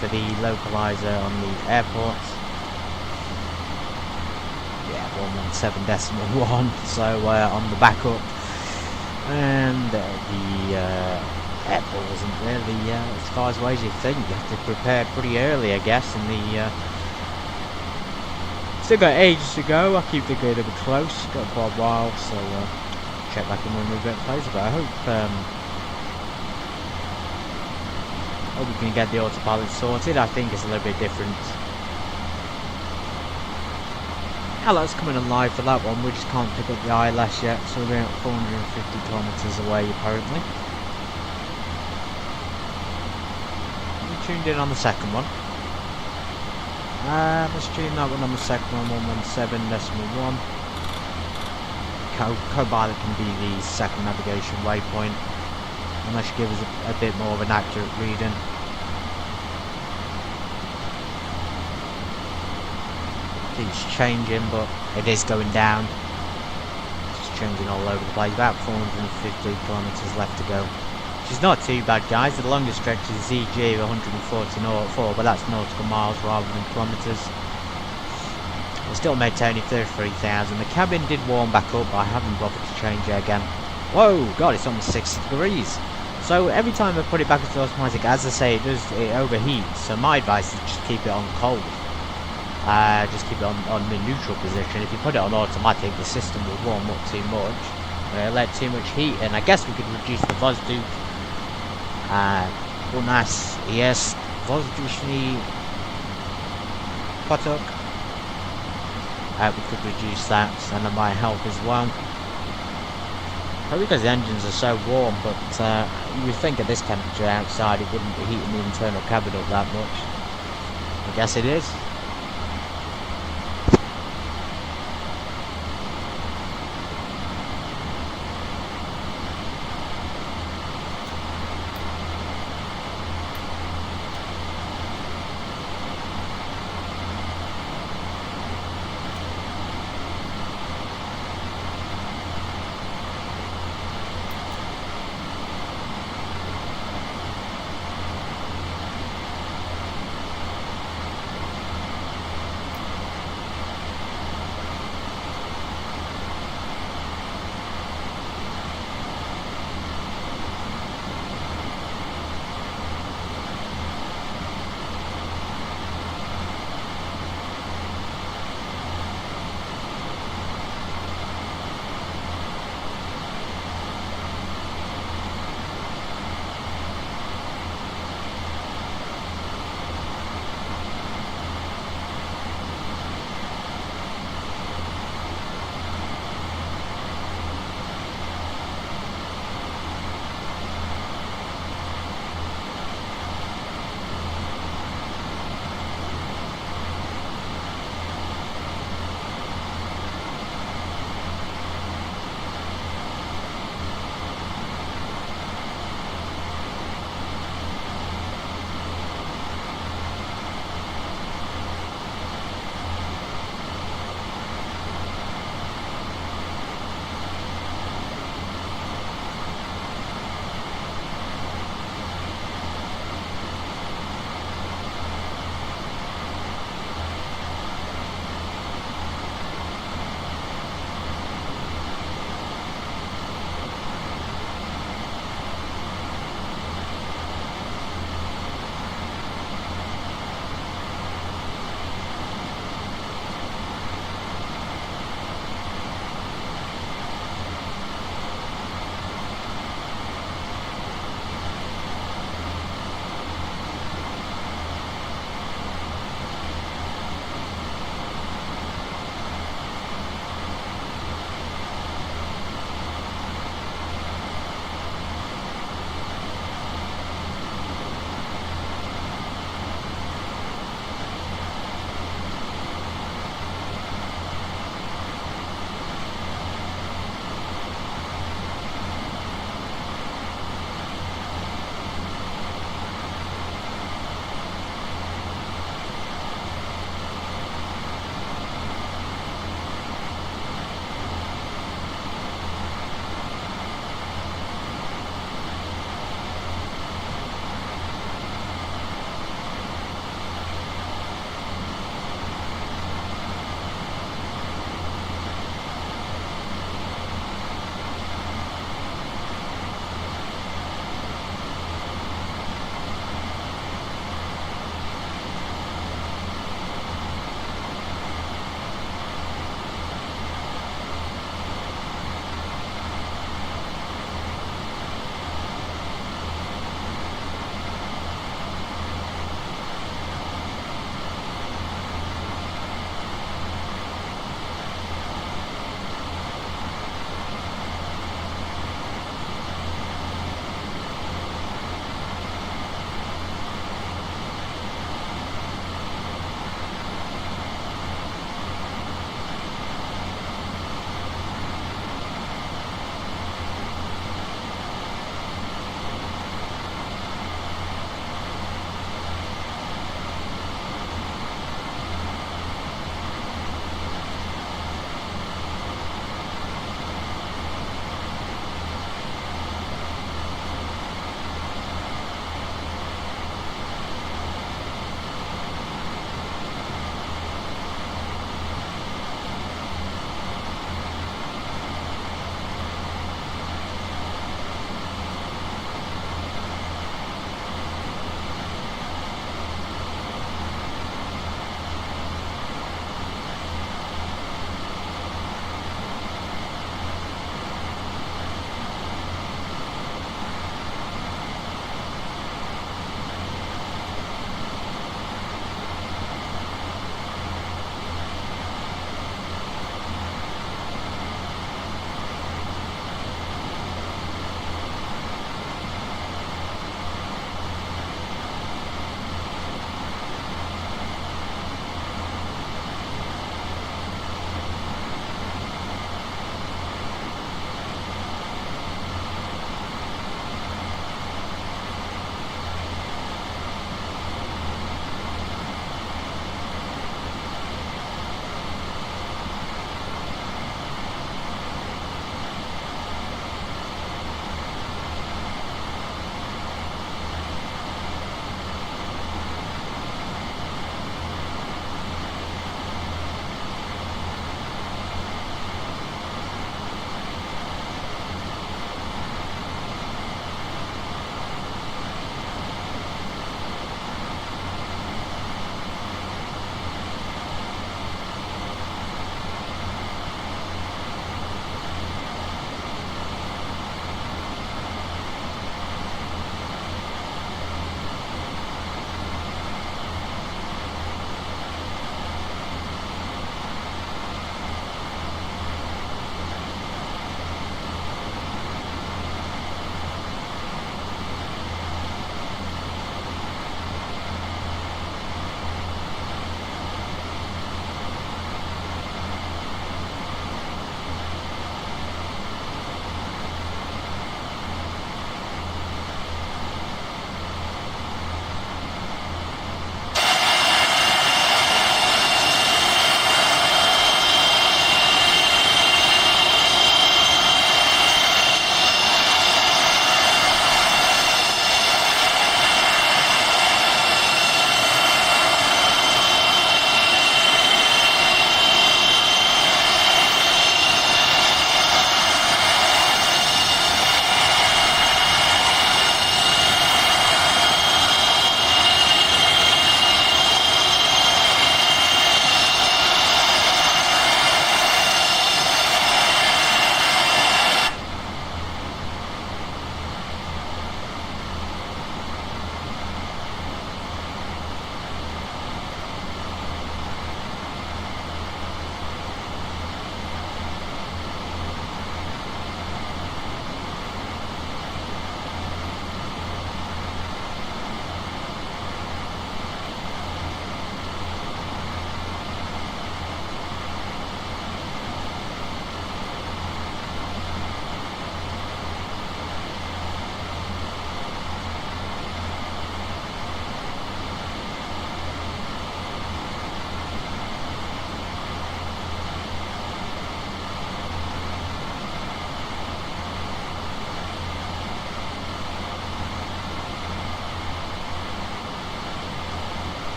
A: For the localizer on the airport. Yeah, 117.1. So on the backup, and the airport wasn't really as far away as you think. You have to prepare pretty early, I guess, and the still got ages to go. I keep thinking it'll be close. Got quite a while, so check back in when we're a bit closer. But I hope we can get the autopilot sorted. I think it's a little bit different. Hello's coming on live for that one. We just can't pick up the ILS yet, so we're about 450 kilometers away apparently. We tuned in on the second one. Let's tune that one on the second one, 117.1. Co-pilot can be the second navigation waypoint, unless you give us a bit more of an accurate reading. Keeps changing, but it is going down. It's just changing all over the place. About 450 kilometers left to go, which is not too bad, guys. The longest stretch is ZG 140.4, but that's nautical miles rather than kilometers. We're still maintaining 33,000. The cabin did warm back up, but I haven't bothered to change it again. Whoa, God, it's almost 60 degrees. So every time I put it back into automatic, as I say, it overheats. So my advice is just keep it on cold. Just keep it on the neutral position. If you put it on automatic, the system will warm up too much. Let too much heat in. I guess we could reduce the vozduk. U nas jest wozdушный поток. We could reduce that, and that might help as well. Probably because the engines are so warm, but you would think at this temperature outside it wouldn't be heating the internal cabin up that much. I guess it is.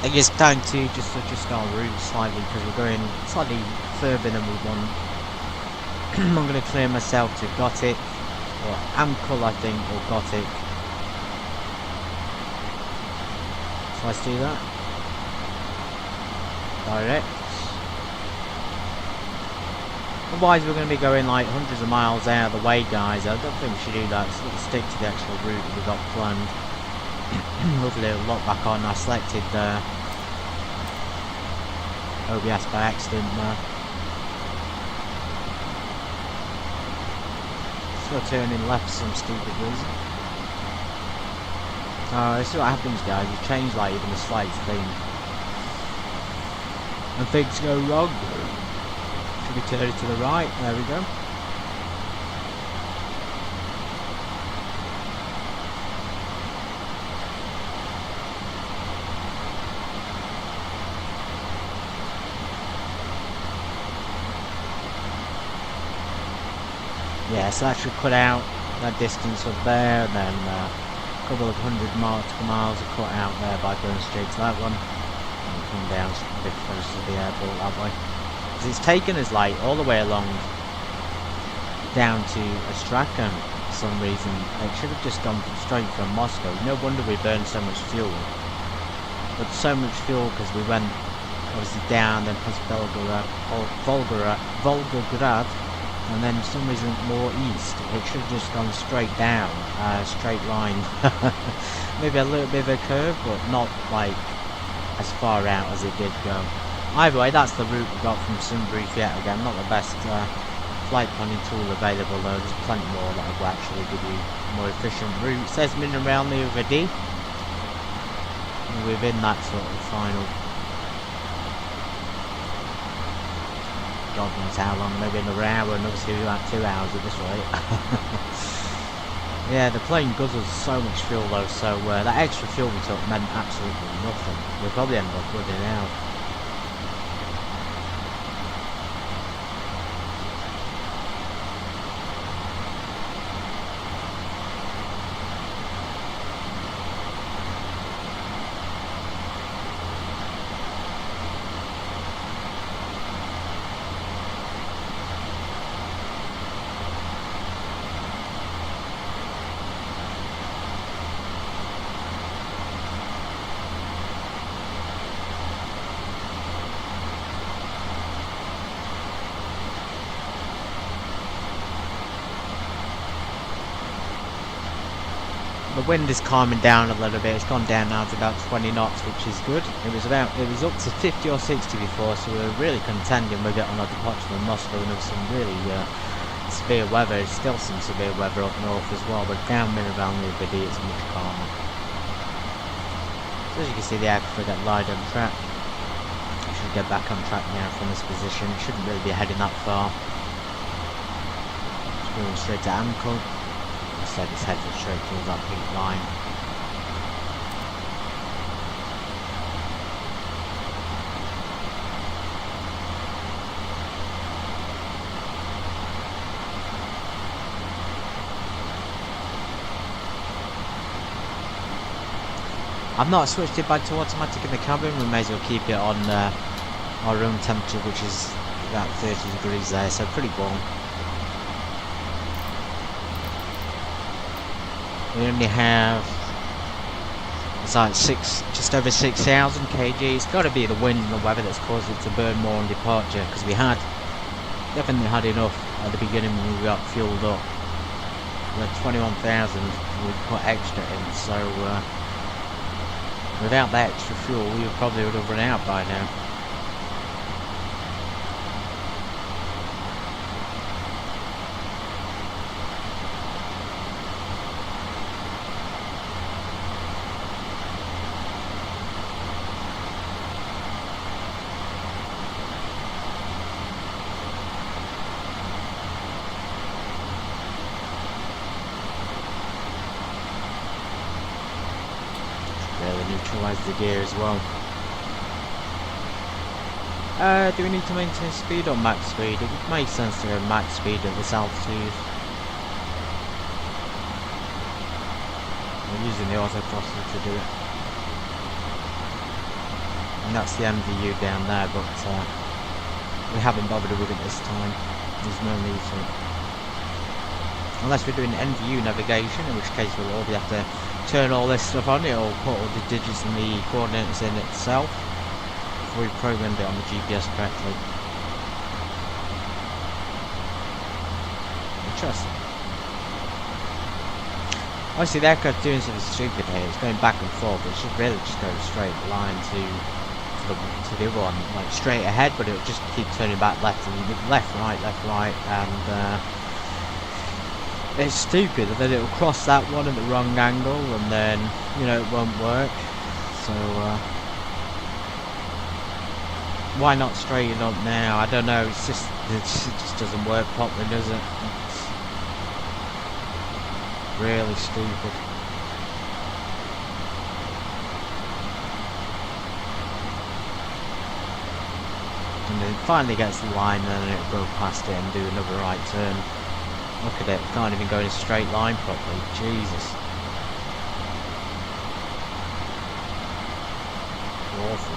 A: I guess time to just adjust our route slightly because we're going slightly further than we want. I'm going to clear myself to Gotik, or Amkul I think, or Gotik. So let's do that. Direct. Otherwise we're going to be going like hundreds of miles out of the way, guys. I don't think we should do that. Let's stick to the actual route that we got planned. Hopefully it'll lock back on. I selected OBS by accident there. Still turning left for some stupid reason. Let's see what happens, guys. You change like even the slightest thing and things go wrong. Should we turn it to the right? There we go. Yeah, so that should cut out that distance up there, and then a couple of hundred nautical miles are cut out there by going straight to that one. And come down a bit closer to the airport that way. Because it's taken us like all the way along down to Astrakhan for some reason. It should have just gone straight from Moscow. No wonder we burned so much fuel. But so much fuel because we went obviously down, then past Volgograd, and then for some reason more east. It should have just gone straight down, straight line. Maybe a little bit of a curve, but not like as far out as it did go. Either way, that's the route we got from Sunbrief yet again. Not the best flight planning tool available though. There's plenty more that will actually give you a more efficient route. It says Mineralnye Vody. Within that sort of final. God knows how long, maybe another hour, another 2 hours at this rate. Yeah, the plane guzzles so much fuel though, so that extra fuel we took meant absolutely nothing. We'll probably end up running out. The wind is calming down a little bit. It's gone down now to about 20 knots, which is good. It was up to 50 or 60 before, so we were really contending with it on our departure from Moscow, and there was some really severe weather. There's still some severe weather up north as well, but down Mineralnye Vody it's much calmer. So as you can see, the aircraft frigate lied on track. We should get back on track now from this position. Shouldn't really be heading that far. Just going straight to Amkul. Instead it's heading straight towards that pink line. I've not switched it back to automatic in the cabin. We may as well keep it on our room temperature, which is about 30 degrees there, so pretty warm. We only have, it's like just over 6,000 kg. It's got to be the wind and the weather that's caused it to burn more on departure, because we definitely had enough at the beginning when we got fueled up. We had 21,000 we put extra in, so without that extra fuel we probably would have run out by now. Neutralize the gear as well. Do we need to maintain speed or max speed? It would make sense to go max speed at this altitude. We're using the autocrosser to do it. And that's the MVU down there, but we haven't bothered with it this time. There's no need to. Unless we're doing NVU navigation, in which case we'll all have to turn all this stuff on. It'll put all the digits and the coordinates in itself before we programmed it on the GPS correctly. Interesting. Obviously the aircraft doing something stupid here. It's going back and forth. It should really just go straight line to the other one, like straight ahead, but it'll just keep turning back left, right, and it's stupid. And then it'll cross that one at the wrong angle, and then it won't work. So why not straighten up now? I don't know. It just doesn't work properly, does it? It's really stupid. And then it finally gets the line, and then it'll go past it and do another right turn. Look at it, can't even go in a straight line properly. Jesus. Awful.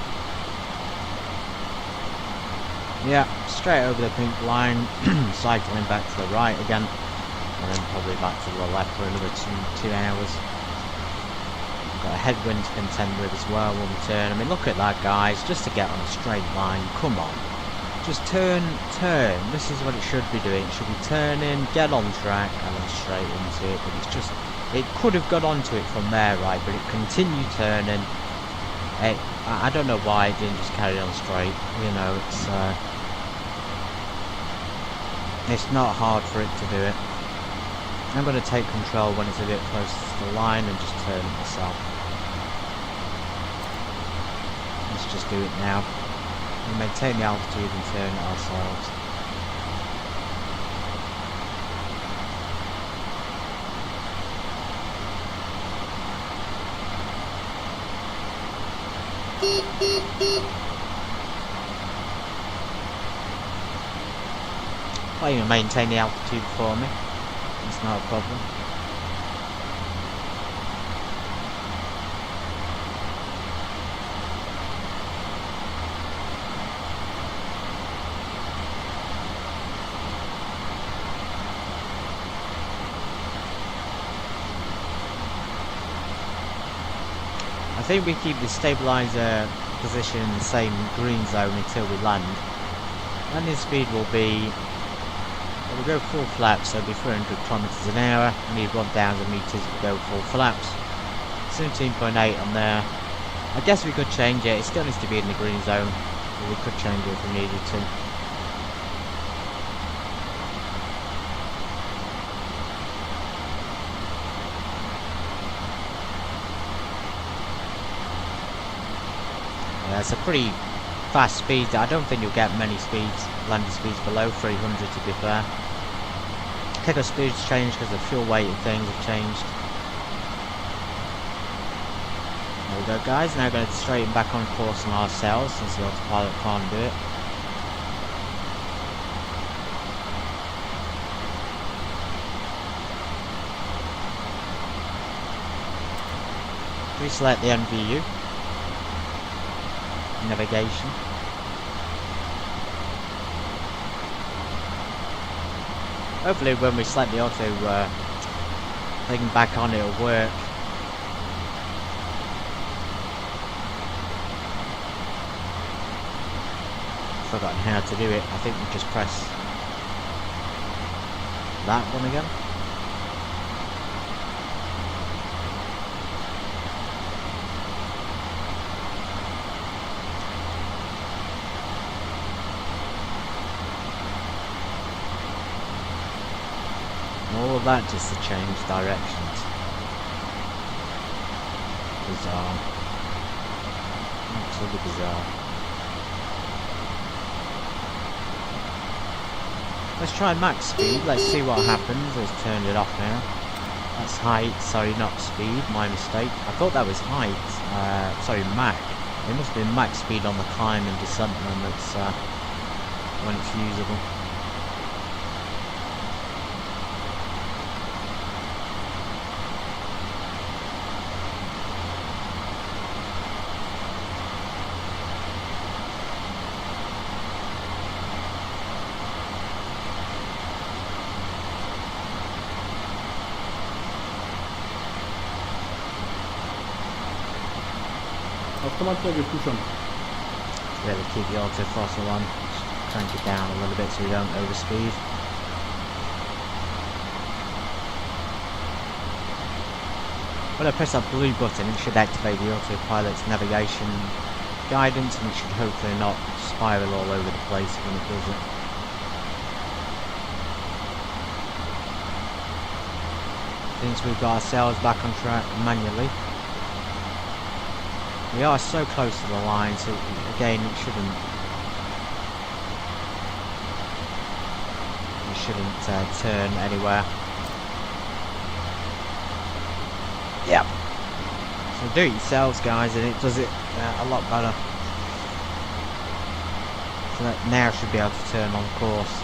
A: Yeah, straight over the pink line, cycling back to the right again, and then probably back to the left for another two hours. Got a headwind to contend with as well when we turn. I mean, look at that, guys, just to get on a straight line. Come on, just turn. This is what it should be doing. It should be turning, get on track, and then straight into it. But it's just, it could have got onto it from there, right? But it continued turning. I don't know why it didn't just carry on straight. It's not hard for it to do it. I'm going to take control when it's a bit closer to the line and just turn it myself. Let's just do it now. We'll maintain the altitude and turn it ourselves. Well, you can maintain the altitude for me. It's not a problem. I think we keep the stabilizer position in the same green zone until we land. Landing speed will be, we'll go full flaps, so it'll be 300 kilometers an hour. We need 1,000 meters to go full flaps. 17.8 on there. I guess we could change it. It still needs to be in the green zone, but we could change it if we needed to. Yeah, it's a pretty fast speed. I don't think you'll get many speeds, landing speeds below 300 to be fair. Takeoff speeds changed because the fuel weight and things have changed. There we go, guys. Now we're going to straighten back on course on ourselves since the autopilot can't do it. Reselect the NVU. Navigation. Hopefully when we select the auto thing back on, it'll work. Forgotten how to do it. I think we just press that one again. All of that just to change directions. Bizarre. Absolutely bizarre. Let's try max speed. Let's see what happens. Let's turn it off now. That's height. Sorry, not speed. My mistake. I thought that was height. Sorry, Mach. It must be max speed on the climb and descent when it's usable.
B: Автомат тяги включен.
A: Really keep the auto throttle on. Just crank it down a little bit so we don't overspeed. When I press that blue button, it should activate the autopilot's navigation guidance, and it should hopefully not spiral all over the place when it does it. Since we've got ourselves back on track manually, we are so close to the line, so again it shouldn't turn anywhere. Yep. So do it yourselves, guys, and it does it a lot better. So that now should be able to turn on course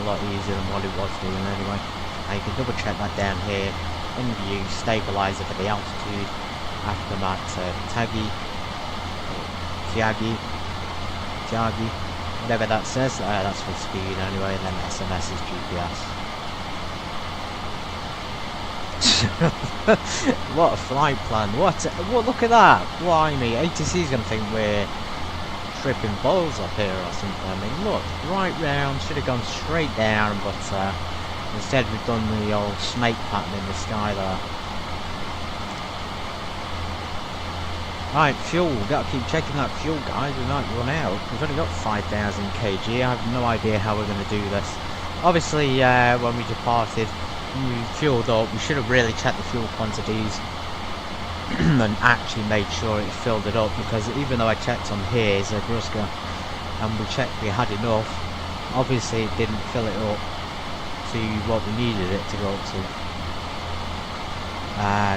A: a lot easier than what it was doing anyway. Now you can double check that down here. In view, stabilizer for the altitude. After that, Tiagi, whatever that says. That's for speed anyway, and then SMS is GPS. What a flight plan! What? Look at that! Blimey, ATC's gonna think we're tripping balls up here or something. I mean, look, right round, should have gone straight down, but instead we've done the old snake pattern in the sky there. Right, fuel. We've got to keep checking that fuel, guys. We might run out. We've only got 5,000 kg. I have no idea how we're going to do this. Obviously, when we departed, we fueled up. We should have really checked the fuel quantities and actually made sure it filled it up, because even though I checked on here, Zagruska, and we checked we had enough, obviously it didn't fill it up to what we needed it to go up to.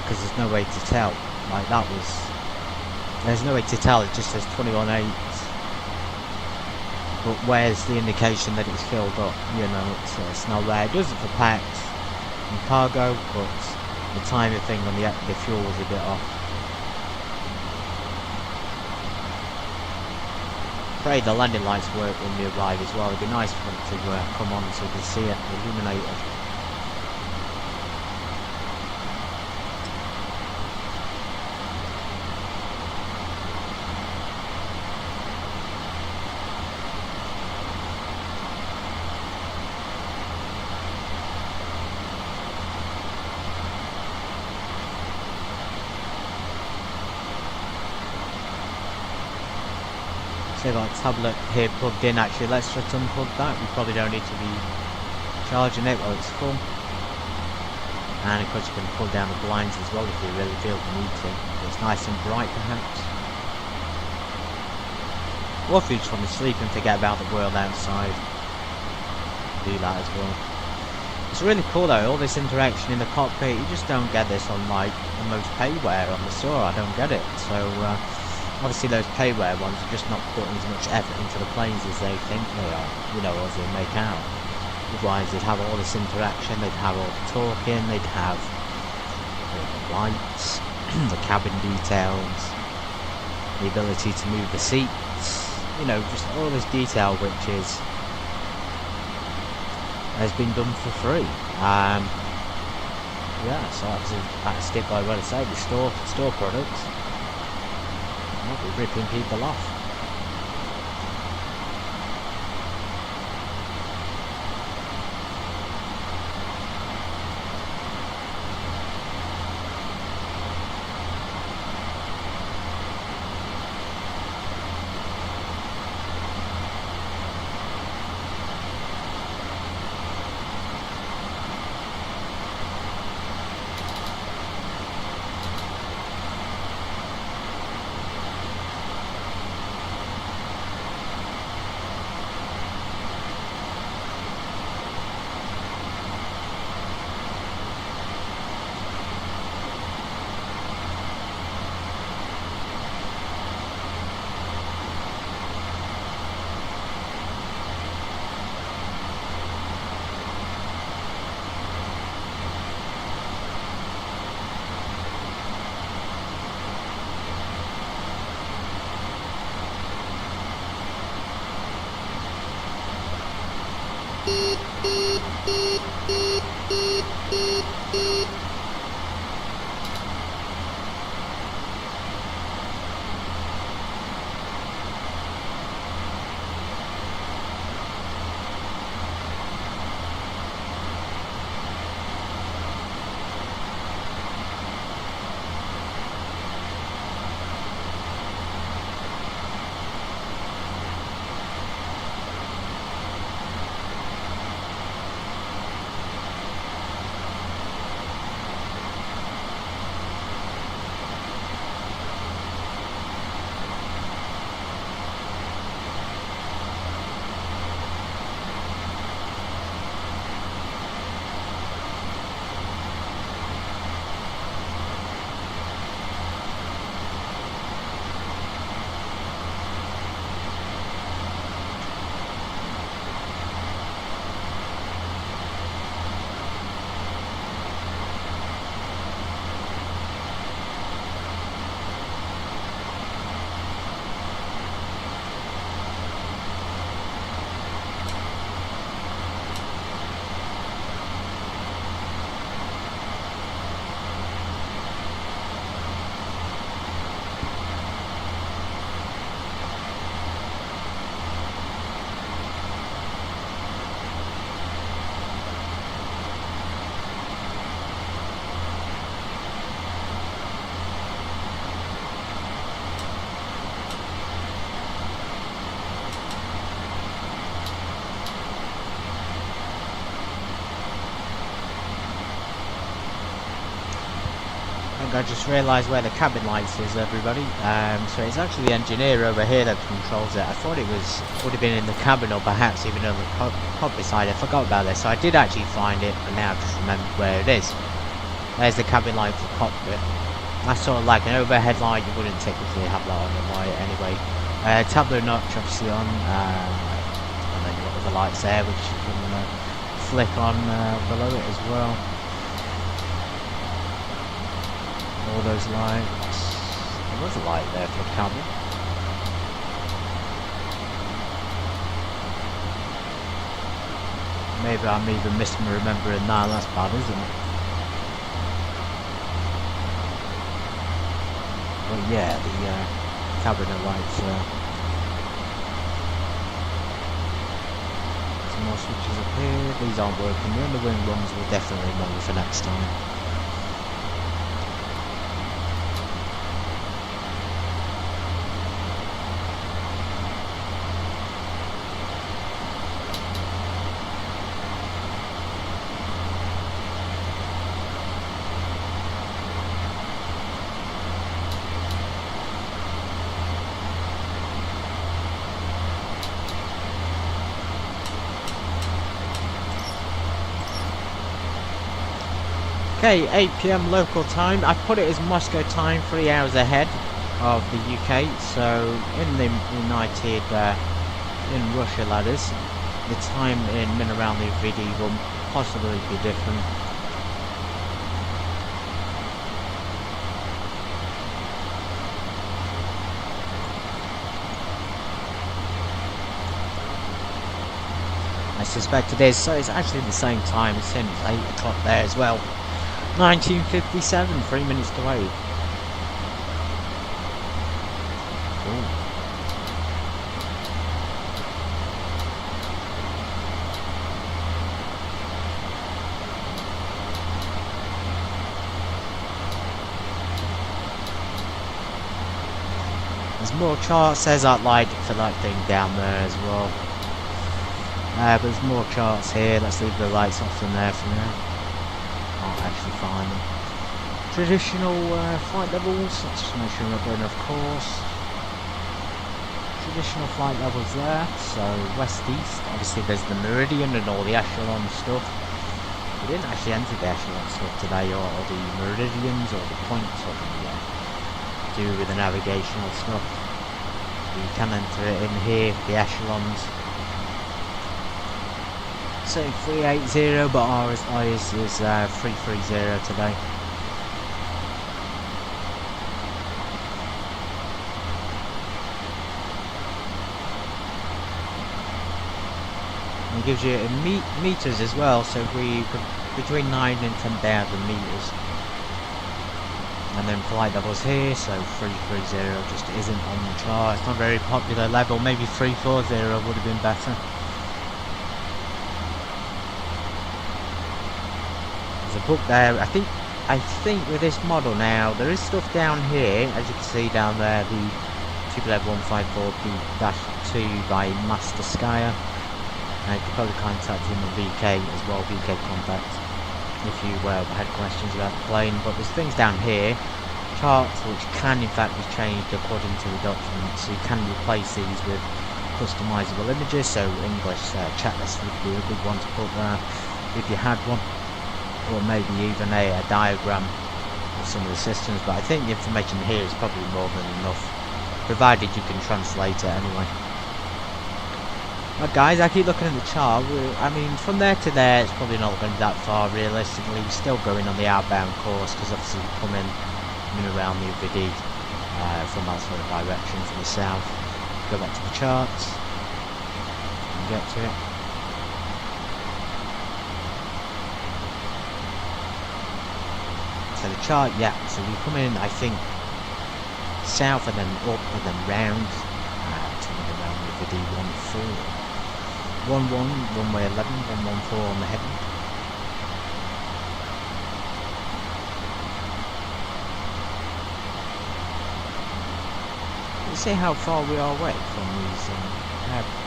A: Because there's no way to tell. Like, that was... There's no way to tell, it just says 21.8. But where's the indication that it's filled up? You know, it's not there. It does it for packs and cargo, but the timing thing on the fuel was a bit off. Pray the landing lights work when we arrive as well. It'd be nice for them to come on so we can see it illuminated. They've got a tablet here plugged in. Actually, let's just unplug that. We probably don't need to be charging it while it's full. And of course you can pull down the blinds as well if you really feel the need to. It's nice and bright perhaps. Or if you just want to sleep and forget about the world outside, do that as well. It's really cool though, all this interaction in the cockpit. You just don't get this on like the most payware on the store. I don't get it. So obviously those payware ones are just not putting as much effort into the planes as they think they are, you know, as they make out. Otherwise they'd have all this interaction, they'd have all the talking, they'd have all the lights, the cabin details, the ability to move the seats, you know, just all this detail which has been done for free. Yeah, so I stick by what I say, the store products. We're ripping people off. I just realised where the cabin lights is, everybody. So it's actually the engineer over here that controls it. I thought it would have been in the cabin or perhaps even on the cockpit side. I forgot about this, so I did actually find it, and now I've just remembered where it is. There's the cabin light for the cockpit. That's sort of like an overhead light. You wouldn't typically have that on the light anyway. Tableau notch obviously on, and then you've got the lights there which you can flick on below it as well. All those lights. There was a light there for the cabin. Maybe I'm even misremembering that. That's bad, isn't it? Well, yeah, the cabin lights. Some more switches up here. These aren't working. The underwing ones will definitely remember for next time. Okay, 8 PM local time. I put it as Moscow time, 3 hours ahead of the UK. So in the United, in Russia that is, the time in Mineralnye Vody will possibly be different. I suspect it is, so it's actually the same time, it's 8 o'clock there as well. 1957, 3 minutes to 8. Cool. There's more charts, there's that light for that thing down there as well. But there's more charts here, let's leave the lights off in there for now. Can't actually find them. Traditional flight levels, let's just make sure we're not going off course. Traditional flight levels there, so west-east, obviously there's the meridian and all the echelon stuff. We didn't actually enter the echelon stuff today, or the meridians, or the points, or the do with the navigational stuff. You can enter it in here, the echelons. So 380, but ours is 330 today. And it gives you meters as well, so we between 9 and 10,000 meters. And then flight levels here, so 330 just isn't on the chart. It's not a very popular level. Maybe 340 would have been better. A book there. I think with this model now there is stuff down here, as you can see down there, the Tupolev 154B-2 by Master Skyer. You could probably contact him on VK as well, VK contact, if you had questions about the plane. But there's things down here, charts which can in fact be changed according to the document, so you can replace these with customizable images. So English checklist would be a good one to put there if you had one. Or maybe even a diagram of some of the systems, but I think the information here is probably more than enough, provided you can translate it anyway. But guys, I keep looking at the chart. I mean, from there to there, it's probably not going that far realistically. We're still going on the outbound course, because obviously we come in Mineralnye Vody from that sort of direction to the south. Go back to the charts and get to it. So the chart, yeah, so we come in, I think, south and then up and then round to Mineralnye Vody 14. 11, runway 11, 114 on the heading. You see how far we are away from these airports.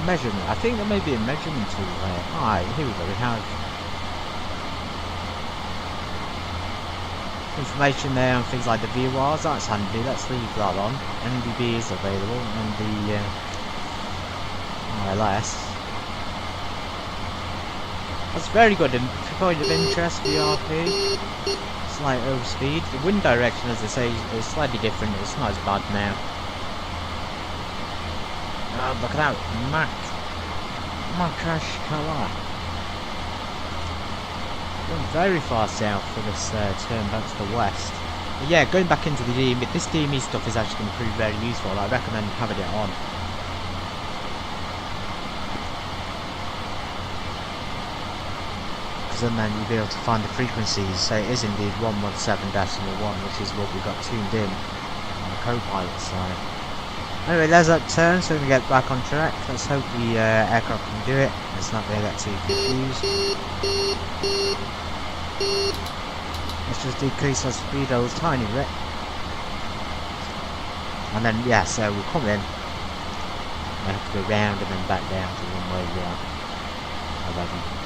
A: measurement. I think there may be a measurement tool there. Alright, here we go. We have information there on things like the VORs. That's handy. Let's leave that on. NDB is available, and the ILS. That's very good. Point of interest, VRP. Slight overspeed. The wind direction, as I say, is slightly different. It's not as bad now. Oh, look at that. Makash Kala. Going very far south for this turn back to the west. But yeah, going back into the DME, this DME stuff is actually going to prove very useful. I recommend having it on. Because then you'll be able to find the frequencies. So it is indeed 117.1, which is what we got tuned in on the co-pilot side. Anyway, there's that turn, so we get back on track. Let's hope the aircraft can do it. Let's not really get too confused. Let's just decrease our speed a tiny bit. And then, yeah, so we'll come in. We have to go round and then back down to runway 11.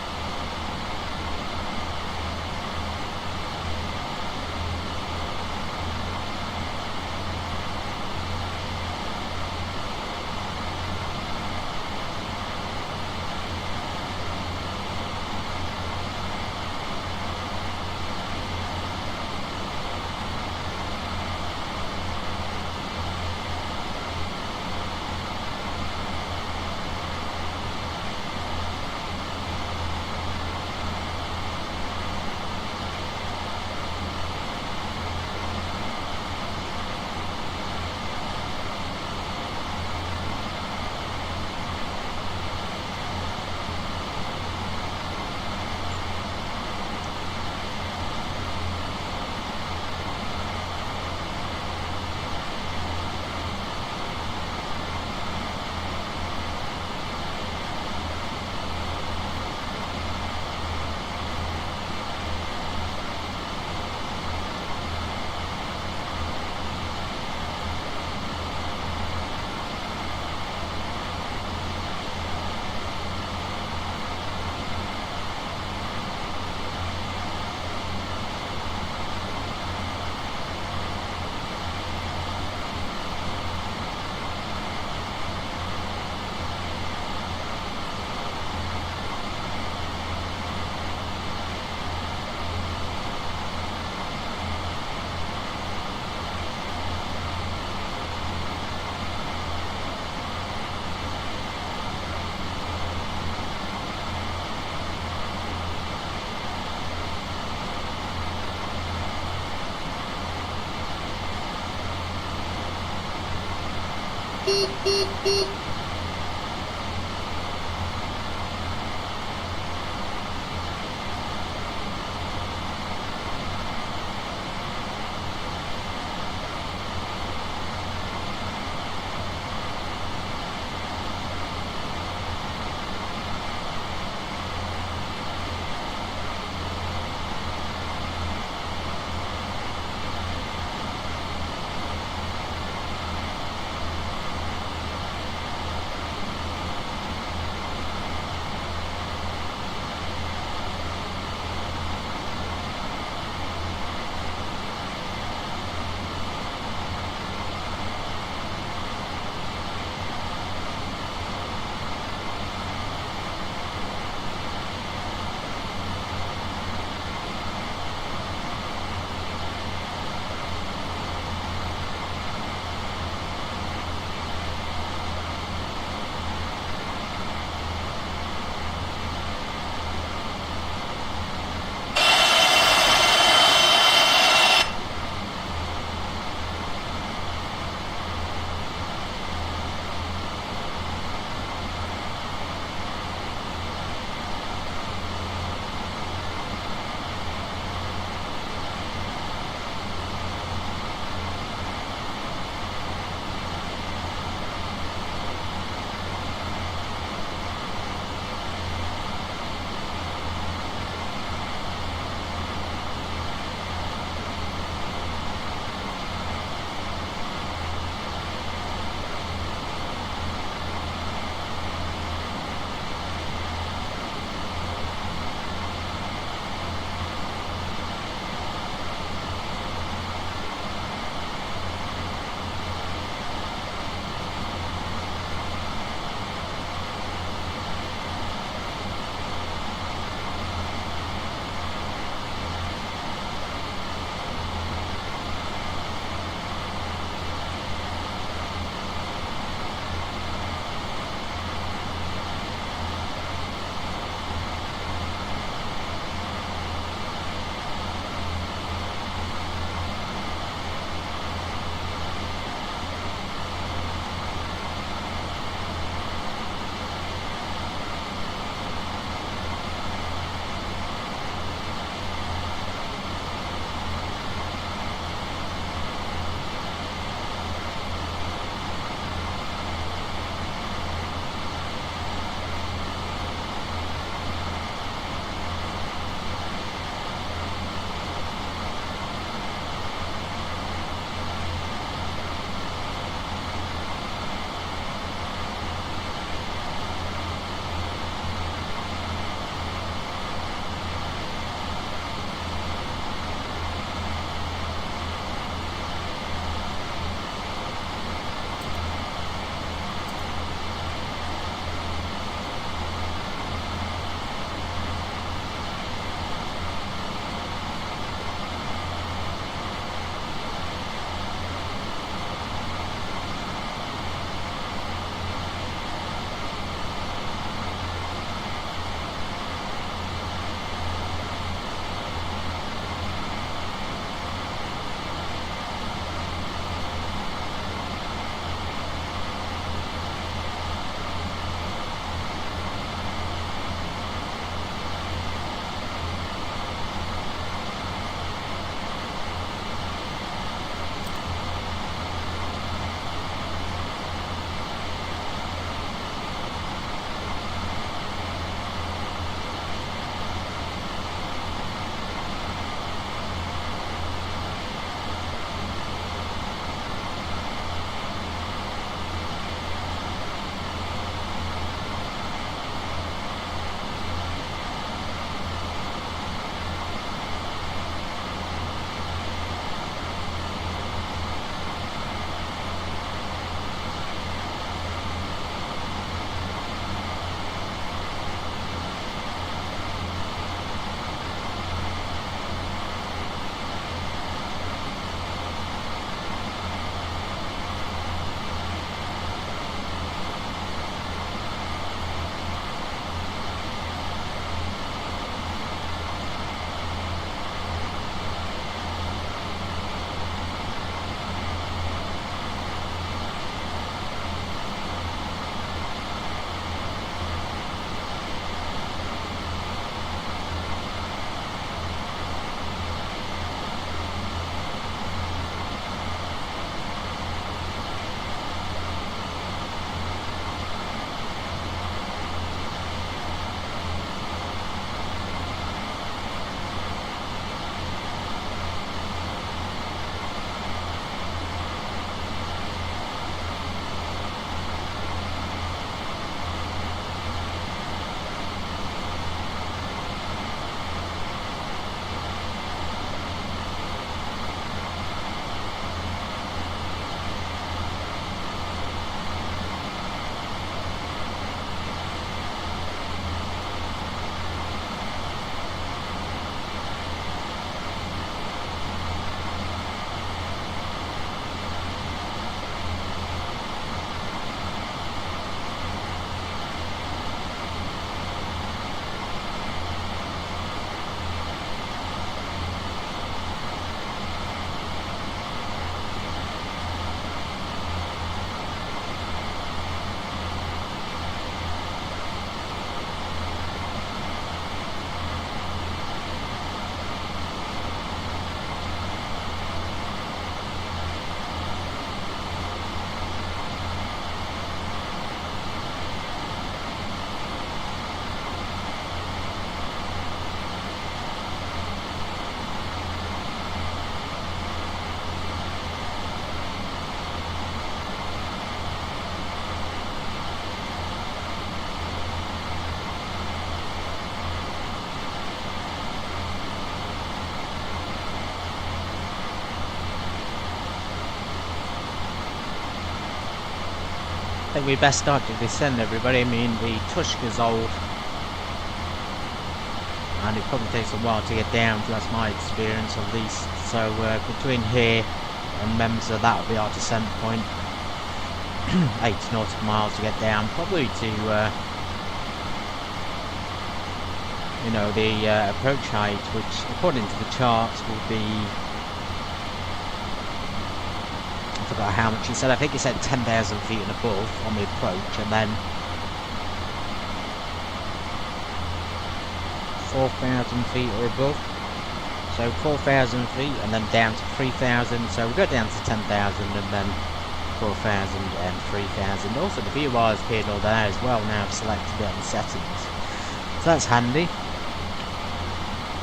A: think we best start to descend, everybody. I mean, the Tushka's old, and it probably takes a while to get down. That's my experience, at least. So between here and Memza, that'll be our descent point. 8 nautical miles to get down, probably to you know, the approach height, which according to the charts will be, I forgot how much he said. I think he said 10,000 feet and above on the approach, and then 4,000 feet or above. So 4,000 feet and then down to 3,000. So we go down to 10,000 and then 4,000 and 3,000. Also the VOR has appeared all there as well. Now I've selected it on the settings, so that's handy.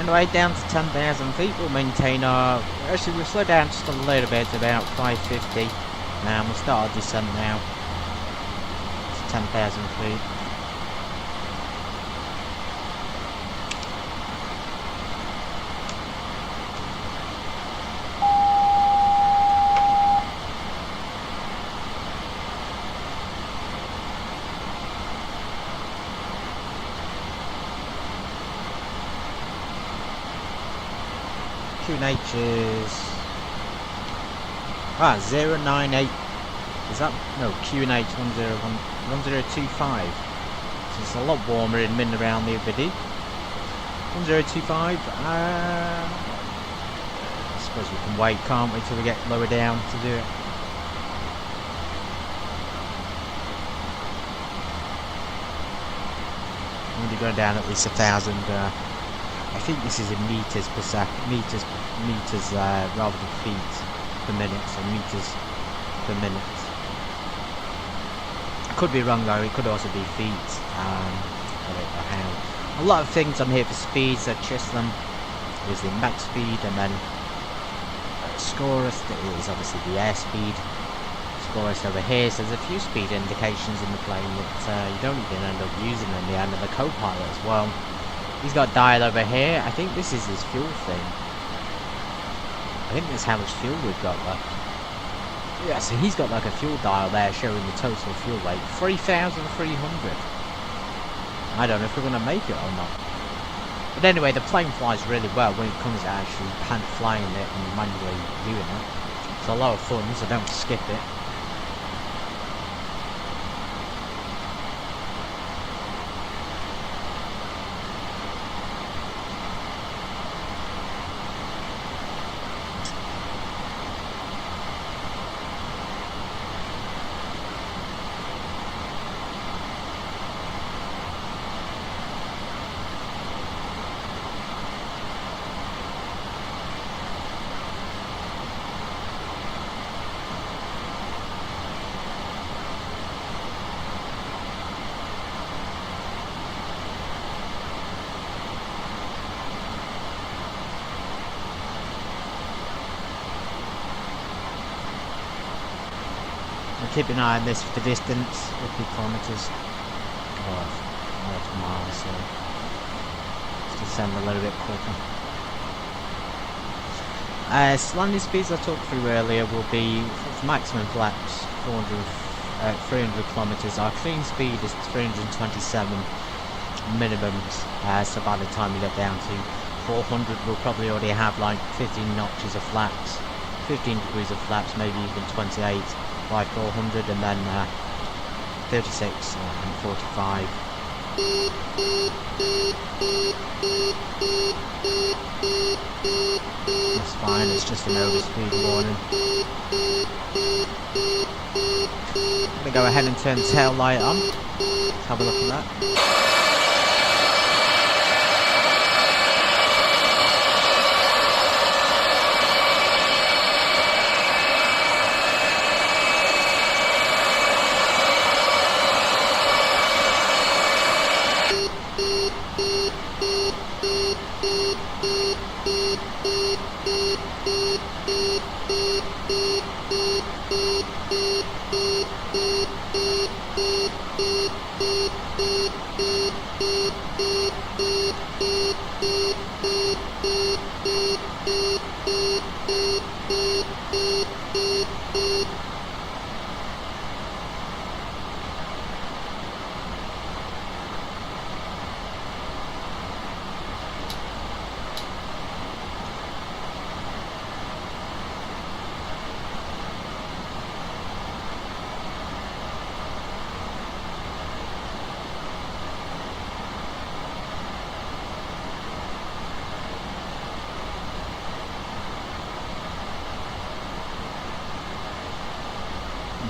A: Anyway, down to 10,000 feet, we'll maintain our... Actually, we'll slow down just a little bit to about 550. Now we'll start our descent now to 10,000 feet. QNH is 098. Is that no QNH 1025? So it's a lot warmer in Mineralnye Vody. 1025. I suppose we can wait, can't we, till we get lower down to do it. We'll be going down at least 1,000. I think this is in meters per second, meters rather than feet per minute, so meters per minute. I could be wrong though, it could also be feet. I don't know how. A lot of things I'm here for speed, so Chisholm is the max speed, and then Scorus is obviously the airspeed. Scorus over here, so there's a few speed indications in the plane that you don't even end up using in the end, of the co-pilot as well. He's got dial over here. I think this is his fuel thing. I think this is how much fuel we've got left. Yeah, so he's got like a fuel dial there showing the total fuel weight. 3,300. I don't know if we're going to make it or not. But anyway, the plane flies really well when it comes to actually flying it and manually doing it. It's a lot of fun, so don't skip it. Keep an eye on this for the distance, 50 kilometers or miles, so let's descend a little bit quicker. Landing speeds I talked through earlier will be for maximum flaps 300 kilometers. Our clean speed is 327 minimum, so by the time we get down to 400 we'll probably already have like 15 notches of flaps, 15 degrees of flaps, maybe even 28 by 400, and then 36 and 45. That's fine, it's just an overspeed warning. I'm going to go ahead and turn the tail light on. Let's have a look at that.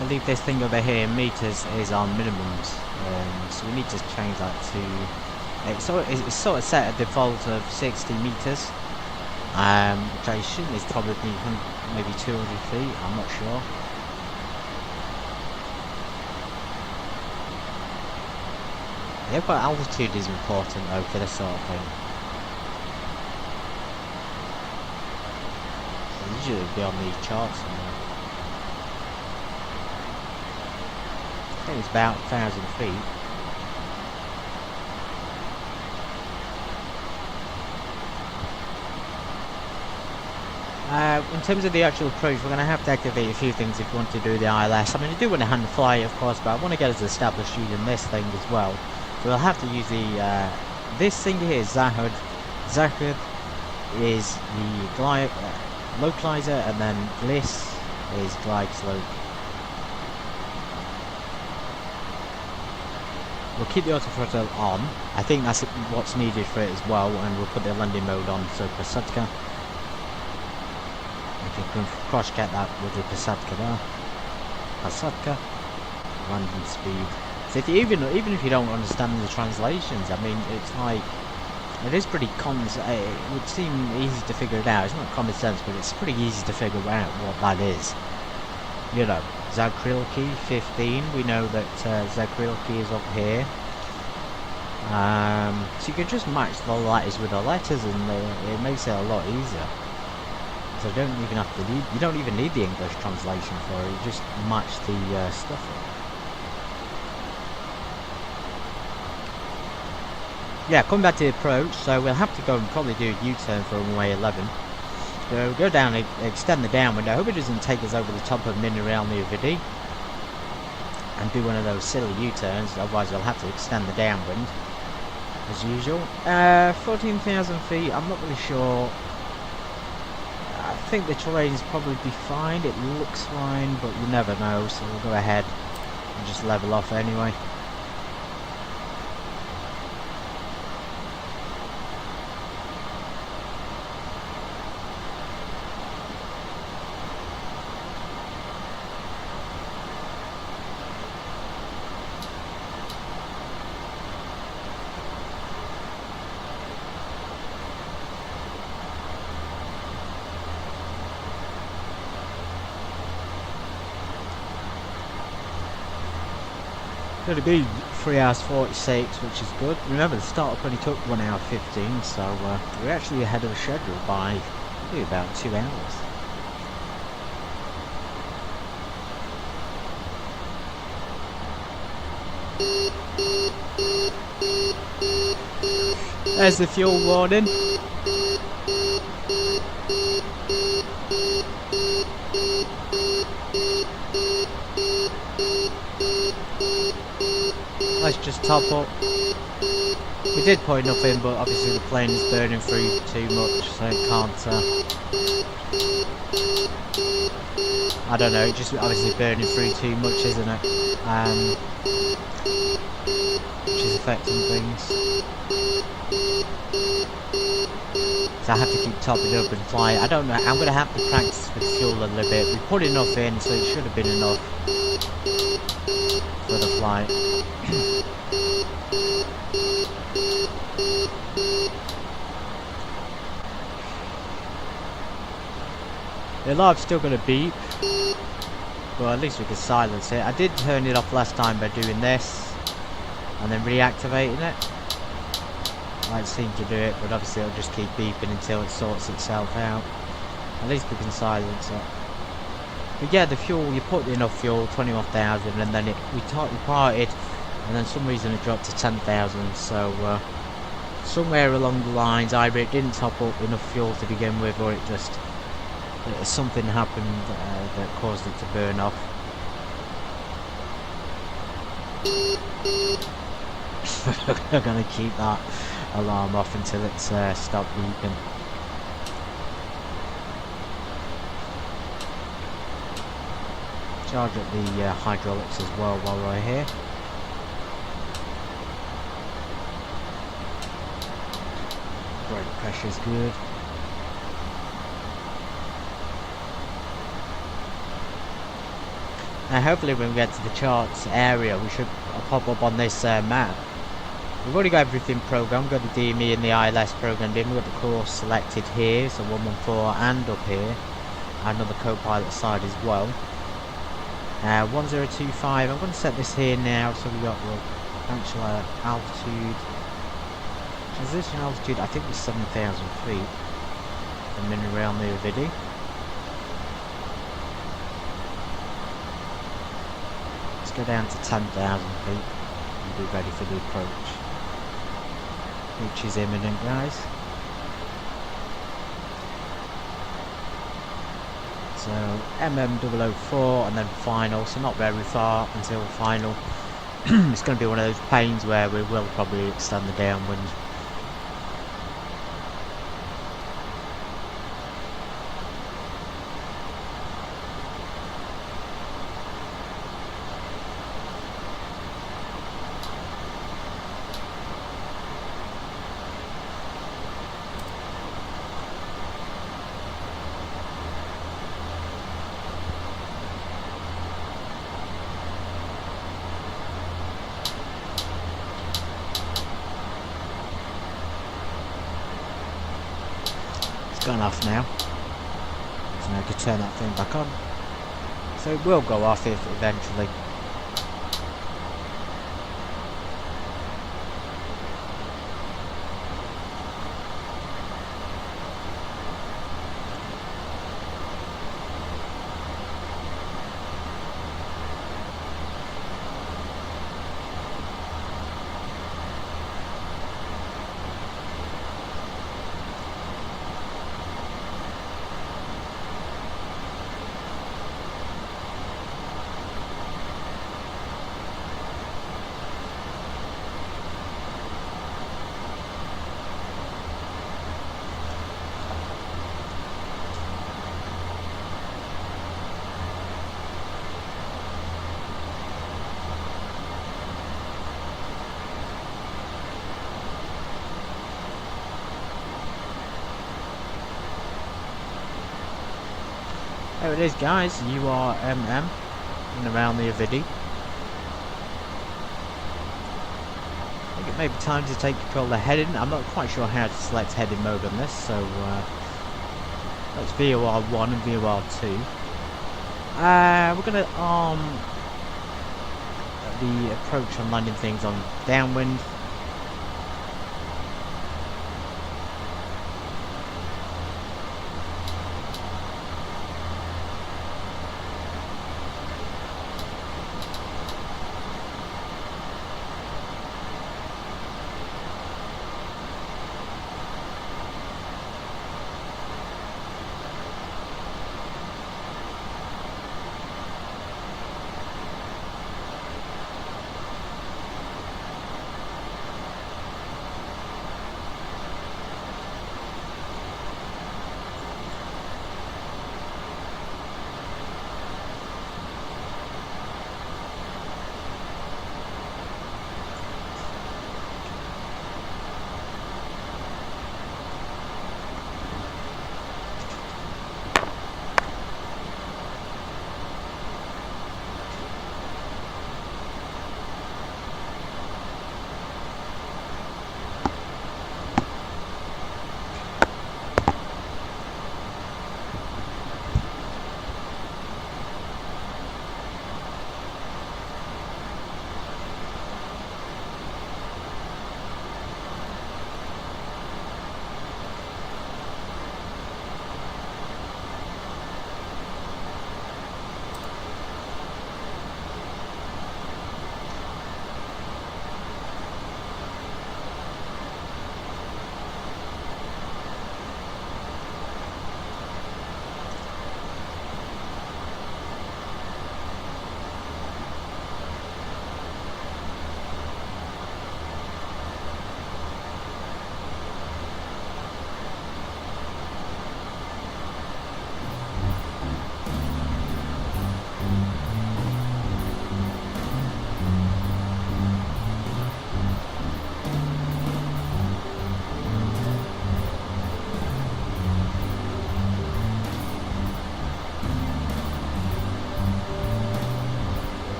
A: believe this thing over here, meters, is on minimums. So we need to change that to... It's sort of set at default of 60 meters. Which I assume is probably maybe 200 feet, I'm not sure. Yeah, but altitude is important though for this sort of thing. It'll usually be on these charts somewhere. I think it's about 1,000 feet. In terms of the actual approach, we're going to have to activate a few things if we want to do the ILS. I mean, I do want to hand fly, of course, but I want to get us established using this thing as well. So we'll have to use the, this thing here is Zahud. Zahud is the localizer, and then this is glide slope. We'll keep the autothrottle on. I think that's what's needed for it as well, and we'll put the landing mode on, so Pasatka. You can cross-check that with the Pasatka there. Pasatka, landing speed. So if you, even if you don't understand the translations, I mean, it's like, it is pretty it would seem easy to figure it out. It's not common sense, but it's pretty easy to figure out what that is. You know, Zakrilki 15, we know that Zakrilki is up here. So you can just match the letters with the letters, and it makes it a lot easier. So you don't even have to you don't even need the English translation for it. You just match the stuff up. Yeah, coming back to the approach, so we'll have to go and probably do a U-turn for runway 11. So we'll go down and extend the downwind. I hope it doesn't take us over the top of Mineralnye Vody and do one of those silly U-turns, otherwise we'll have to extend the downwind as usual. 14,000 feet, I'm not really sure. I think the terrain's probably be fine, it looks fine, but you never know, so we'll go ahead and just level off anyway. Going to be 3 hours 46, which is good. Remember, the startup only took 1 hour 15, so we're actually ahead of schedule by maybe about 2 hours. There's the fuel warning. Let's just top up. We did put enough in, but obviously the plane is burning through too much, so it can't. I don't know. It just obviously burning through too much, isn't it? Which is affecting things. So I have to keep topping up and fly. I don't know. I'm gonna have to practice with fuel a little bit. We put enough in, so it should have been enough for the flight. The alarm's still going to beep, but at least we can silence it. I did turn it off last time by doing this and then reactivating it. Might seem to do it, but obviously it'll just keep beeping until it sorts itself out. At least we can silence it. But yeah, the fuel, you put enough fuel, 21,000, and then we parted, and then for some reason it dropped to 10,000, so somewhere along the lines either it didn't top up enough fuel to begin with, or it just something happened that caused it to burn off. We're going to keep that alarm off until it's stopped beeping. Charge up the hydraulics as well while we're here. Brake pressure's good. Hopefully when we get to the charts area, we should pop up on this map. We've already got everything programmed. We've got the DME and the ILS programmed in. We've got the course selected here, so 114 and up here. And another co-pilot side as well. 1025. I'm going to set this here now, so we've got actual altitude. Transition altitude, I think, was 7,000 feet. The Mineralnye Vody. Let's go down to 10,000 feet and be ready for the approach, which is imminent, guys. So MM004 and then final, so not very far until final. It's going to be one of those planes where we will probably extend the downwind. Gone off now, so I could turn that thing back on, so it will go off if eventually. There it is, guys, URMM, Mineralnye Vody. I think it may be time to take control of the heading. I'm not quite sure how to select heading mode on this, so that's VOR1 and VOR2. We're going to arm the approach and landing things on downwind.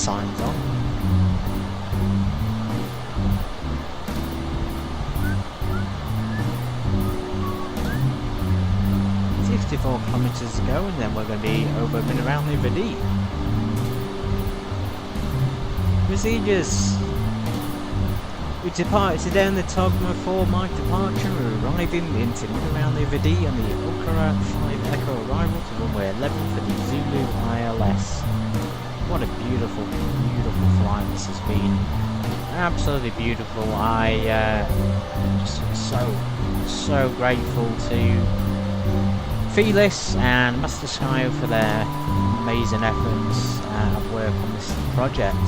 A: signs on. 64 kilometers to go, and then we're going to be over Mineralnye Vody. Procedures. We departed today on the Togma 4-mile departure. We're arriving into Mineralnye Vody on the Okara 5 Echo arrival to runway 11 for the Zulu ILS. What a beautiful, beautiful flight this has been. Absolutely beautiful. I just so grateful to Felis and Master Sky for their amazing efforts and work on this project.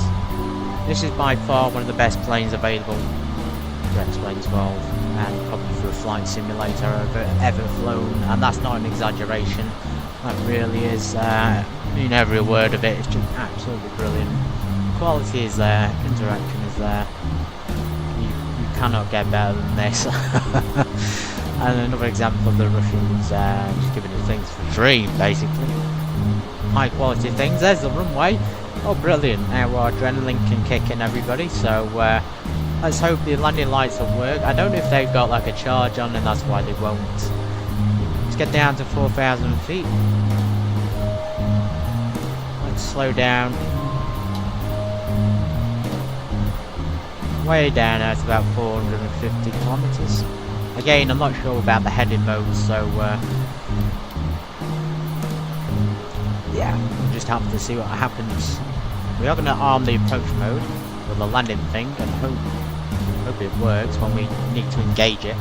A: This is by far one of the best planes available for X-Plane 12, and probably for a flight simulator I've ever flown, and that's not an exaggeration. That really is, I mean, every word of it is just absolutely brilliant. Quality is there, interaction is there. You cannot get better than this. And another example of the Russians just giving us things for free, basically. High quality things. There's the runway. Oh, brilliant. Now our adrenaline can kick in, everybody. So let's hope the landing lights will work. I don't know if they've got like a charge on, and that's why they won't. Let's get down to 4,000 feet. Let's slow down. Way down now, it's about 450 kilometers. Again, I'm not sure about the heading mode, so yeah, we'll just have to see what happens. We are going to arm the approach mode with the landing thing, and hope it works when we need to engage it.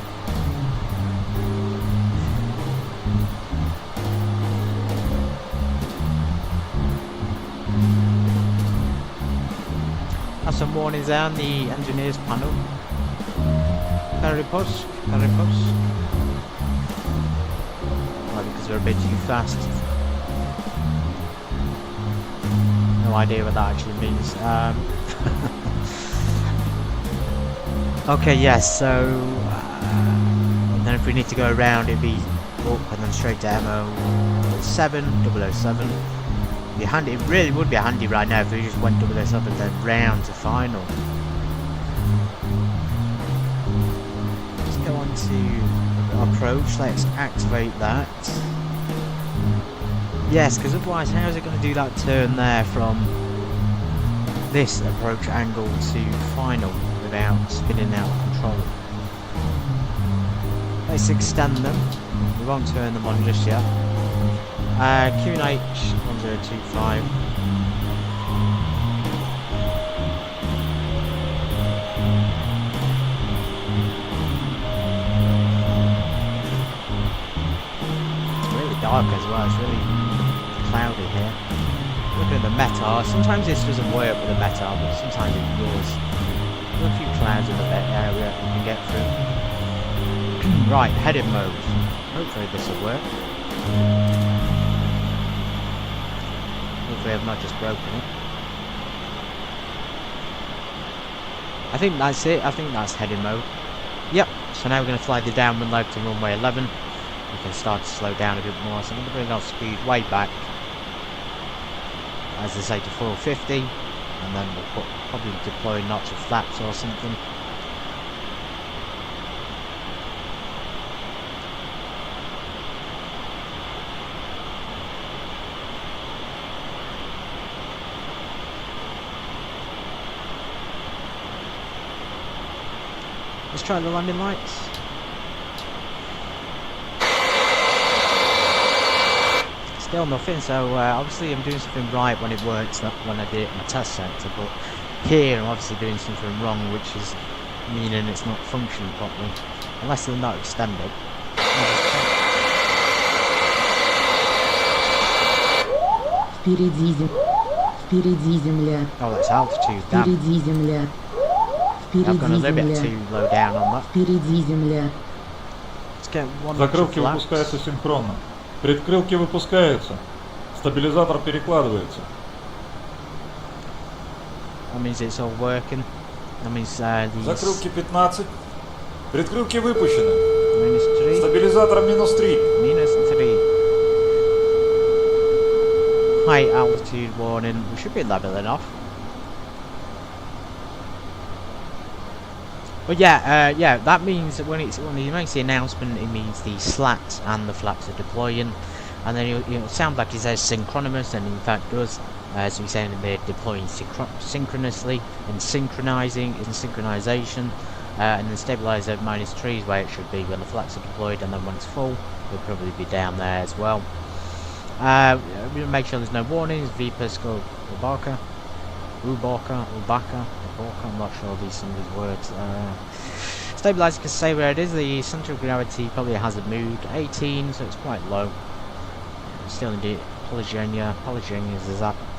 A: That's some warnings there on the engineer's panel. Aeroport. Well, because we're a bit too fast. No idea what that actually means. Okay, yes, so then if we need to go around, it'd be up and then straight to MO7, 007. It'd be handy. It really would be handy right now if we just went 007 and then round to final. Go on to approach. Let's activate that. Yes, because otherwise how is it going to do that turn there from this approach angle to final without spinning out of control? Let's extend them. We won't turn them on just yet. QNH 1025. Dark as well, it's really cloudy here. Look at the METAR. Sometimes this doesn't work with the METAR, but sometimes it does. There are a few clouds in the area we can get through. Right, heading mode. Hopefully this will work. Hopefully I've not just broken it. I think that's it. I think that's heading mode. Yep, so now we're going to fly the downwind leg to runway 11. We can start to slow down a bit more, so I'm going to bring our speed way back, as they say, to 450, and then we'll probably deploy knots of flaps or something. Let's try the landing lights. Still nothing, so obviously I'm doing something right when it works, not when I did it in my test centre, but here I'm obviously doing something wrong, which is meaning it's not functioning properly, unless they're not extended. Oh, that's altitude, damn. I've gone a little bit too low down on that. Let's get one.
E: Закрылки выпускаются синхронно. Предкрылки выпускаются. Стабилизатор перекладывается.
A: That means it's all working. That means these...
E: Закрылки 15. Предкрылки выпущены.
A: -3.
E: Стабилизатор -3.
A: -3. High altitude warning. We should be leveling off. But yeah, that means that when he makes the announcement, it means the slats and the flaps are deploying, and then it'll sound like he says synchronous, and in fact does, as we're saying they're deploying synchronously and synchronizing in synchronization, and then stabilizer -3 is where it should be when the flaps are deployed, and then when it's full, it'll probably be down there as well. Make sure there's no warnings. Vipesko Ubaka, I'm not sure some of these words. Stabilizer can stay where it is. The center of gravity probably hasn't moved. 18, so it's quite low. Still in Polygenia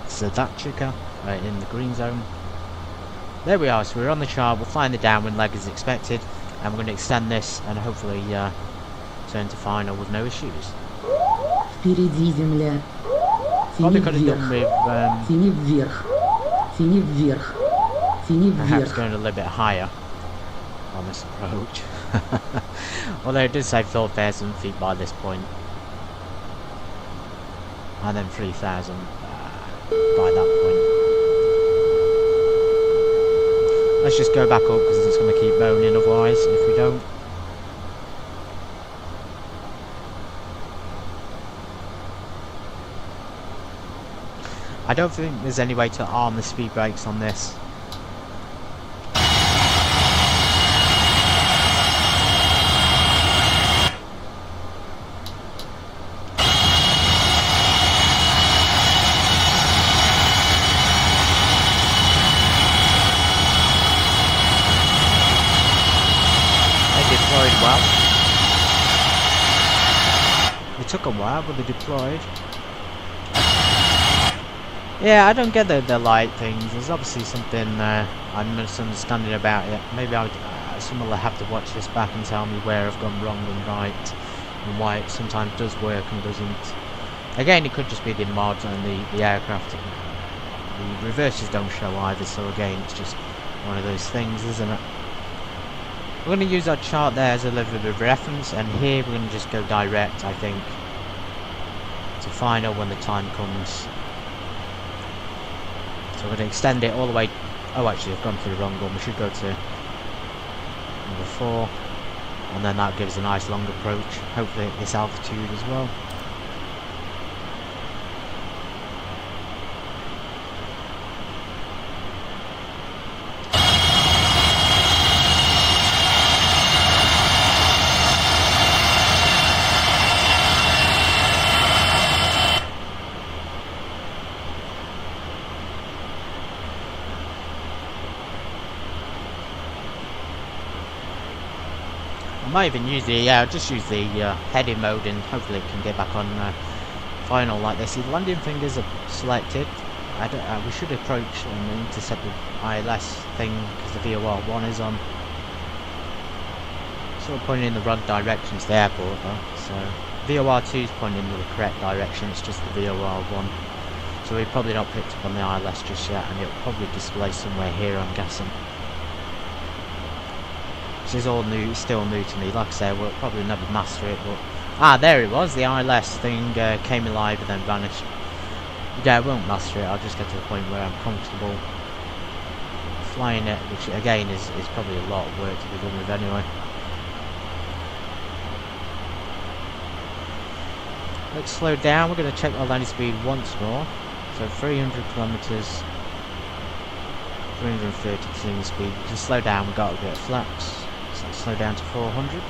A: Zadachika in the green zone. There we are, so we're on the chart. We'll find the downwind leg as expected, and we're going to extend this and hopefully turn to final with no issues.
G: Впереди земля. Фини вверх. Фини вверх. Фини вверх. Фини вверх.
A: Perhaps going a little bit higher on this approach. Although it does say 4,000 feet by this point. And then 3,000 by that point. Let's just go back up because it's going to keep moaning otherwise if we don't. I don't think there's any way to arm the speed brakes on this. They deployed well. It took a while, but they deployed. Yeah, I don't get the light things. There's obviously something I'm misunderstanding about it. Maybe someone will have to watch this back and tell me where I've gone wrong and right, and why it sometimes does work and doesn't. Again, it could just be the mod and the aircraft. The reverses don't show either, so again, it's just one of those things, isn't it? We're going to use our chart there as a little bit of reference, and here we're going to just go direct, I think, to final when the time comes. So we're going to extend it all the way. Oh, actually, I've gone through the wrong one. We should go to number 4, and then that gives a nice long approach, hopefully at this altitude as well. I might even use the, I'll just use the heading mode, and hopefully it can get back on final like this. The landing fingers are selected. We should approach and intercept the ILS thing because the VOR1 is on. Sort of pointing in the wrong direction to the airport though. So VOR2 is pointing in the correct direction, it's just the VOR1. So we've probably not picked up on the ILS just yet, and it'll probably display somewhere here, I'm guessing. This is all new, still new to me. Like I say, we'll probably never master it, but there it was. The ILS thing came alive and then vanished. Yeah, I won't master it. I'll just get to the point where I'm comfortable flying it, which again is probably a lot of work to be done with anyway. Let's slow down. We're going to check our landing speed once more. So 300 kilometers, 330 clean speed. To slow down, we've got a bit of flaps. So let's slow down to 400.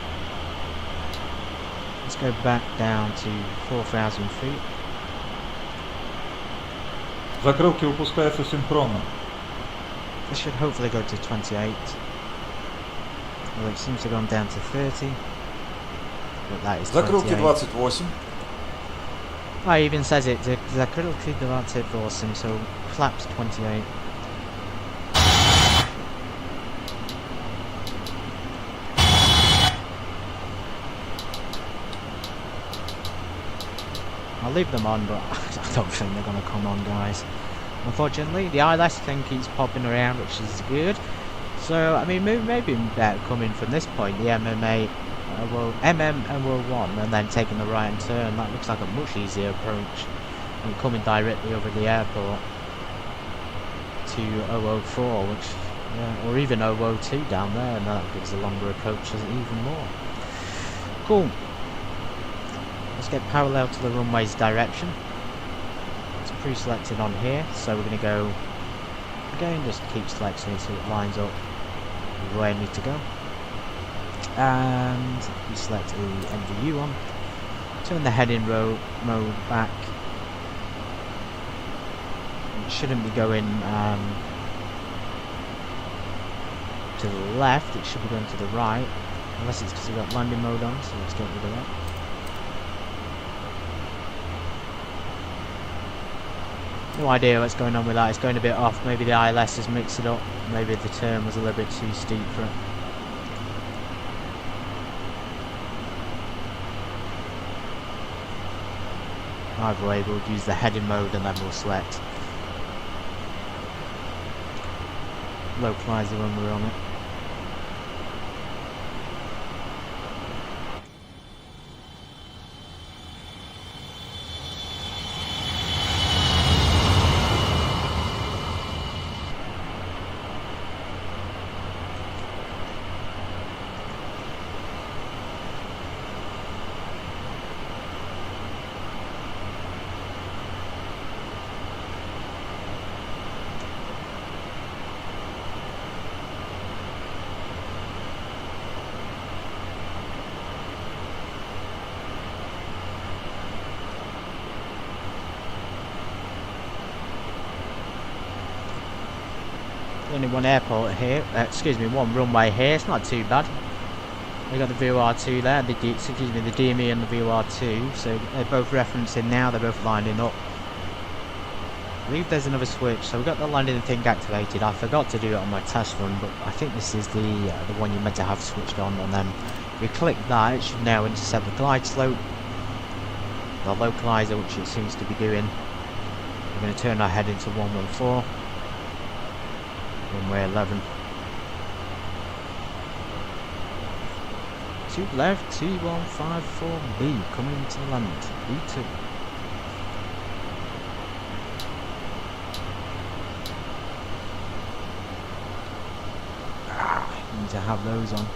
A: Let's go back down to 4,000 feet.
E: Закрылки выпускаются синхронно.
A: This should hopefully go to 28. Well, it seems to have gone down to 30. But that is 28.
F: Закрылки 28.
A: Oh, it even says it. Закрылки 28, so flaps 28. I'll leave them on, but I don't think they're going to come on, guys. Unfortunately, the ILS thing keeps popping around, which is good. So, I mean, maybe better coming from this point, the MM and World 1, and then taking the right-hand turn. That looks like a much easier approach than coming directly over the airport to 004, which Yeah, or even OO2 down there, and that gives a longer approach even more. Cool. Let's get parallel to the runway's direction. It's pre-selected on here, so we're going to go again, just keep selecting so it lines up with where I need to go. And we select the NVU on. Turn the heading mode back. It shouldn't be going to the left, it should be going to the right, unless it's because we've got landing mode on, so let's get rid of that. No idea what's going on with that, it's going a bit off, maybe the ILS has mixed it up, maybe the turn was a little bit too steep for it. Either way, we'll use the heading mode and then we'll select localizer when we're on it. Only one airport here, excuse me, one runway here, it's not too bad. We got the VOR2 there, the DME and the VOR2, so they're both referencing now, they're both lining up. I believe there's another switch, so we've got the landing thing activated. I forgot to do it on my test run, but I think this is the one you're meant to have switched on, and then if we click that, it should now intercept the glide slope, the localizer, which it seems to be doing. We're going to turn our head into 114. Runway 11. Tupolev 154B coming to land. B2. Need to have those on.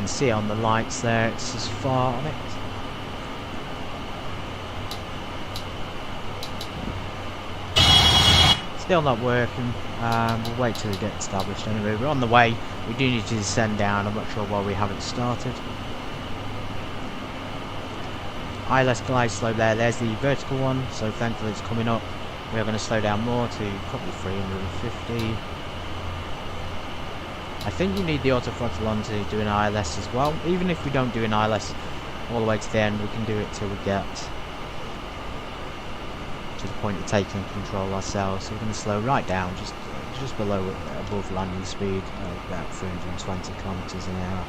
A: See on the lights there, it's as far on it. Still not working. We'll wait till we get established anyway. We're on the way. We do need to descend down. I'm not sure why we haven't started. ILS glide slope there. There's the vertical one, so thankfully it's coming up. We are going to slow down more to probably 350. I think you need the autothrottle on to do an ILS as well. Even if we don't do an ILS all the way to the end, we can do it till we get to the point of taking control ourselves. So we're going to slow right down, just below, above landing speed, about 320 kilometers an hour.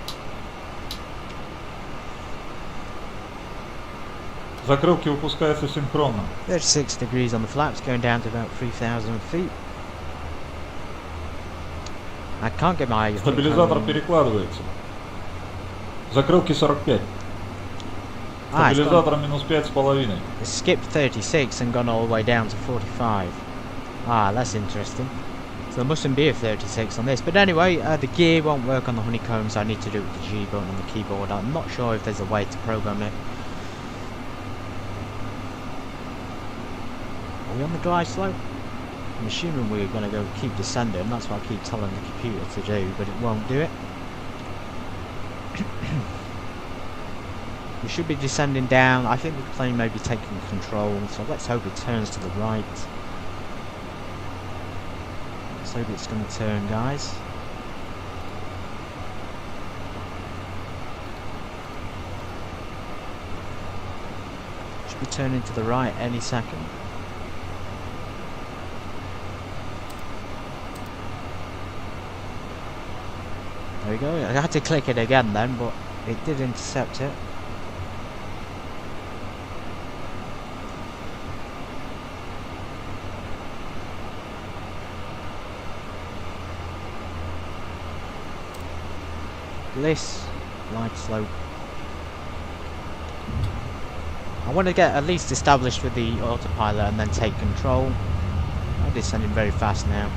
E: Закрылки выпускаются синхронно.
A: 36 degrees on the flaps, going down to about 3,000 feet. I can't get my...
E: Стабилизатор перекладывается. Закрылки 45. Стабилизатор минус 5,5.
A: It skipped 36 and gone all the way down to 45. Ah, that's interesting. So there mustn't be a 36 on this. But anyway, the gear won't work on the honeycomb, so I need to do it with the G button on the keyboard. I'm not sure if there's a way to program it. Are we on the glide slope? I'm assuming we're going to go keep descending. That's what I keep telling the computer to do, but it won't do it. We should be descending down. I think the plane may be taking control, so let's hope it turns to the right. Let's hope it's going to turn, guys. Should be turning to the right any second. There we go. I had to click it again then, but it did intercept it. Bliss, glide slope. I want to get at least established with the autopilot and then take control. I'm descending very fast now.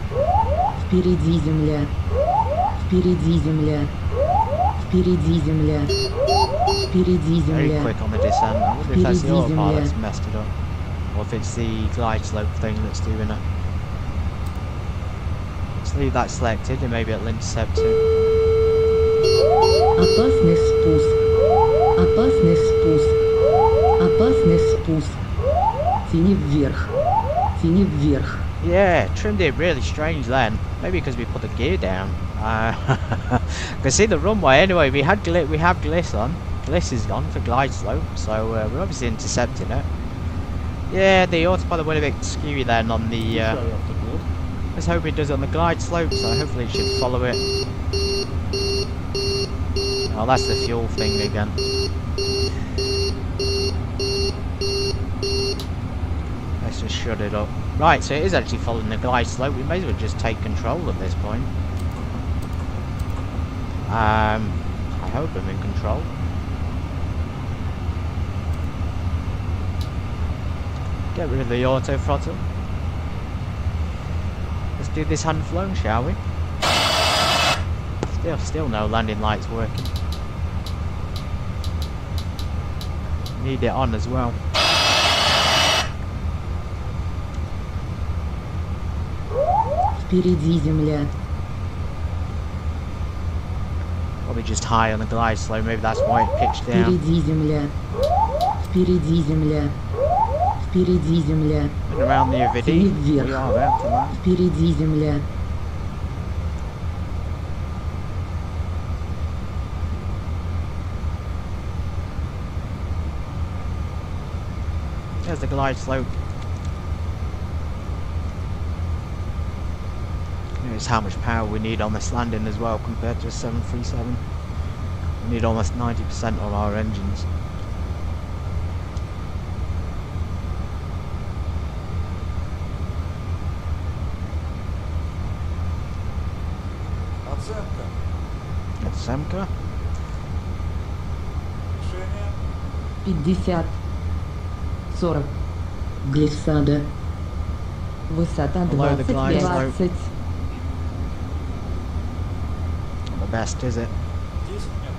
G: Впереди земля. Впереди земля. Впереди земля. Vпереди
A: Very
G: земля.
A: quick on the descent. I wonder if that's the
G: Впереди
A: autopilot that's
G: земля.
A: messed it up. Or if it's the glide slope thing that's doing it. Let's leave that selected and maybe it'll intercept too.
G: Опасный спуск. Опасный спуск. Опасный спуск. Тяни вверх. Тяни вверх.
A: Yeah, trimmed it really strange then. Maybe because we put the gear down. Can see the runway anyway. We have gliss on. Gliss is on for glide slope, so we're obviously intercepting it. Yeah, the autopilot went a bit skewy then on the. Let's hope it does on the glide slope. So hopefully it should follow it. Oh, that's the fuel thing again. Let's just shut it up. Right, so it is actually following the glide slope. We may as well just take control at this point. I hope I'm in control. Get rid of the auto throttle. Let's do this hand flown, shall we? Still no landing lights working. Need it on as well.
G: Впереди земля.
A: Probably just high on the glide slope, maybe that's why it pitched down.
G: Впереди земля. Впереди земля. Впереди земля.
A: And around the UUDD,
G: Тяни
A: we are
G: вверх.
A: about to land.
G: Впереди земля.
A: There's the glide slope. Here's how much power we need on this landing as well compared to a 737. We need almost 90% on our engines.
F: Оценка.
A: That's Semka.
F: Решение.
G: 50. 40. Глиссада. Высота
A: Below the glide slope.
G: 20.
A: Not the best, is it?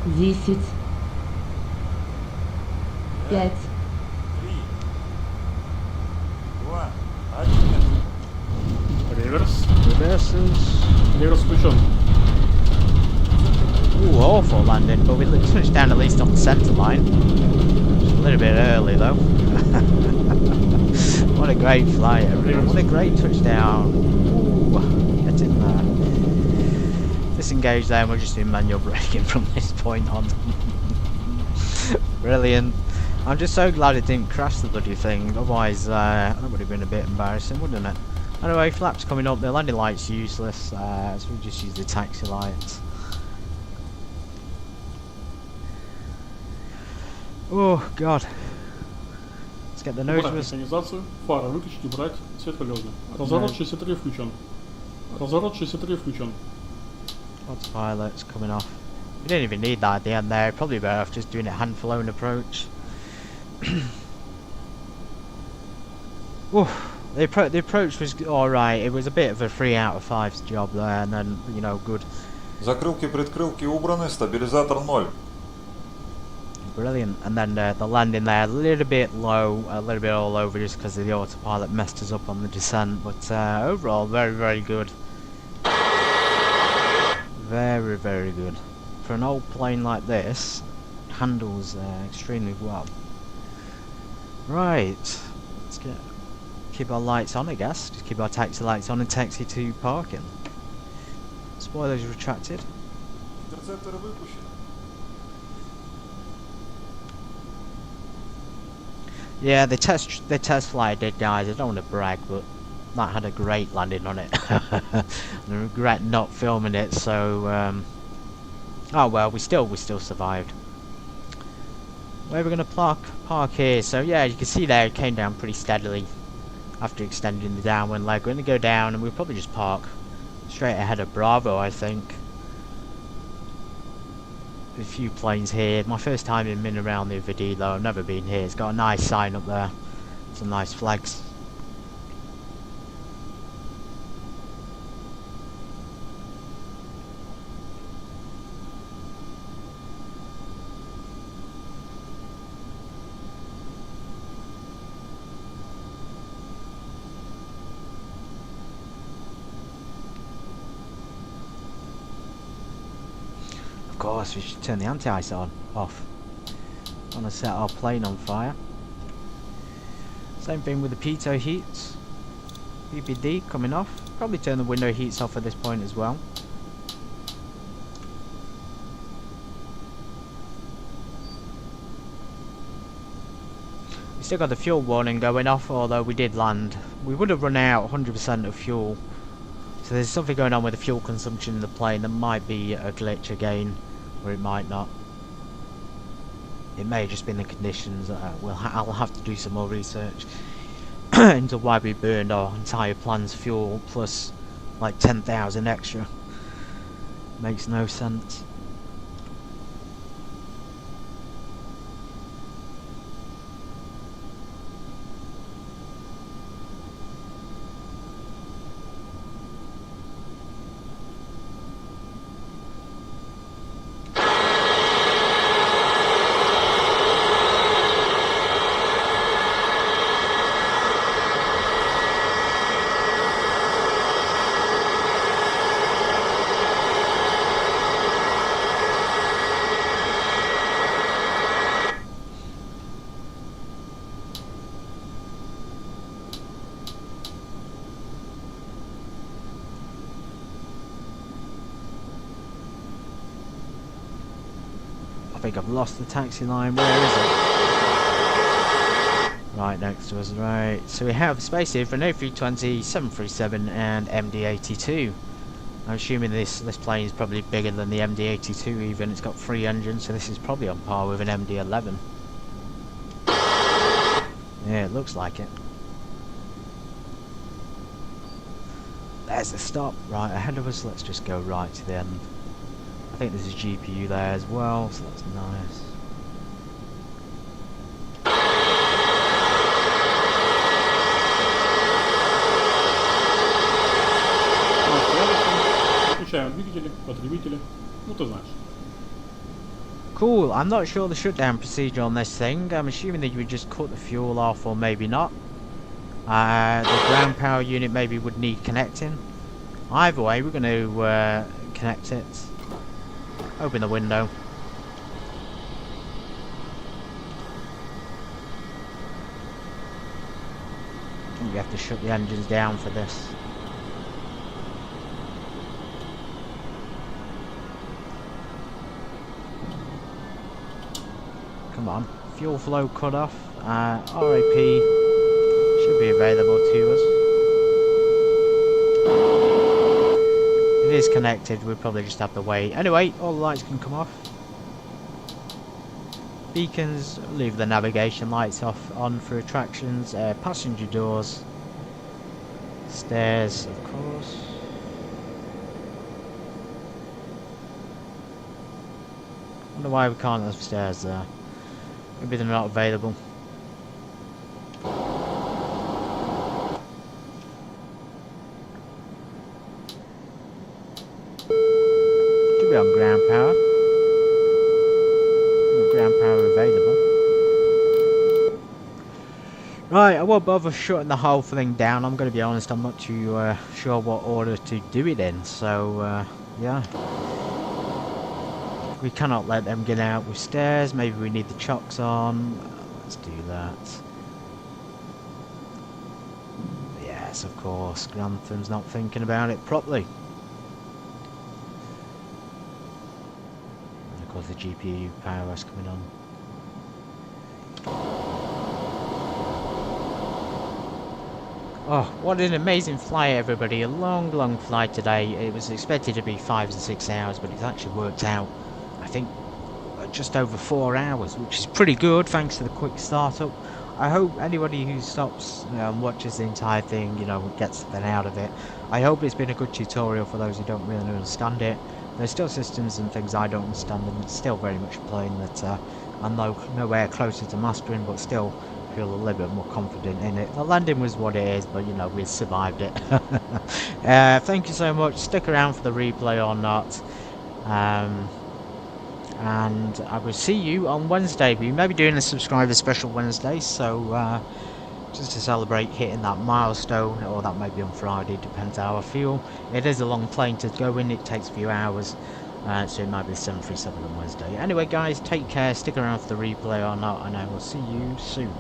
F: 10 метров.
G: 10. 5.
F: 3. 2. 1 метр.
B: Реверс.
A: Reverses.
B: Реверс включен.
A: Ooh, awful landing, but we touched down at least on the centre line. Just a little bit early though. What a great flight, everyone. What a great touchdown. Ooh, get in there. Disengage there and we're just doing manual braking from this point on. Brilliant. I'm just so glad it didn't crash the bloody thing, otherwise that would have been a bit embarrassing, wouldn't it? Anyway, flaps coming up, the landing light's useless, so we just use the taxi lights. Oh god. Let's get the nose
B: Убрать
A: whistle.
B: механизацию. Фары выключить, убрать. Свет колесный. Разворот 63 включен. Разворот 63 включен.
A: Autopilot's coming off. We didn't even need that at the end there. Probably better off just doing a hand flown approach. Oof. The approach was alright. It was a bit of a 3 out of 5 job there, and then, you know, good.
F: Закрылки-предкрылки убраны, стабилизатор 0.
A: Brilliant. And then the landing there, a little bit low, a little bit all over just because the autopilot messed us up on the descent. But overall, very, very good. Very, very good. For an old plane like this, it handles extremely well. Right. Let's keep our lights on, I guess. Just keep our taxi lights on and taxi to parking. Spoilers retracted.
F: Интерцепторы выпущены.
A: Yeah, the test flight did, guys. I don't want to brag, but that had a great landing on it. I regret not filming it. So, oh well, we still survived. Where we're gonna park here. So yeah, you can see there it came down pretty steadily after extending the downwind leg. We're gonna go down, and we'll probably just park straight ahead of Bravo, I think. a few planes here. My first time in Mineralnye Vody though, I've never been here. It's got a nice sign up there, some nice flags. Of course, we should turn the anti-ice off. Want to set our plane on fire. Same thing with the pitot heats. PPD coming off. Probably turn the window heats off at this point as well. We still got the fuel warning going off, although we did land. We would have run out 100% of fuel. So there's something going on with the fuel consumption in the plane. There might be a glitch again, or it might not. It may have just been the conditions. I'll have to do some more research into why we burned our entire plan's fuel plus like 10,000 extra. Makes no sense. I think I've lost the taxi line. Where is it? Right next to us, right. So we have space here for an A320, 737 and MD-82. I'm assuming this plane is probably bigger than the MD-82 even. It's got 3 engines, so this is probably on par with an MD-11. Yeah, it looks like it. There's the stop right ahead of us. Let's just go right to the end. I think there's a GPU there as well, so that's nice.
B: Включаем двигатели, потребители. Ну ты знаешь.
A: Cool, I'm not sure the shutdown procedure on this thing. I'm assuming that you would just cut the fuel off or maybe not. The ground power unit maybe would need connecting. Either way, we're going to connect it. Open the window. You have to shut the engines down for this. Come on. Fuel flow cut off. RAP should be available to us. It is connected, we'll probably just have to wait. Anyway, all the lights can come off. Beacons, leave the navigation lights on for attractions. Passenger doors. Stairs, of course. Wonder why we can't have stairs there. Maybe they're not available. On ground power. No ground power available. Right, I won't bother shutting the whole thing down. I'm going to be honest, I'm not too sure what order to do it in. So, yeah. We cannot let them get out with stairs. Maybe we need the chocks on. Let's do that. Yes, of course. Grantham's not thinking about it properly. The GPU power is coming on. Oh, what an amazing flight, everybody. A long flight today. It was expected to be 5 to 6 hours, but it's actually worked out, I think, just over 4 hours, which is pretty good thanks to the quick startup. I hope anybody who stops and watches the entire thing, gets something out of it. I hope it's been a good tutorial for those who don't really understand it. There's still systems and things I don't understand, and it's still very much a plane that I'm nowhere closer to mastering, but still feel a little bit more confident in it. The landing was what it is, but you know, we survived it. Thank you so much. Stick around for the replay or not. And I will see you on Wednesday. We may be doing a subscriber special Wednesday, so just to celebrate hitting that milestone, or that may be on Friday, depends how I feel. It is a long plane to go in, it takes a few hours, so it might be 737 on Wednesday. Anyway guys, take care, stick around for the replay or not, and I will see you soon.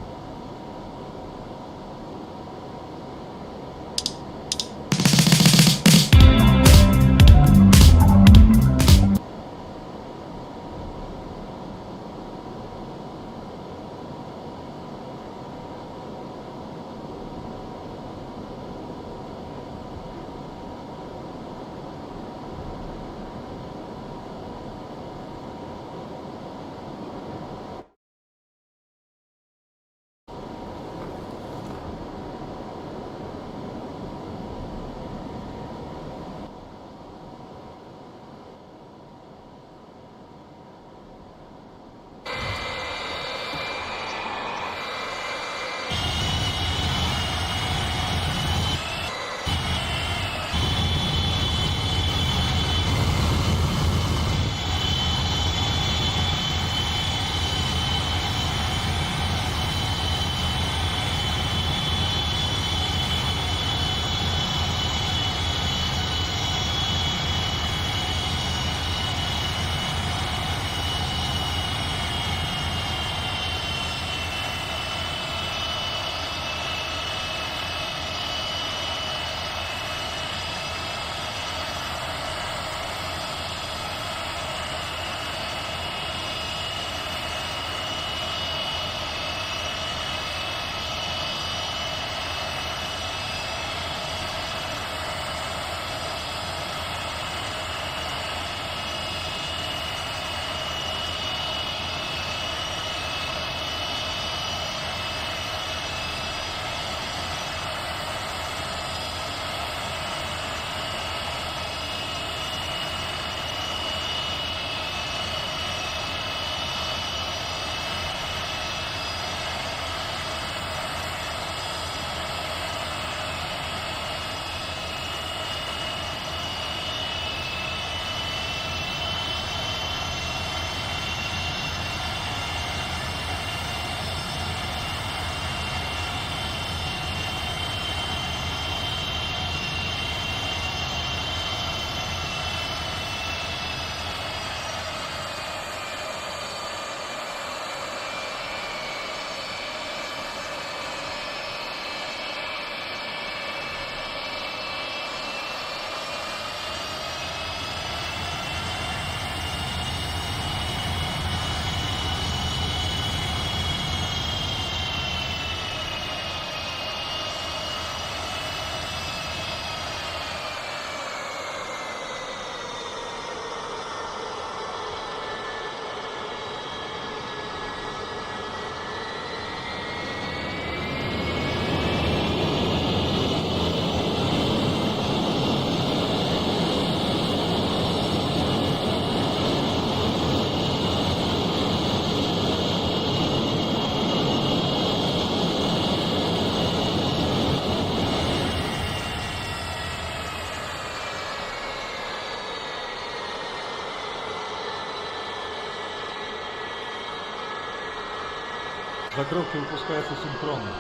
E: Закрылки выпускаются синхронно.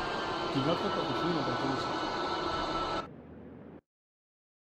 B: Девятка подключена на